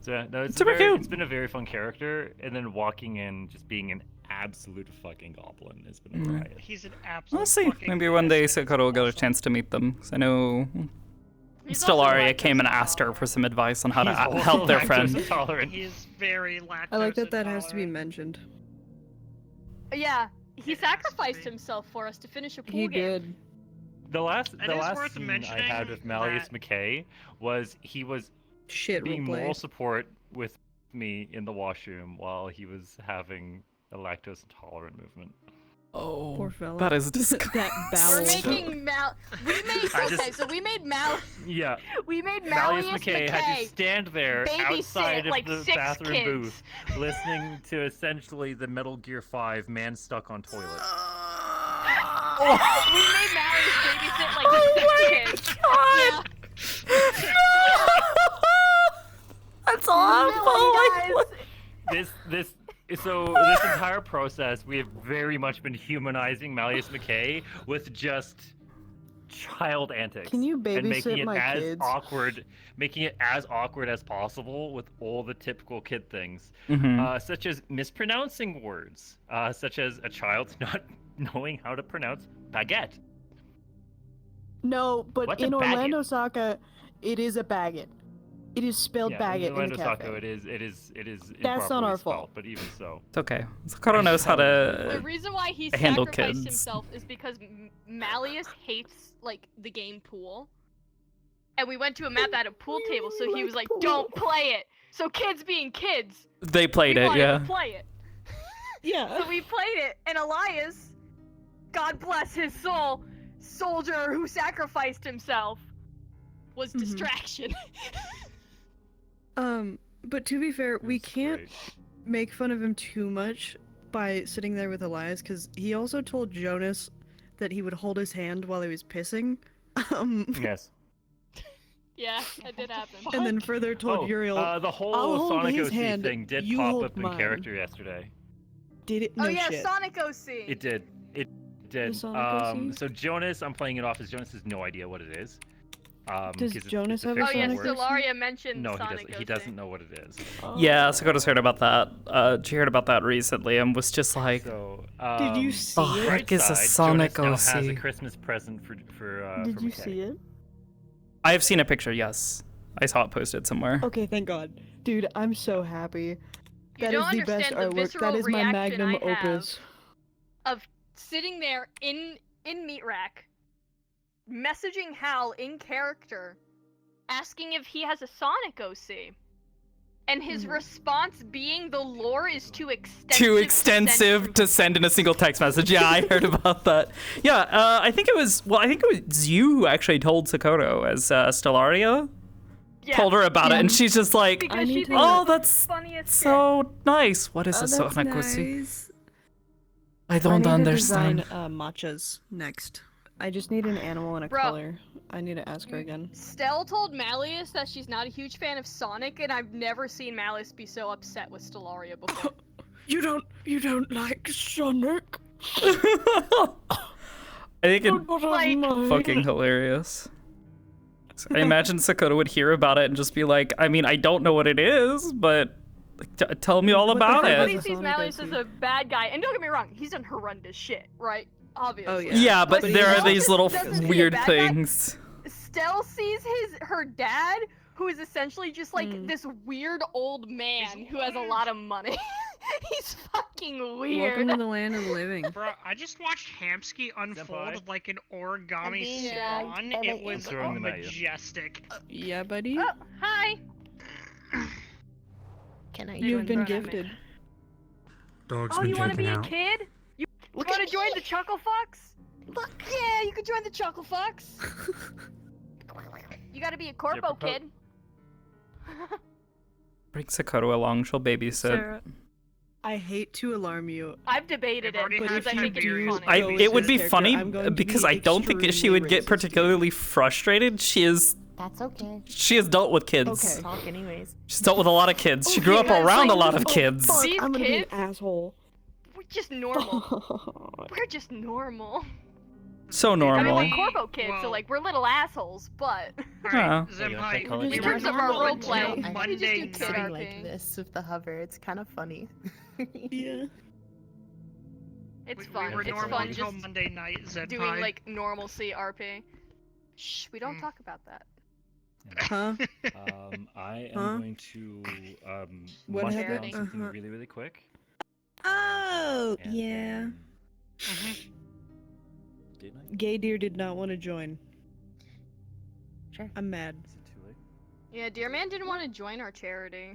So no, Super cute. It's been a very fun character, and then walking in just being an absolute fucking goblin has been a riot. He's an absolute. We'll see. Maybe one day Sakoto will get a chance to meet them. 'Cause I know Stellaria came and asked her for some advice on how to help their friend. He's very lactose. I like that has to be mentioned. Yeah, he sacrificed himself for us to finish a pool He game. did. The last It is worth scene I mentioning had with Malleus McKay was he was being roleplay. moral support with me in the washroom while he was having a lactose intolerant movement. Oh, Poor fella. that is disgusting. That We're bowel. making we made Yeah. we made Malleus Malleus McKay had to stand there babysit, outside of like, the 6 bathroom kids. booth, listening to essentially the Metal Gear 5 man stuck on toilet. we made Malleus babysit like 6 kids. Yeah. That's awful. This entire process, we have very much been humanizing Malleus McKay with just child antics. Can you and making babysit it my as kids? making it as awkward as possible with all the typical kid things, Mhm. such as mispronouncing words, such as a child not knowing how to pronounce baguette. No, but What's a in baguette? Orlando Saka, it is a baguette. It is spelled baguette in Orlando the cafe. Sacco, it is That's not improperly our spelled, fault. but even so. It's okay. Sakoto knows how The to reason why he handle sacrificed kids. himself is because Malleus hates like the game pool, and we went to a map that had a pool table, so he was like, "Don't play it." So kids being kids, They played we it, wanted yeah. to play it. Yeah. So we played it, and Elias, God bless his soul, soldier who sacrificed himself, was distraction. But to be fair, we can't make fun of him too much by sitting there with Elias, because he also told Jonas that he would hold his hand while he was pissing. Yes. Yeah, that did happen. And then further told Uriel, the whole I'll hold Sonic his OC hand, thing did you pop hold up in mine. character yesterday. Did it? Oh No yeah, shit. Sonic OC. It did. It did. The Sonic OC? So Jonas, I'm playing it off as Jonas has no idea what it is. Does 'cause it's Jonas a have a Oh yeah, fictional word. Stellaria mentioned No, Sonic he doesn't know what it is. Yeah, Sakoto's heard about that. She heard about that recently and was just like, So, Did you see the it? heck is a Jonas Sonic now OC? has a Christmas present for Did you McKay. see it? I have seen a picture, yes. I saw it posted somewhere. Okay, thank God. Dude, I'm so happy. That don't is the best understand the artwork. That visceral is my reaction magnum I have opus. of sitting there in in Meat Rack, messaging Hal in character, asking if he has a Sonic OC. And his response being the lore is too extensive. Too extensive to send in a single text message. Yeah, I heard about that. Yeah, I think it was you who actually told Sakoto as Stellaria. Yeah. Told her about it, and she's just like, Because she's "Oh, the that's funniest so nice. What is a that's Sonic OC? nice. I don't I need understand." To design, matchas next. I just need an animal and a Bro. color. I need to ask her again. Stell told Malleus that she's not a huge fan of Sonic, and I've never seen Malleus be so upset with Stellaria before. You don't like Sonic? I think it's Like, fucking hilarious. I imagine Sakoto would hear about it and just be like, I mean, I don't know what it is, but tell me all about Everybody it. sees Malleus as a bad guy, and don't get me wrong, he's done horrendous shit, right? Obviously. Yeah, but there are Stell these little doesn't see a weird bad guy. things. Stell sees her dad, who is essentially just like this weird old man who has a lot of money. He's fucking weird. Welcome to the land of the living. Bro, I just watched Hamsky unfold like an origami swan. It was throwing them at you. majestic. Yeah, buddy. Oh, hi. Can I You've been Pronoun gifted. Dog's Oh, been you want to taken be out. a kid? You want to join the Chuckle Fox? Look, yeah, you could join the Chuckle Fox. You got to be a corpo kid. Bring Sakoto along, she'll babysit. Sarah, I hate to alarm you. I've debated it But because if I you think it's do funny. go with It would this be character, funny I'm going to because be I don't think she extremely would get racist. particularly frustrated. She has dealt with kids. Okay. Talk anyways. She's dealt with a lot of kids. She grew up around a lot of kids. These I'm gonna be an kids, asshole. we're just normal. We're just normal. So I mean, normal. we're corpo kids, so like we're little assholes, but Huh. in terms of our role play, we just do kid Something RP. like this with the hover. It's kind of funny. Yeah. It's fun. We're It's normal fun until just Monday night, Zed doing Pie. like normalcy RP. Shh, we don't talk about that. Huh? I am Huh? going to What munch happened? down something Uh-huh. really, really quick. Oh, and yeah. then- Didn't I? Gay Deer did not want to join. Sure. I'm mad. Is it too late? Yeah, Dear Man didn't want to join our charity.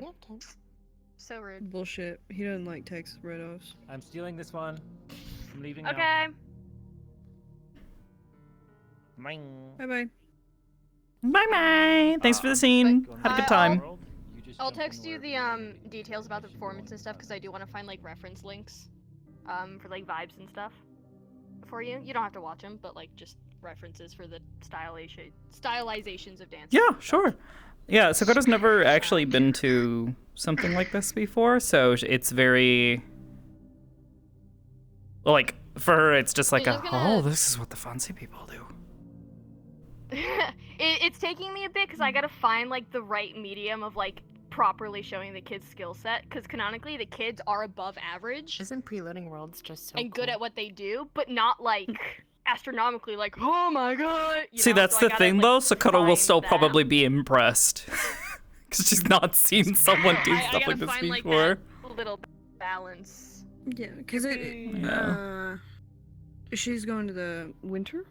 So rude. Bullshit. He doesn't like text write-offs. I'm stealing this one. I'm leaving now. Okay. Mine. Bye-bye. Bye bye. Thanks for the scene. Had a good time. I'll text you the details about the performance and stuff because I do want to find like reference links, for like vibes and stuff for you. You don't have to watch them, but like just references for the stylizations of dance. Yeah, sure. Yeah, Sakoto's never actually been to something like this before, so it's very like for her it's just like You're a just gonna- oh, this is what the fancy people do. It's taking me a bit because I gotta find like the right medium of like properly showing the kids' skill set because canonically the kids are above average Isn't preloading worlds just so and good cool? at what they do, but not like astronomically like oh my god. You See, know? that's So I the gotta, thing like, though, Sakoto will find still that. probably be impressed. Cuz she's not seen someone do I stuff gotta like this find, like, before. that little balance. Yeah, because she's going to the winter?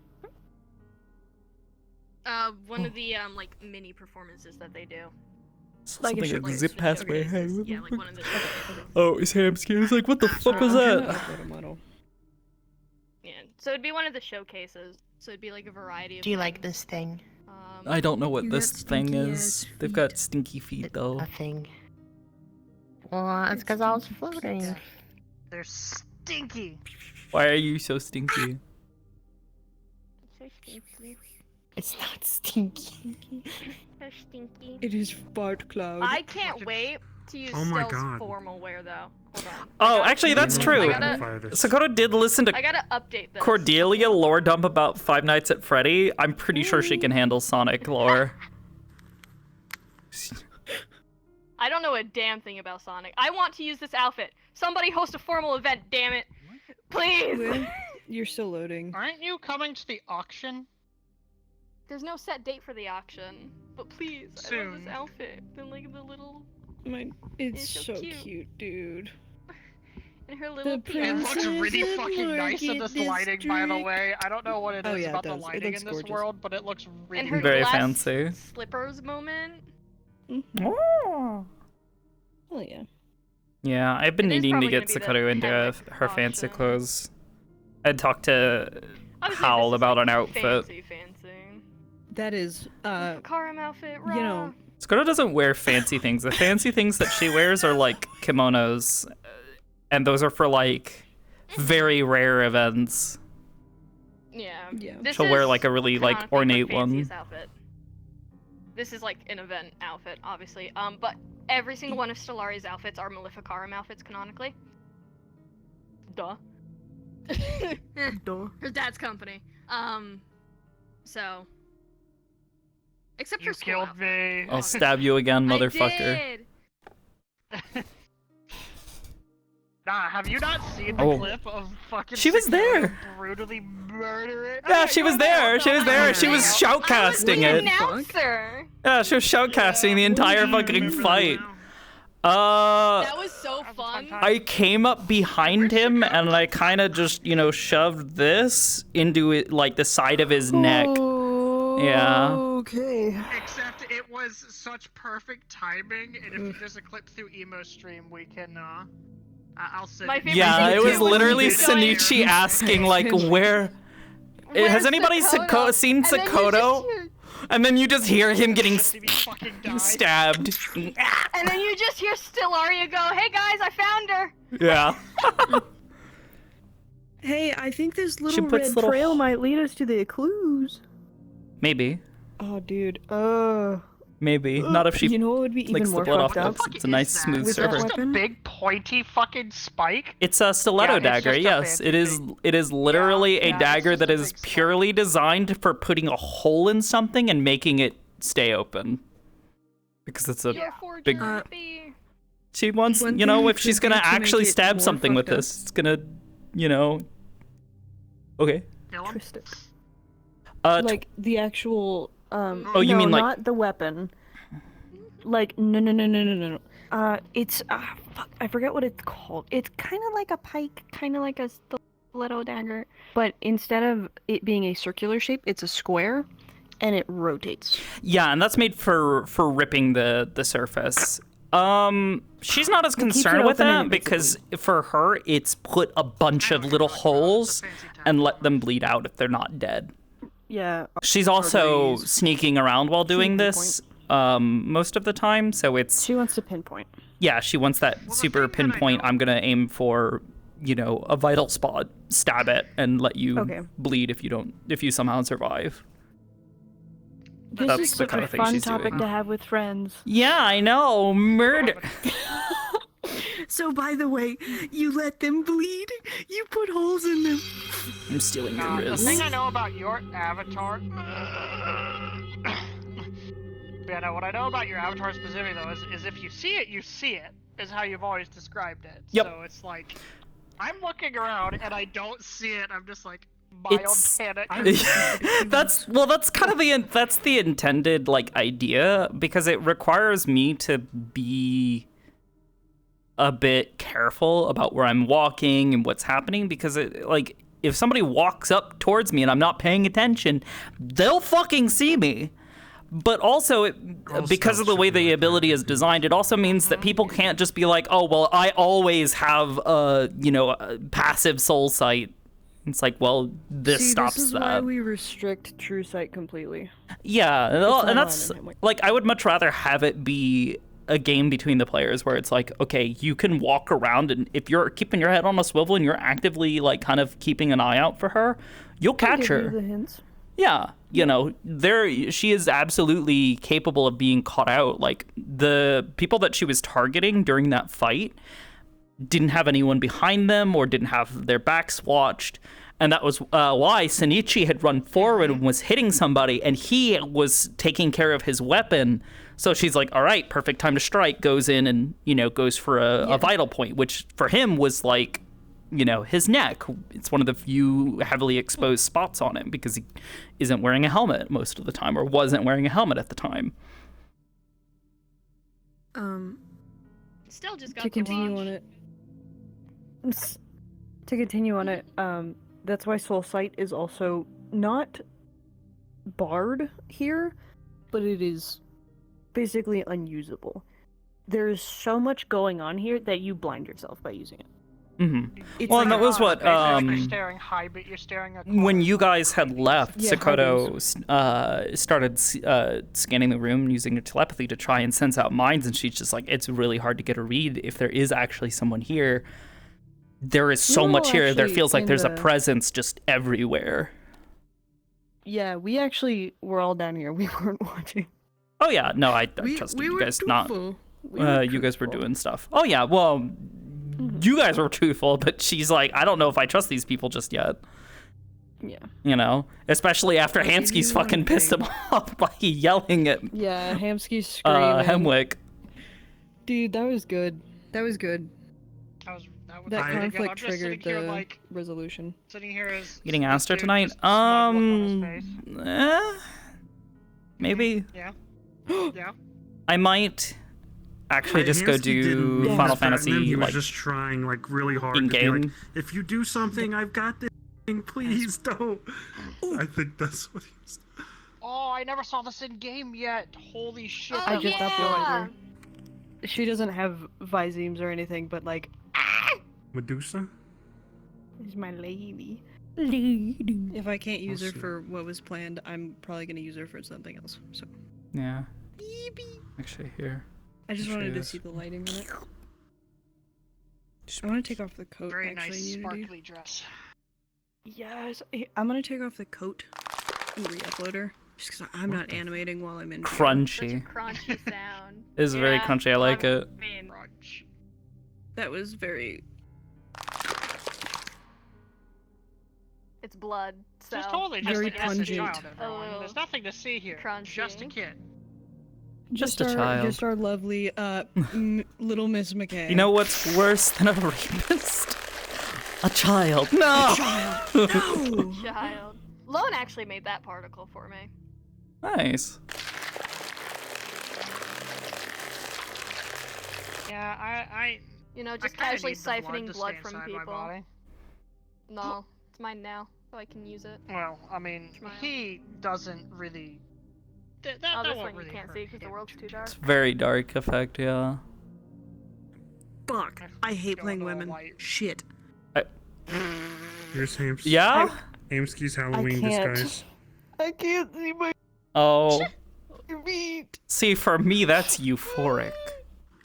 One of the like mini performances that they do. Like a Something like showcase. zip past my head. Yeah, like one of the Oh, it's Hamsky. I was like, what the fuck was that? Yeah, so it'd be one of the showcases. So it'd be like a variety of. Do you like this thing? I don't know what You this got thing stinky is. ass They've got stinky feet though. A thing. Well, it's because I was floating. They're stinky. Why are you so stinky? It's not stinky. So stinky. It is fart cloud. I can't wait to use Oh my Stell's God. formal wear though. Hold on. Oh, actually, that's true. gotta- Sakoto did listen to I gotta update this. Cordelia lore dump about Five Nights at Freddy. I'm pretty sure she can handle Sonic lore. I don't know a damn thing about Sonic. I want to use this outfit. Somebody host a formal event, damn it. Please. Will, you're still loading. Aren't you coming to the auction? There's no set date for the auction, but please, I love Soon. this outfit. And like the little, It's It's so so cute. cute, dude. And her little It looks really fucking nice in this lighting, by the District. way. I don't know what it Oh, is yeah, it about the does. It lighting looks in this gorgeous. world, but it looks really And her Very glass fancy. slippers moment. Oh yeah. Yeah, I've been It is needing to probably get gonna be the Sakoto into her fancy clothes. I'd talked to Howl about an outfit. Fancy. That is, Karim outfit, rah. you know, Sakoto doesn't wear fancy things. The fancy things that she wears are like kimonos, and those are for like very rare events. Yeah. She'll wear like a really like canonically her ornate one. fanciest outfit. This is like an event outfit, obviously. But every single one of Stellari's outfits are Maleficarum outfits canonically. Duh. Duh. Her dad's company. So. Except You for school killed me. I'll stab you again, motherfucker. I did. Nah, have you not seen the Oh. clip of fucking She was Sakoto there. brutally murdering? Yeah, she was there. She was there. She was shoutcasting The it. announcer. Yeah, she was shoutcasting the entire fucking fight. That was so fun. I came up behind him and I kind of just, shoved this into it, like the side of his neck. Yeah. Okay. Except it was such perfect timing, and if there's a clip through Emo Stream, we can, I'll send My it. favorite Yeah, thing it was too was literally you going- Sanichi asking, like, where... Where's Has anybody Sakoto? seen And then you Sakoto? just hear- And then you just hear him getting stabbed. And then you just hear Stellaria go, "Hey guys, I found her." Yeah. Hey, I think this She little puts red little- trail might lead us to the clues. Maybe. Oh, dude. Maybe. Not if she You know what would be even licks the more blood off fucked up? it. It's a nice, smooth With that surface. Just a big pointy fucking spike. It's a stiletto Yeah, it's dagger, just a yes. fancy It is literally a yeah, it's dagger just that a is big purely designed for putting a hole in something and making it stay open. Because it's a big... She wants, One you know, thing if we she's could gonna do to actually make it stab more something with fucked up. this, it's gonna, Okay. Twist it. Tw- Like the actual. Oh, you no, mean, like- not the weapon. Like no. It's fuck, I forget what it's called. It's kind of like a pike, kind of like a stiletto dagger, but instead of it being a circular shape, it's a square, and it rotates. Yeah, and that's made for ripping the surface. She's not as It keeps concerned it with open that and because for her, it's put a bunch of little holes and let them bleed out if they're not dead. Yeah. She's also arteries. sneaking around while doing Sneaky this most of the time, so it's... She wants to pinpoint. Yeah, she wants that super pinpoint. I'm gonna aim for, a vital spot, stab it, and let you Okay. bleed if you somehow survive. This That's is the such kind a of thing fun she's topic doing. to have with friends. Yeah, I know. Murder. So, by the way, you let them bleed? You put holes in them? I'm stealing your The wrist. thing I know about your avatar. Yeah, no, what I know about your avatar specifically though is if you see it, you see it. Is how you've always described it. Yep. So it's like I'm looking around and I don't see it. I'm just like mild panic. that's kind of the intended idea because it requires me to be a bit careful about where I'm walking and what's happening because if somebody walks up towards me and I'm not paying attention, they'll fucking see me. But also, because of the way the ability is designed, it also means that people can't just be like, oh, well, I always have a passive soul sight. It's like, well, this stops this is that. why we restrict true sight completely. Yeah, It's and not that's on him, I would much rather have it be a game between the players where it's like, okay, you can walk around and if you're keeping your head on a swivel and you're actively kind of keeping an eye out for her, you'll catch I'll her. give you the hints. Yeah, she is absolutely capable of being caught out. Like the people that she was targeting during that fight didn't have anyone behind them or didn't have their backs watched. And that was why Sanichi had run forward and was hitting somebody, and he was taking care of his weapon. So she's like, all right, perfect time to strike, goes in and, goes for a vital point, which for him was his neck. It's one of the few heavily exposed spots on him because he isn't wearing a helmet most of the time or wasn't wearing a helmet at the time. Still just got To to continue watch. on it. To continue on it, that's why Soul Sight is also not barred here, but it is basically unusable. There's so much going on here that you blind yourself by using it. Mm-hmm. Well, and that was what You're staring high, but you're staring at when you guys had left, Yeah, Sakoto started scanning the room using her telepathy to try and sense out minds, and she's just like, it's really hard to get a read if there is actually someone here. There is so much here. There feels like there's a presence just everywhere. Yeah, we actually were all down here. We weren't watching. Oh yeah, no, I trusted you guys not. You guys were doing stuff. Oh yeah, well, you guys were truthful, but she's like, I don't know if I trust these people just yet. Yeah. You know, especially after Hamsky's fucking pissed him off by yelling at Yeah, Hamsky's screaming. Hemwick. Dude, that was good. That was good. That I- conflict I'm just triggered sitting here, the like, resolution. Sitting here as Getting Aster dude tonight? just smug look on his face. Maybe. Yeah. Yeah. I might actually just go Hansky do didn't Final threaten Fantasy him. He was like just trying like really hard to in-game. be like, if you do something, I've got this thing. Please don't. I think that's what he was. Oh, I never saw this in game yet. Holy shit! I just uploaded her. She doesn't have Visemes or anything, but like, Medusa? is my lady. If I can't use her see. for what was planned, I'm probably gonna use her for something else. So yeah. Actually, here. I just There she wanted to is. see the lighting on it. I want to take off the coat. Very actually, nice, Unity. sparkly dress. Yes, I'm gonna take off the coat and re-upload her. Just because I'm not animating while I'm in. Crunchy. Crunchy sound. It's very Yeah, crunchy. I like it. Crunch. That was very. It's blood, so. Just totally just Very an innocent pungent. child, everyone. Oh. There's nothing to see here. Just a kid. Just a our, child. Just our lovely, little Miss McKay. You know what's worse than a rapist? A child. No. A child. No. Child. Lone actually made that particle for me. Nice. Yeah, I You know, just kinda casually need the blood siphoning to blood stay from inside my people. body. No, it's mine now, so I can use it. Well, I mean, Smile. he doesn't really. That Oh, this won't one really you can't hurt see because the him world's too too dark. It's very dark effect. Yeah. Fuck. I hate Go playing into a women. light. Shit. Here's Hamsky. Yeah. Hamsky's Halloween can't. disguise. I can't see my Oh. feet. See, for me, that's euphoric.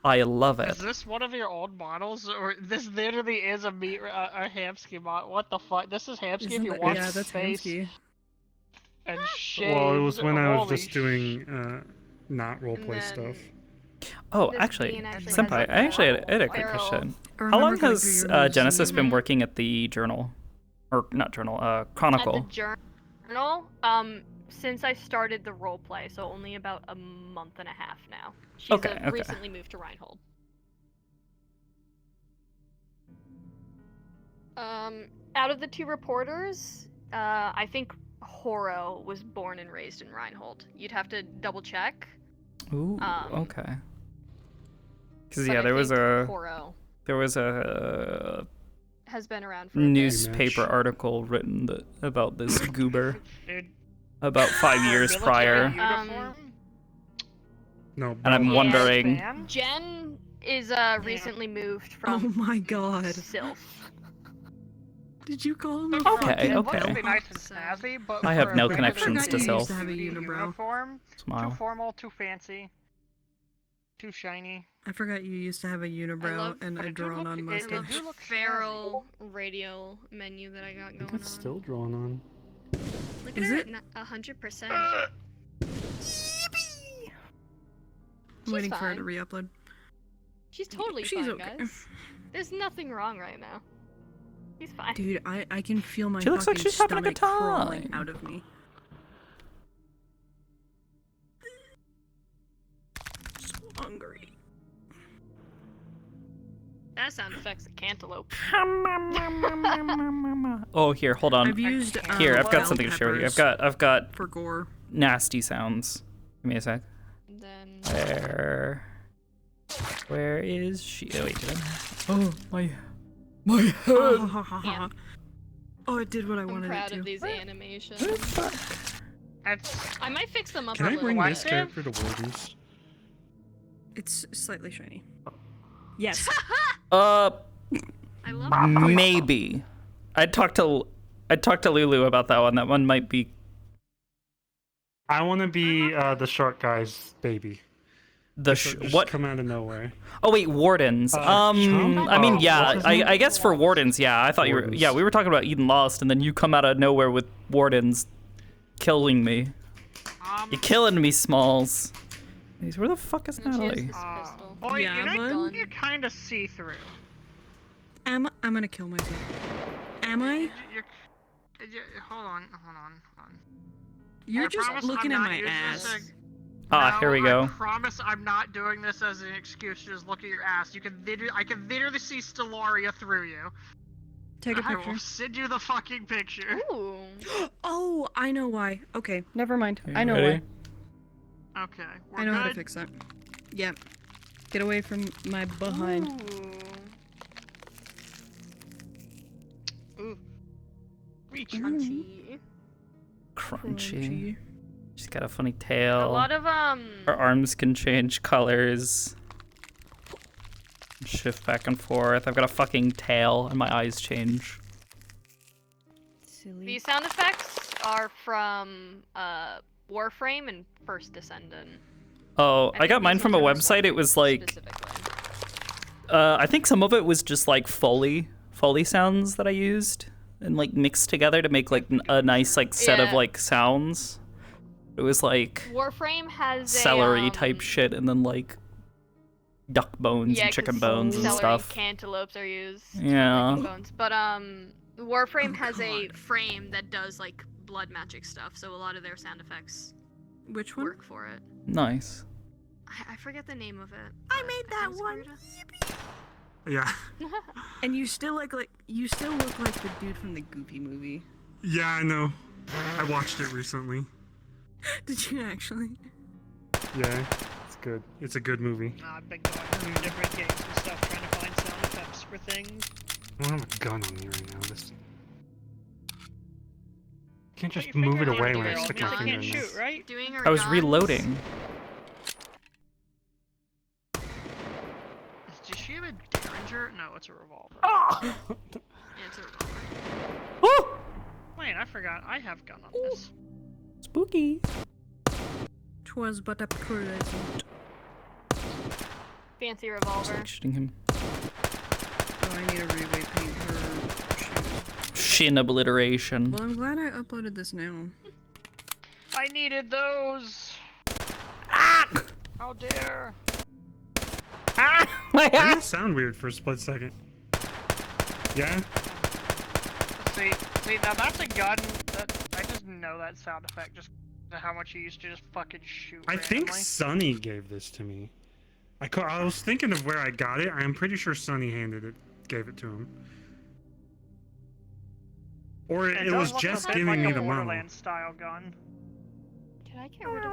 I love Is it. this one of your old models, or this literally is a Hamsky model? What the fuck? This is Hamsky. If Isn't you that- watch yeah, his that's face Hamsky. and shades. Well, it was when I was holy just doing not roleplay then- stuff. Oh, This actually, bean actually has, Senpai, like, I actually had a quick barrel. question. I How long remember going has through your notes Genesis and- been working at the journal? Or not journal, At Chronicle? the journal, since I started the roleplay, so only about a month and a half now. She's Okay, okay. recently moved to Reinhold. Out of the two reporters, I think Horo was born and raised in Reinhold. You'd have to double check. Ooh, um, okay. Because but yeah, I there was think a Horo has been around for a bit. newspaper article written about this goober Dude, about 5 years military prior, uniform? No. and I'm Yeah. wondering. Man? Jen is recently moved Oh from my god. Sylph. Did you call me? Okay, It looks okay. really nice and snazzy, but I have for no a regular connections to duty Sylph. have a duty unibrow. uniform, Smile. too formal, too fancy, too shiny. I forgot you used to have a unibrow love- and but a it do drawn-on look- it mustache. do look Feral radio menu that I got going on. It's still drawn on. Look at Is her it? at 100%. I'm waiting for her fine. to re-upload. She's totally She's fine, okay. guys. There's nothing wrong right now. She's fine. Dude, I can feel my She looks like fucking she's having a good stomach crawling time. out of me. So hungry. That sound effect's a cantaloupe. Oh, here, hold on. I've used Here, I've got bell something to share with you. peppers I've got for gore. nasty sounds. Give me a sec. Then Where is she? Oh wait, did I? Oh, My head. Yeah. Oh, it did what I I'm wanted proud it to. of these animations. I might fix them up Can a I little bring bit. this character to Wardens? It's slightly shiny. Yes. I love Maybe. I'd talk to Lulu about that one. That one might be. I want to be the shark guy's baby. Just What? come out of nowhere. Oh wait, wardens. Chump? I mean, yeah. What's his name? I guess for wardens, yeah. I thought you were. Wardens. Yeah, we were talking about Eden Lost, and then you come out of nowhere with wardens, killing me. You're killing me, Smalls. Jeez, where the fuck is Natalie? Boy, Yeah, you know, bud. you're kind of see-through. I'm gonna kill myself. Am I? Hold on. You're I just promise looking I'm at not my using ass. this as- Ah, here we No, go. I promise I'm not doing this as an excuse to just look at your ass. I can literally see Stellaria through you. Take a I picture. will send you the fucking picture. Ooh. Oh, I know why. Okay, never mind. I know ready? why. Okay, I know how to fix that. Yep. Get away from my behind. Ooh. Crunchy. Crunchy. She's got a funny tail. A lot of Her arms can change colors. Shift back and forth. I've got a fucking tail and my eyes change. These sound effects are from Warframe and First Descendant. Oh, I got mine from a website. It was like, I think some of it was just like Foley sounds that I used and like mixed together to make like a nice like set of Yeah. like sounds. It was like Warframe has celery a type shit and then like duck bones and chicken bones and celery stuff. and cantaloupes are used. Yeah. For bones. But Warframe has a frame that does like blood magic stuff, so a lot of their sound effects work for it. Nice. I forget the name of it. I made that one. Yeah. And you still look like the dude from the Goofy movie. Yeah, I know. I watched it recently. Did you actually? Yeah, it's good. It's a good movie. I've been going through different games and stuff trying to find sound effects for things. I don't have a gun on me right now. This. I can't just Put your move it finger away on when I the stick barrel my because finger you in can't this. shoot, right? Doing I was reloading. Does she have a Derringer? No, it's a revolver. Yeah, it's a revolver. Wait, I forgot. I have gun on this. Spooky. 'Twas but a present. Fancy revolver. Shooting him. Oh, I need to paint her shoes. Shin obliteration. Well, I'm glad I uploaded this now. I needed those. Ah! How dare! Ah! Why did it sound weird for a split second? Yeah? See, now that's a gun that I just know that sound effect just how much you used to just fucking shoot. I think randomly. Sonny gave this to me. I was thinking of where I got it. I'm pretty sure Sonny gave it to him. Or it does was look a just bit giving like me a the model. Borderlands style gun. Can I get rid of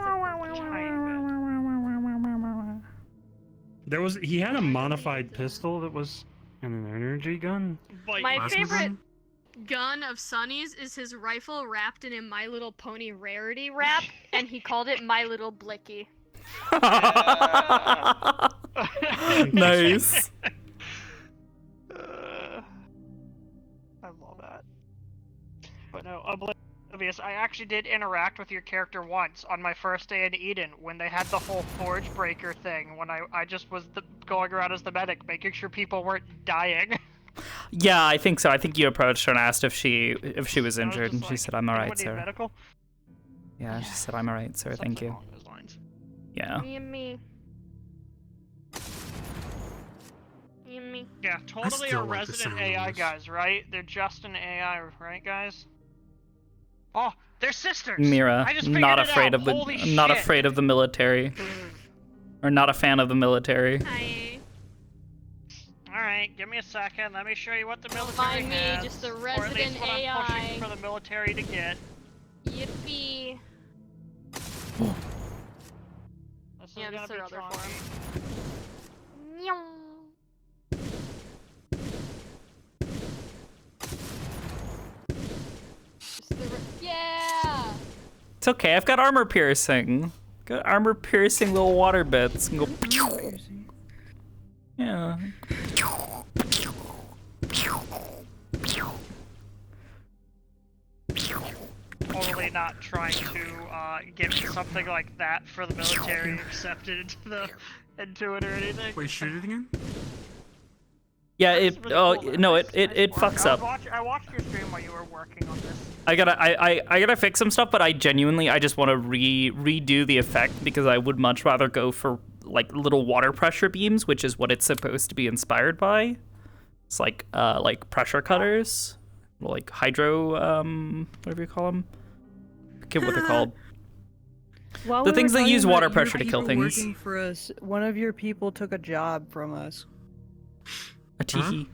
the He had a modified pistol that was an energy gun. My Plasma favorite gun? gun of Sonny's is his rifle wrapped in a My Little Pony rarity wrap, and he called it My Little Blicky. Nice. I love that. But no, oblivious. I actually did interact with your character once on my first day in Eden when they had the whole forge breaker thing. When I just was going around as the medic, making sure people weren't dying. Yeah, I think so. I think you approached her and asked if she was injured, and she said, "I'm alright, Anyone need sir." medical? Yeah, she said, "I'm alright, sir. Thank you." Along those lines. Yeah. Me and me. Me and me. Yeah, totally a still like the resident sound of AI, this. guys, right? They're just an AI, right, guys? Oh, they're sisters. Mira, I just figured not it afraid out. of the Holy not shit. afraid of the military. Or not a fan of the military. Hi. Alright, give me a second. Let me show you what the military Mind me, has. just a Or at least resident what I'm pushing AI. for the military to get. Yippee. This is Yeah, gonna that's be their other chunky. form. Meow. It's okay. I've got armor piercing. Got armor piercing little water bits. And go. Yeah. Totally not trying to get something like that for the military accepted into it or anything. Wait, shoot it again? Yeah, it. Oh no, it fucks up. I watched your stream while you were working on this. I gotta fix some stuff, but I just want to redo the effect because I would much rather go for like little water pressure beams, which is what it's supposed to be inspired by. It's like pressure cutters, like hydro whatever you call them. I forget what they're called. While The we things were that use talking water about your pressure to kill people things. Working for us, one of your people took a job from us. A teehee.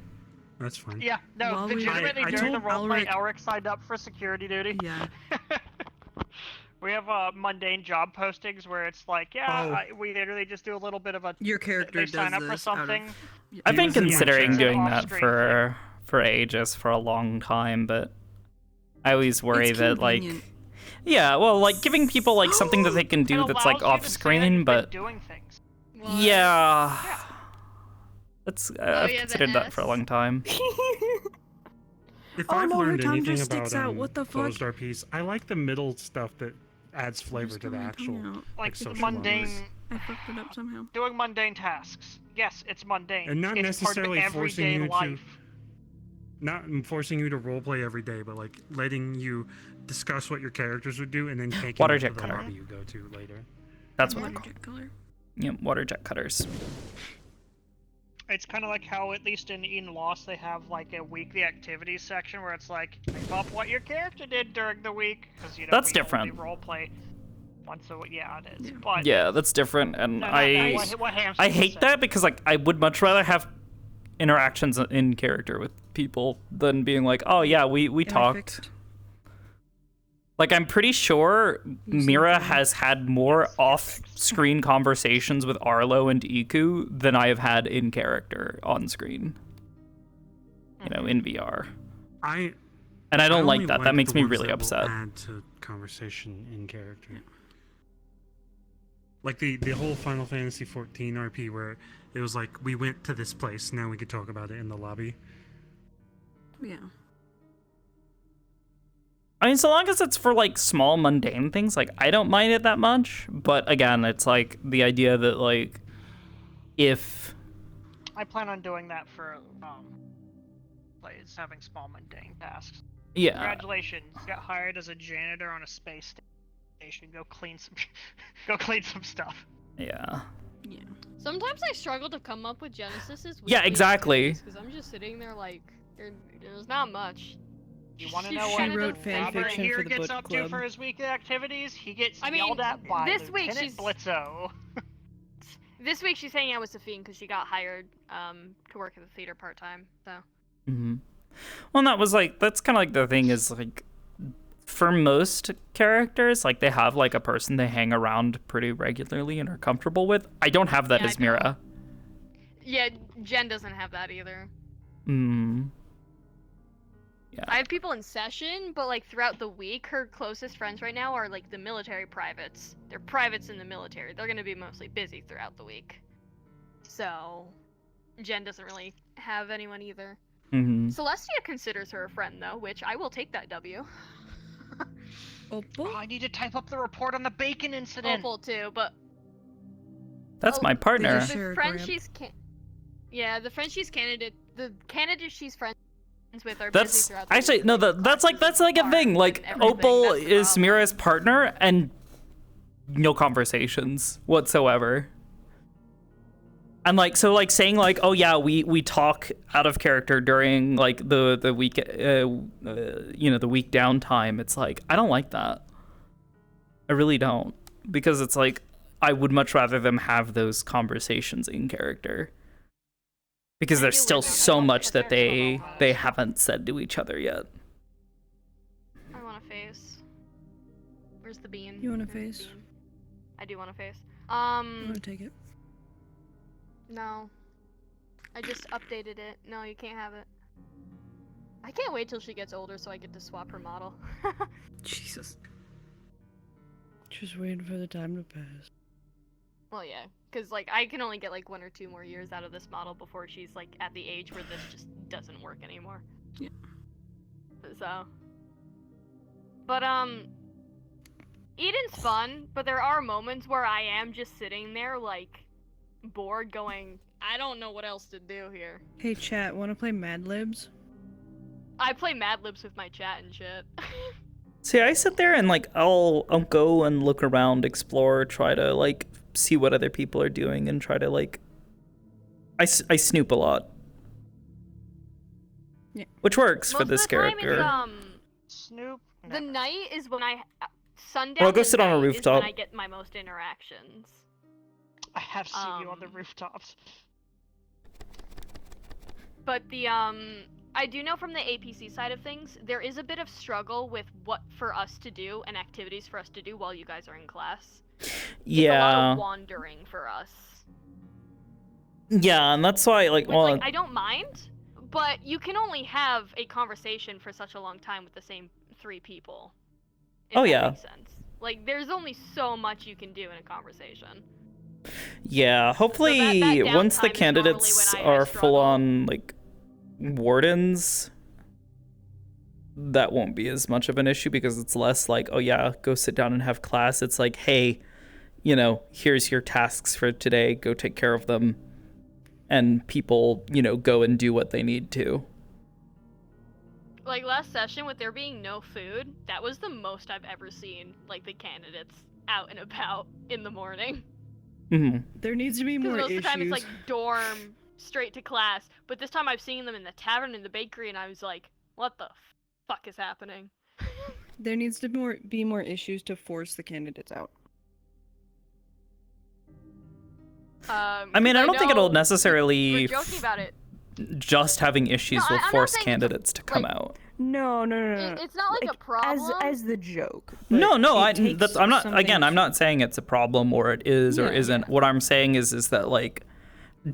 That's fine. Yeah, no, While we- legitimately I during the told roleplay, Alric- Elric signed up for security duty. Yeah. We have mundane job postings where it's like, yeah, we literally just do a little bit of a. Your character they sign does up for this out of- something. I've been was in the considering chat. doing that Off-screen for ages, for a long time, but I always worry It's that like, convenient. yeah, well, like giving people like something that they can do that's like off screen, but Doing things. yeah, that's I've yeah, the considered that for a long time. If Oh, I've no, her learned tongue anything just about sticks out. What the fuck? closed RPs, I like the middle stuff that adds flavor to the actual Like social mundane. moments. I fucked it up somehow. Doing mundane tasks. Yes, it's mundane. And not it's necessarily part of forcing everyday you life. not forcing you to roleplay every day, but like letting you discuss what your characters would do and then taking Water it to jet the cutter. lobby you go to later. That's what. Water jet color. Yep, water jet cutters. It's kind of like how, at least in Lost, they have like a weekly activities section where it's like, type up what your character did during the week, because you know That's we different. only roleplay once a week. Yeah, it is. But Yeah, that's different, and No, no, I what Hamster's I hate saying. that because like I would much rather have interactions in character with people than being like, oh yeah, we talked. Like I'm pretty sure Mira has had more off-screen conversations with Arlo and Iku than I have had in character on screen. You know, in VR. And I don't only like that. That makes the me ones really that will upset. Add to conversation in character. Like the whole Final Fantasy XIV RP where it was like we went to this place, now we could talk about it in the lobby. Yeah. I mean, so long as it's for like small mundane things, like I don't mind it that much. But again, it's like the idea that like if I plan on doing that for like it's having small mundane tasks. Yeah. Congratulations, you got hired as a janitor on a space station. Go clean some, go clean some stuff. yeah. Yeah. Sometimes I struggle to come up with Genesis's. Yeah, exactly. Because I'm just sitting there like, there's not much. You want to She know wrote what fan Robert fiction here for the gets book up to club. for his weekly activities? He gets I mean, yelled at by this week Lieutenant she's- Blitzo. This week she's hanging out with Safine because she got hired to work at the theater part time. So. Mm-hmm. Well, and that was like that's kind of like the thing is like for most characters, like they have like a person they hang around pretty regularly and are comfortable with. I don't have that Yeah, as I don't. Mira. Yeah, Jen doesn't have that either. Hmm. Yeah. I have people in session, but like throughout the week, her closest friends right now are like the military privates. They're privates in the military. They're gonna be mostly busy throughout the week. So, Jen doesn't really have anyone either. Mm-hmm. Celestia considers her a friend though, which I will take that W. Oh, I need to type up the report on the bacon incident. Opal too, but That's my partner. the friend the friend she's the candidate she's friends with are busy That's throughout the actually week. no. That's like a thing. Like Opal is Mira's partner, and no conversations whatsoever. And like so, like saying like, oh yeah, we talk out of character during like the week, you know, the week downtime. It's like I don't like that. I really don't, because it's like I would much rather them have those conversations in character. Because there's still so much that they haven't said to each other yet. I want a face. Where's the bean? You want a Where's the face? bean? I do want a face. You want to take it? No. I just updated it. No, you can't have it. I can't wait till she gets older so I get to swap her model. Jesus. Just waiting for the time to pass. Well, yeah, because like I can only get like 1 or 2 more years out of this model before she's like at the age where this just doesn't work anymore. Yeah. So. But Eden's fun, but there are moments where I am just sitting there like bored, going, I don't know what else to do here. Hey chat, wanna play Mad Libs? I play Mad Libs with my chat and shit. See, I sit there and like I'll go and look around, explore, try to like see what other people are doing, and try to like I snoop a lot. Yeah. Which works for Most this of the time character. It's, Snoop. the night is when sundown. Well, I'll go and sit on a night rooftop. Is when I get my most interactions. I have seen you on the rooftops. But the I do know from the APC side of things, there is a bit of struggle with what for us to do and activities for us to do while you guys are in class. Yeah. It's a lot of wandering for us. Yeah, and that's why like Which, well like, I don't mind, but you can only have a conversation for such a long time with the same 3 people. If Oh, that yeah. makes sense. Like there's only so much you can do in a conversation. yeah, hopefully that once the downtime is candidates normally when I are struggle. full on like wardens, that won't be as much of an issue because it's less like, oh yeah, go sit down and have class. It's like, hey, you know, here's your tasks for today, go take care of them. And people, you know, go and do what they need to. Like last session with there being no food, that was the most I've ever seen like the candidates out and about in the morning. Mm-hmm. There needs to be Because more most issues. of the time it's like dorm, straight to class. But this time I've seen them in the tavern, in the bakery, and I was like, what the fuck is happening? There needs to be more issues to force the candidates out. I mean, I don't think it'll necessarily We're joking about it. just having issues will I'm not force saying it's candidates to come like- out. No. It's not like a problem. As the joke. No, but it takes I'm not. something Again, I'm not saying it's a problem or it is or Yeah. isn't. What I'm saying is that like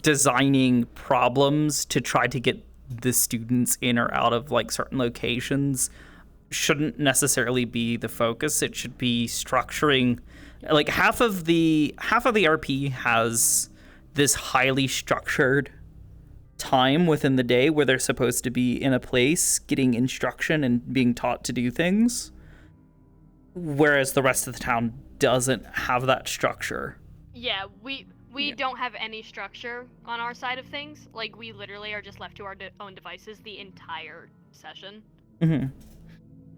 designing problems to try to get the students in or out of like certain locations shouldn't necessarily be the focus. It should be structuring. Like half of the RP has this highly structured time within the day where they're supposed to be in a place getting instruction and being taught to do things, whereas the rest of the town doesn't have that structure. Yeah, we don't have any structure on our side of things. Like we literally are just left to our own devices the entire session. Mm-hmm.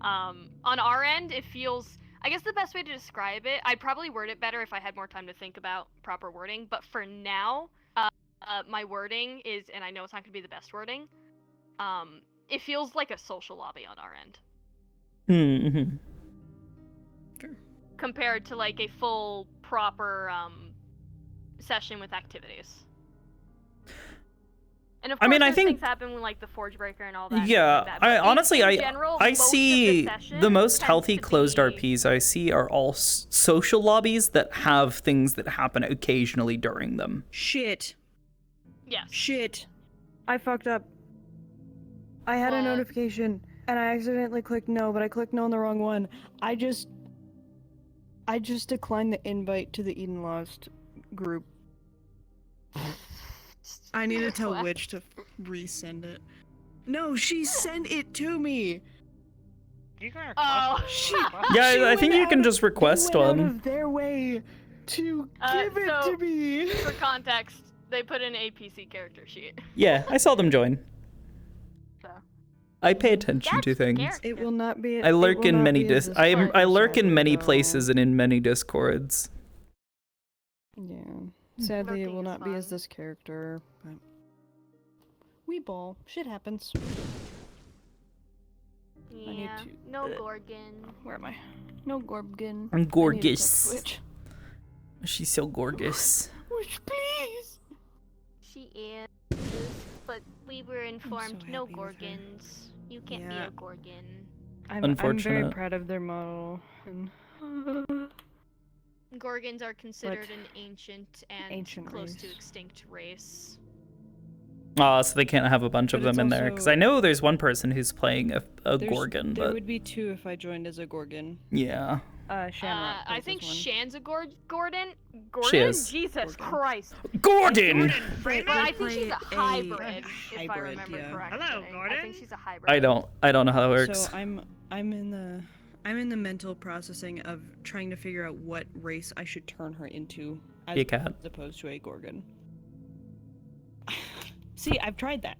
On our end, it feels. I guess the best way to describe it, I'd probably word it better if I had more time to think about proper wording. But for now, my wording is, and I know it's not going to be the best wording. It feels like a social lobby on our end. Mm-hmm. Compared to like a full proper session with activities. And of course, I mean, I those think- things happen when like the Forge Breaker and all that. Yeah, like that. But I honestly, in general, I most of see session the most tends healthy to closed be- RPs I see are all social lobbies that have things that happen occasionally during them. Shit. Yes. Shit. I fucked up. I had a notification and I accidentally clicked no, but I clicked no on the wrong one. I just declined the invite to the Eden Lost group. I need to tell What? Witch to resend it. No, she sent it to me. You can Oh, Yeah, I think you can just request They went out one. of their way to give it so, to me. For context, they put in a PC character sheet. Yeah, I saw them join. So. I pay attention to things. It will not be. I lurk in many I lurk in many though. places and in many discords. Yeah. Sadly, it will not be as this character, but we ball. Shit happens. I need Yeah. to- No Gorgon. Where am I? No Gorgon. I'm I need to gorgeous. tell Twitch. She's so gorgeous. Witch, please. She is, but we were informed no Gorgons. You can't be Yeah. a Gorgon. I'm very Unfortunate. proud of their model. And Gorgons are considered an ancient and Ancient close to race. extinct race. So they can't have a bunch of But it's them in there because also- I know there's one person who's playing a there's- Gorgon, there but would be 2 if I joined as a Gorgon. yeah. Shamrock. I think Shan's a Gordon. Gordon? She is. Jesus Christ. Gordon! But I think she's a hybrid, if I hybrid, remember yeah. correctly. Hello, Gordon. I think she's a hybrid. I don't know how that works. So I'm in the mental processing of trying to figure out what race I should turn her into Be a cat. as opposed to a Gorgon. See, I've tried that.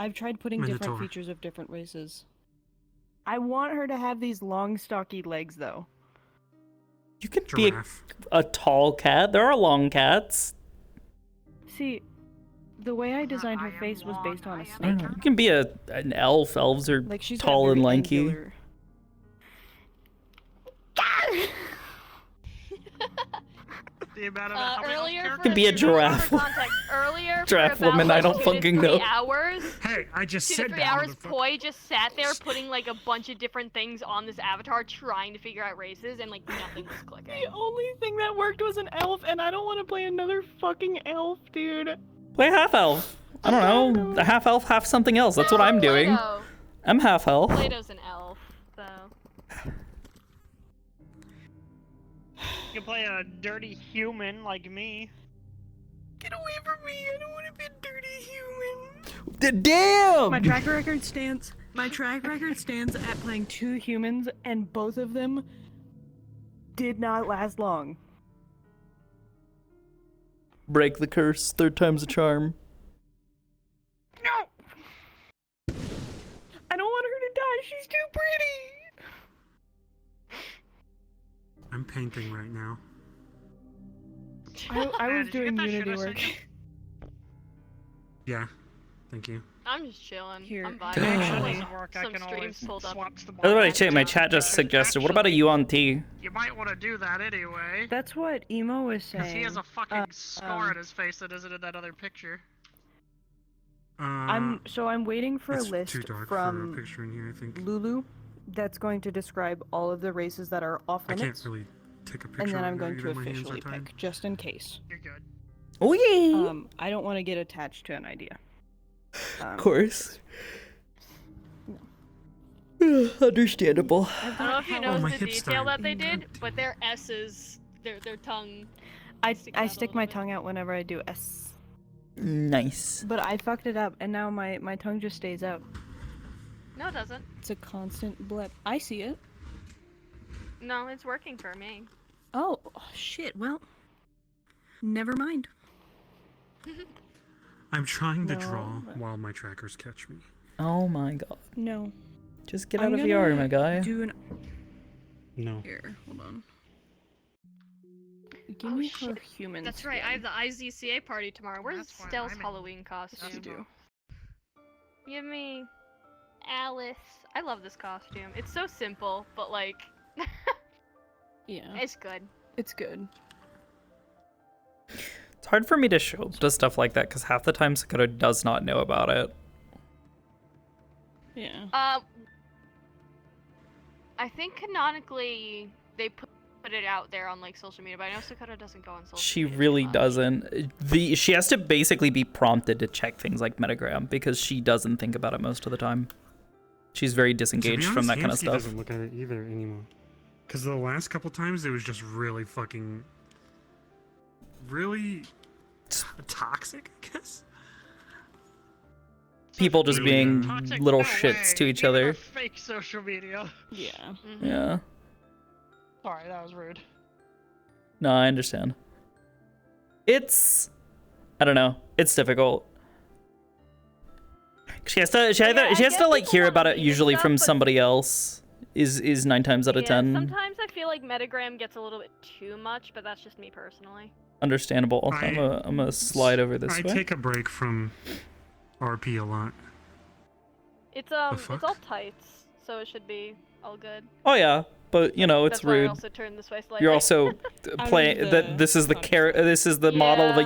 I've tried putting different Minotaur. features of different races. I want her to have these long, stocky legs, though. You can be a tall cat. There are long cats. See, the way I designed her face was based on a I snake. don't know. You can be an elf. Elves are Like, she's got tall and very lanky. angular- The amount of how many Earlier, characters Can be a you know? giraffe. Earlier, Giraffe for about woman, I don't 2 to fucking 3 know. hours, Hey, I just 2 said to 3 that. hours, Poi just sat there putting like a bunch of different things on this avatar, trying to figure out races, and like nothing was clicking. The only thing that worked was an elf, and I don't want to play another fucking elf, dude. Play half elf. I don't know. A half elf, half something else. That's what I'm doing. Plato. I'm half elf. Plato's an elf, so. You can play a dirty human like me. Get away from me! I don't want to be a dirty human. Damn! My track record stands at playing 2 humans, and both of them did not last long. Break the curse. 3rd time's a charm. No! I don't want her to die. She's too pretty. I'm painting right now. I was doing Unity work. Yeah, thank you. I'm just chilling. Here. I'm vibing. Actually, Some I can streams always pulled up. swap the By the way, my chat just suggested. What about a U on T? You might want to do that anyway. That's what Emo was saying. Because he has a fucking scar on his face that isn't in that other picture. I'm waiting for a it's list too dark from for a picture in here, I think. Lulu that's going to describe all of the races that are off I limits. can't really take a picture And then right I'm now, going to either. My hands are officially tied. pick, just in case. You're good. Oh yeah. I don't want to get attached to an idea. Of course. Understandable. I don't know if you Oh, noticed my the hips detail died. that they did, but their S's, their tongue. I stick my tongue out whenever I do S. Nice. But I fucked it up, and now my tongue just stays out. No, it doesn't. It's a constant blip. I see it. No, it's working for me. Oh, shit. Well, never mind. I'm trying to No, draw but- while my trackers catch me. Oh my god. No. Just get I'm out of VR, gonna my guy. Do an... No. Here, hold on. Give me her shit. human. That's right. I have the IZCA party tomorrow. Where's That's why Stell's I'm in Halloween costume? You do. Give me Alice. I love this costume. It's so simple, but like, Yeah. it's good. It's good. It's hard for me to show to stuff like that because half the time Sakoto does not know about it. Yeah. I think canonically they put it out there on like social media, but I know Sakoto doesn't go on social She media. really doesn't. She has to basically be prompted to check things like metagram because she doesn't think about it most of the time. She's very disengaged from that kind of Hamsky stuff. doesn't look at it either anymore. Because the last couple times it was just really fucking... really... toxic, I guess? People just being Toxic, little no shits way. to each Even other. our fake social media. Yeah. Yeah. Sorry, that was rude. No, I understand. I don't know. It's difficult. She has to like hear about it usually from somebody else. Is 9 times out of 10 Sometimes I feel like metagram gets a little bit too much, but that's just me personally. understandable. I'm gonna slide over this I way. take a break from RP a lot. It's fuck? it's all tights, so it should be all good. Oh yeah, but you know it's That's why I rude. also turned this way slightly. You're also playing that. This is this is the model of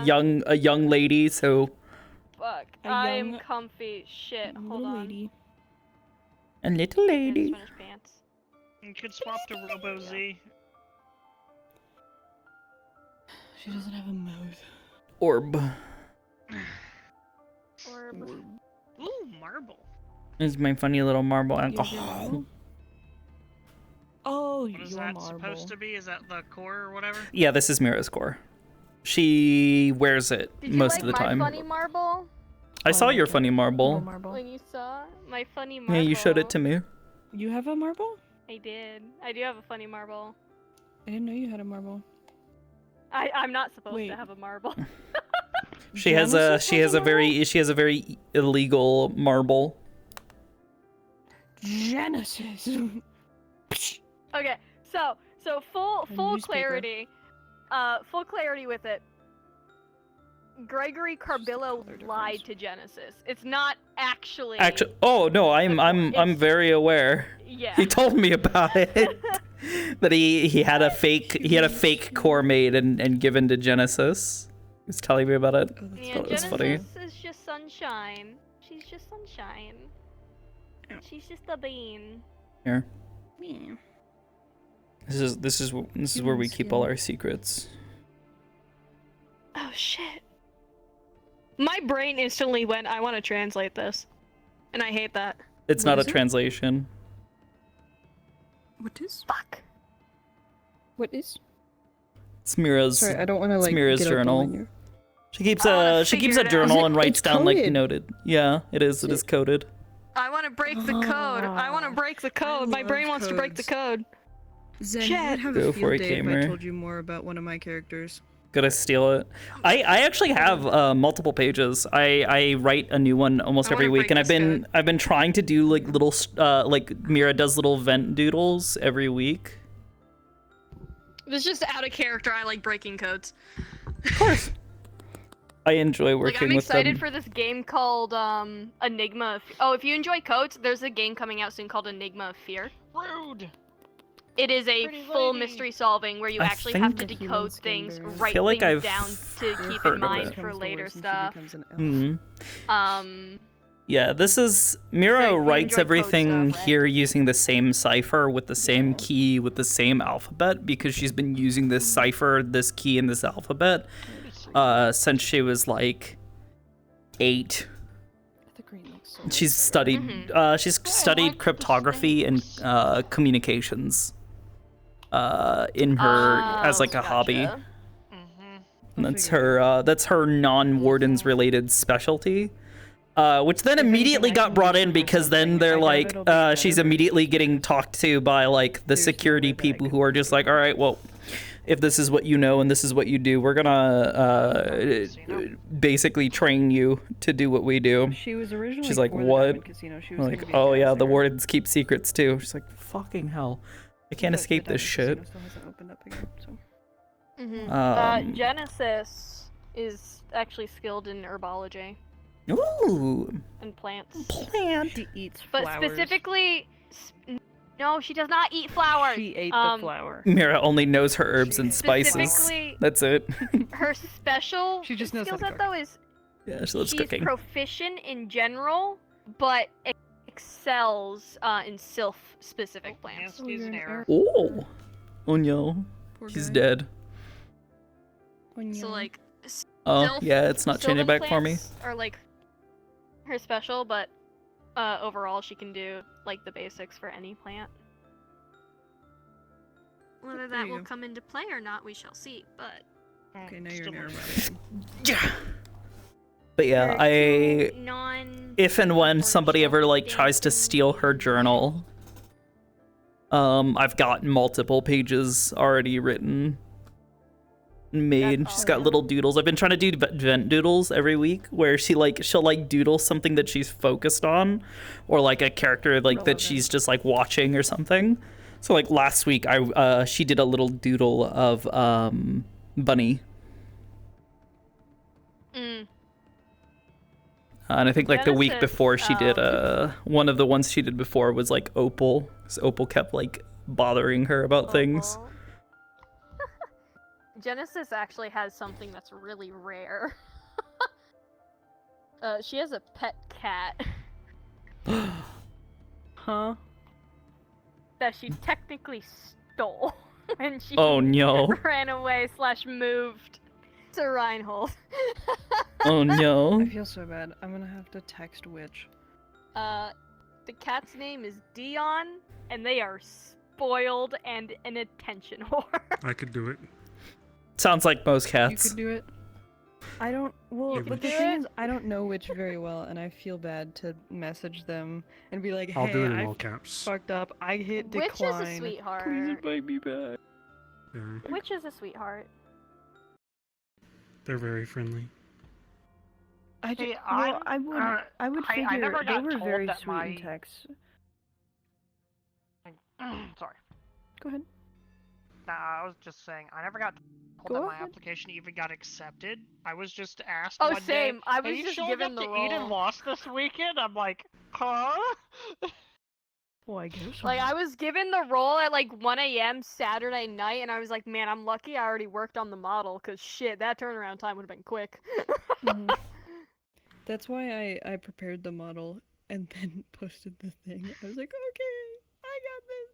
a young lady. So Fuck. A I'm young comfy. Shit. Hold on. lady. a little lady. Finish pants. You could swap to Robo Z. She doesn't have a mouth. Orb. Orb. Ooh, marble. This is my funny little marble alcohol. Oh, What is your that marble. supposed to be? Is that the core or whatever? Yeah, this is Mira's core. She wears it Did you most like of the my time. funny marble? I saw your funny marble. When you saw my funny marble. Yeah, you showed it to me. You have a marble? I did. I do have a funny marble. I didn't know you had a marble. I'm not supposed to have a marble. She has a very illegal marble. Genesis. Okay, so full newspaper. clarity with it. Gregory Carbillo lied to Genesis. It's not actually. Oh no, I'm very aware. Yeah. He told me about it. That he had a fake core made and given to Genesis. He was telling me about it. Yeah, Thought it was Genesis funny. is just sunshine. She's just sunshine. She's just a bean. Here. Yeah. This is where we keep all our secrets. Oh shit. My brain instantly went, I want to translate this. And I hate that. It's not a translation. What is? Fuck. What is? It's Mira's. Sorry, I don't want to it's like. Mira's get out the journal. window. She keeps a journal and writes down like noted. Yeah, it is. It is coded. I want to break the code. I want to break the code. My brain wants to break the code. Zen, Shit. you would have Go a for field it, day if I gamer. told you more about one of my characters. Gotta steal it. I actually have multiple pages. I write a new one almost every week, and I've been trying to do like little like Mira does little vent doodles every week. This is just out of character. I like breaking codes. Of course. I enjoy Like, working I'm with excited them. for this game called Enigma of... Oh, if you enjoy codes, there's a game coming out soon called Enigma of Fear. Rude. It is a Pretty full lady. mystery solving where you I actually have to think- decode things, write feel like things I've down to keep heard in of mind it. for later stuff. Mhm. Yeah, this is Mira So if you writes enjoy code everything stuff, right? here using the same cipher with the same key with the same alphabet because she's been using this cipher, this key, and this alphabet since she was like 8. She's studied cryptography and communications in her as like a hobby. And that's her non-wardens related specialty. Which then immediately got brought in because then they're like, she's immediately getting talked to by like the security people who are just like, all right, well, if this is what you know and this is what you do, we're gonna basically train you to do what we do. She was originally. She's like, for the what? Diamond Casino. She was I'm gonna like, be a oh yeah, the dancer. wardens keep secrets too. She's like, fucking hell, I can't escape this shit. Still hasn't opened up again, so. Genesis is actually skilled in herbology Ooh. and plants. She eats But flowers. specifically, no, she does not eat flowers. She ate the flower. Mira only knows her herbs and spices. Specifically- That's it. Her special She just knows how skill to set though is Yeah, she loves she's cooking. proficient in general, but excels in sylph-specific plants. He's an error. Oh. Oh no. He's dead. So like, Oh, sylph- yeah, it's not changing sylvan back for me. plants Are like her special, but overall she can do like the basics for any plant. Whether that will come into play or not, we shall see. But Okay, now you're an error. But yeah, I non if and when somebody ever like tries to steal her journal, I've got multiple pages already written, made. She's got little doodles. I've been trying to do vent doodles every week, where she'll like doodle something that she's focused on, or like a character like that she's just like watching or something. So like last week, she did a little doodle of Bunny. And I think like the week Genesis, before she did one of the ones she did before was like Opal. So Opal kept like bothering her about things. Genesis actually has something that's really rare. She has a pet cat Huh? that she technically stole when she Oh, no. ran away / moved to Reinhold. Oh no. I feel so bad. I'm gonna have to text Witch. The cat's name is Dion, and they are spoiled, and an attention whore. I could do it. Sounds like most cats. You could do it. I don't. Well, You but the could thing is, I don't know Witch very well, and I feel bad to message them and be like, "Hey, I'll do it in I all caps. fucked up. I hit Witch decline. is a sweetheart. Please invite me back." Yeah, Witch is a sweetheart. they're very friendly. I just, Hey, well, I would I figure never they got were told very that sweet my- in text. Sorry. Go ahead. Nah, I was just saying, I never got told Go that my ahead. application even got accepted. I was just asked Oh, one same. day, I "Have was you just showed given up the to Eden role. Lost this weekend?" I'm like, huh? Well, I guess. Like, I was given the role at like 1 a.m. Saturday night, and I was like, man, I'm lucky I already worked on the model, because shit, that turnaround time would have been quick. Mhm. That's why I prepared the model and then posted the thing. I was like, okay, I got this.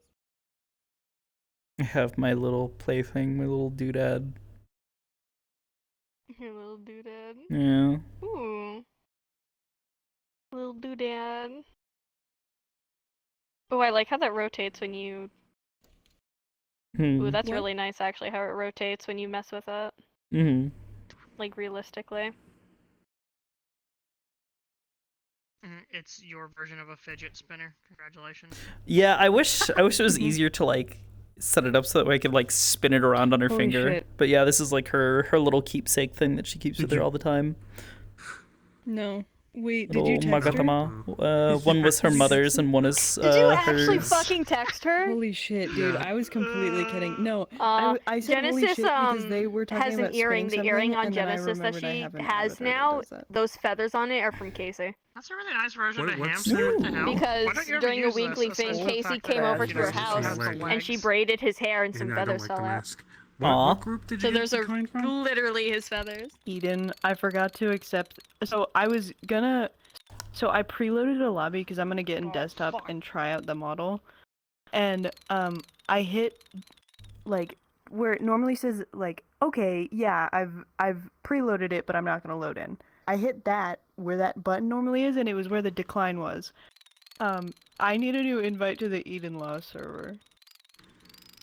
I have my little plaything, my little doodad. Your little doodad. Yeah. Ooh. Little doodad. Oh, I like how that rotates when you... Ooh, that's What? really nice, actually, how it rotates when you mess with it. Mm-hmm. Like, realistically. It's your version of a fidget spinner. Congratulations. Yeah, I wish it was easier to like set it up so that way I could like spin it around on her Holy finger. shit. But yeah, this is like her little keepsake thing that she keeps with her all the time. No. Wait, did Little you text her? magatama. One was her mother's and one is Did you actually hers. fucking text her? Holy shit, dude! Yeah. I was completely kidding. No, I said Genesis holy shit because they were talking has about an earring. spinning The earring something, on and then I Genesis that remembered I she have an has avatar that now, does that. those feathers on it are from Casey. That's a really nice version of a what's hamster. What the that? hell? Why Because don't you ever during a use this, weekly aside thing, from the Casey fact came that, over you to know, her she house has the and she legs? braided his hair and some And I don't feathers like the fell out. mask. What Aw. group did you So get those are declined from? literally his feathers. Eden, I forgot to accept. So I was gonna. So I preloaded a lobby because I'm gonna get in desktop and try out the model, and I hit like where it normally says like, okay, yeah, I've preloaded it, but I'm not gonna load in. I hit that where that button normally is, and it was where the decline was. I need a new invite to the Eden Law server.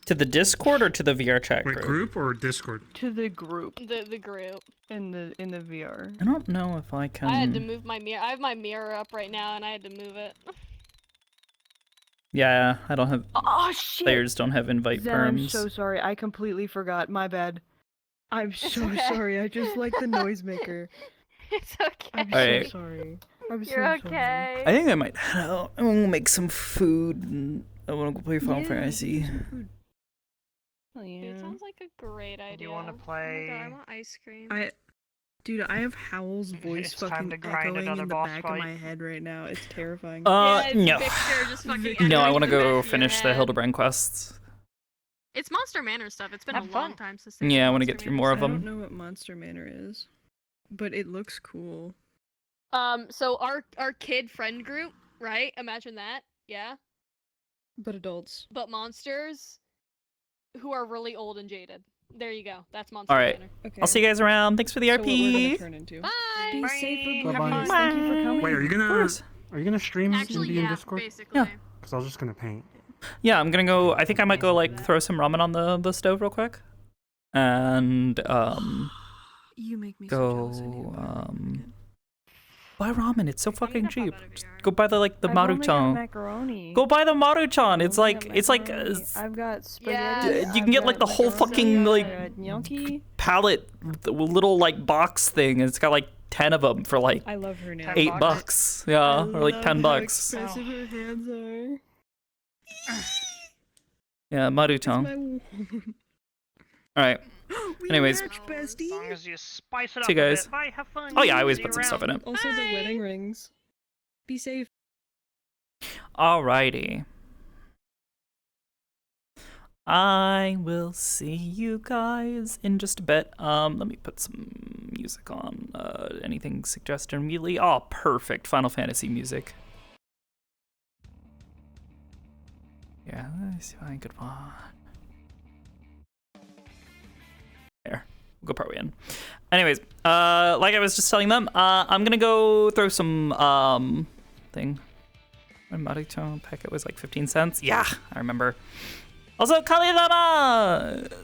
To the Discord or to the VR chat Wait, group? group or Discord? To the group. The group. In the VR. I don't know if I can. I had to move my mirror. I have my mirror up right now, and I had to move it. Yeah, I don't have. Oh shit! Players don't have invite Zen, I'm perms. so sorry. I completely forgot. My bad. I'm so okay. sorry. I just like the noisemaker. It's okay. I'm Alright. so sorry. I'm You're so okay. I think I might head out. I'm gonna make some food and I wanna go play Final Fantasy. sorry. It sounds like a great idea. Do you want to Oh my play? god, I want ice cream. Dude, I have Howl's voice It's time fucking to grind echoing another in the boss back fight. of my head right now. It's terrifying. Yeah, it's No. Victor just fucking No, I echoing wanna in the back go of your finish the head. Hildebrand quests. It's Monster Manor stuff. It's been Have a fun. long time since. they Yeah, did I wanna Monster get through Manor more of I stuff. don't them. know what Monster Manor is, but it looks cool. So our kid friend group, right? Imagine that. Yeah. But adults. But monsters who are really old and jaded. There you go. That's Monster Alright. Manor. Okay. I'll see you guys around. Thanks for the So what we're gonna RP. turn into. Bye. Be safe, Bye-bye. Oblivious. Thank you for coming. Wait, are you gonna stream Actually, and be in yeah, Discord? basically. Yeah. Because I was just gonna paint. Yeah, I'm gonna go. I think I might go like throw some ramen on the stove real quick, and You make me so jealous. go buy ramen. It's so fucking cheap. Just go buy the I've only got Maruchan. macaroni. Go buy the Maruchan. It's like I've got spaghetti. you can get like the whole fucking like gnocchi. pallet, the little like box thing. And it's got like 10 of them for like I love her now. $8. Yeah, or like $10. Expressive her hands are. Yeah, Maruchan. All right. Anyways, As long as you spice it up see you a guys. bit. Bye, have fun. Oh yeah, I always See put you some stuff in around. it. Also, the wedding rings. Be safe. Alrighty. I will see you guys in just a bit. Let me put some music on. Anything suggested immediately? Oh, perfect. Final Fantasy music. Yeah, let's see if I could find. There. We'll go partway in. Anyways, like I was just telling them, I'm gonna go throw some thing. My Maruchan packet was like 15 cents. Yeah, I remember. Also, Kaliadame.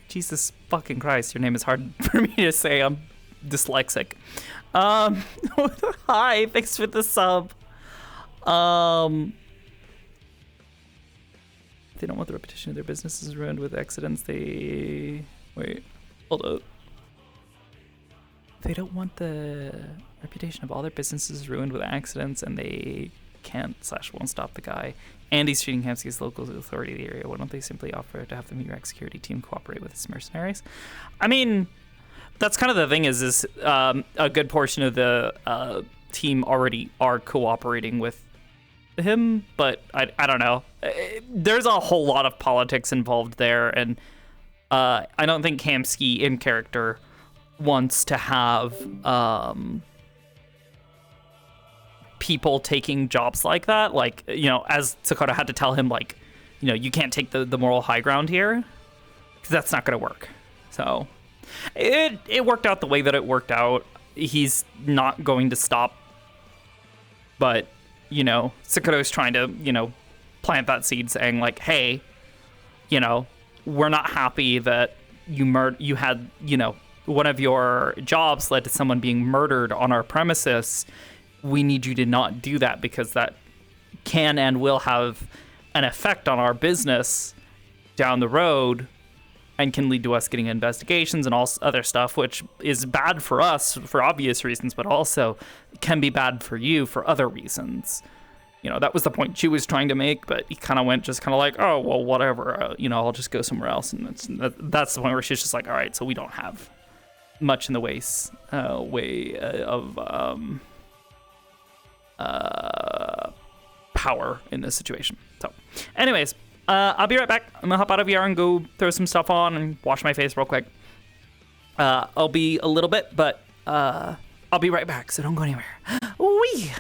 Jesus fucking Christ, your name is hard for me to say. I'm dyslexic. Hi, thanks for the sub. They don't want the reputation of their businesses ruined with accidents. Wait, hold up. They don't want the reputation of all their businesses ruined with accidents, and they can't/won't stop the guy. And he's treating Hamsky as local authority of the area. Why don't they simply offer to have the Murek security team cooperate with its mercenaries? I mean, that's kind of the thing is a good portion of the team already are cooperating with him, but I don't know. There's a whole lot of politics involved there, and I don't think Hamsky in character wants to have people taking jobs like that. Like, you know, as Sakoto had to tell him, like, you know, you can't take the moral high ground here, because that's not going to work. So it worked out the way that it worked out. He's not going to stop, but, you know, Sakoto's trying to, you know, plant that seed saying, like, hey, you know, we're not happy that you had, you know, one of your jobs led to someone being murdered on our premises. We need you to not do that, because that can and will have an effect on our business down the road and can lead to us getting investigations and all other stuff, which is bad for us for obvious reasons, but also can be bad for you for other reasons. You know, that was the point she was trying to make, but he kind of went just kind of like, oh, well, whatever, you know, I'll just go somewhere else. And that's the point where she's just like, all right, so we don't have much in the way of power in this situation. So anyways, I'll be right back. I'm gonna hop out of VR and go throw some stuff on and wash my face real quick. I'll be a little bit, but I'll be right back, so don't go anywhere. Wee!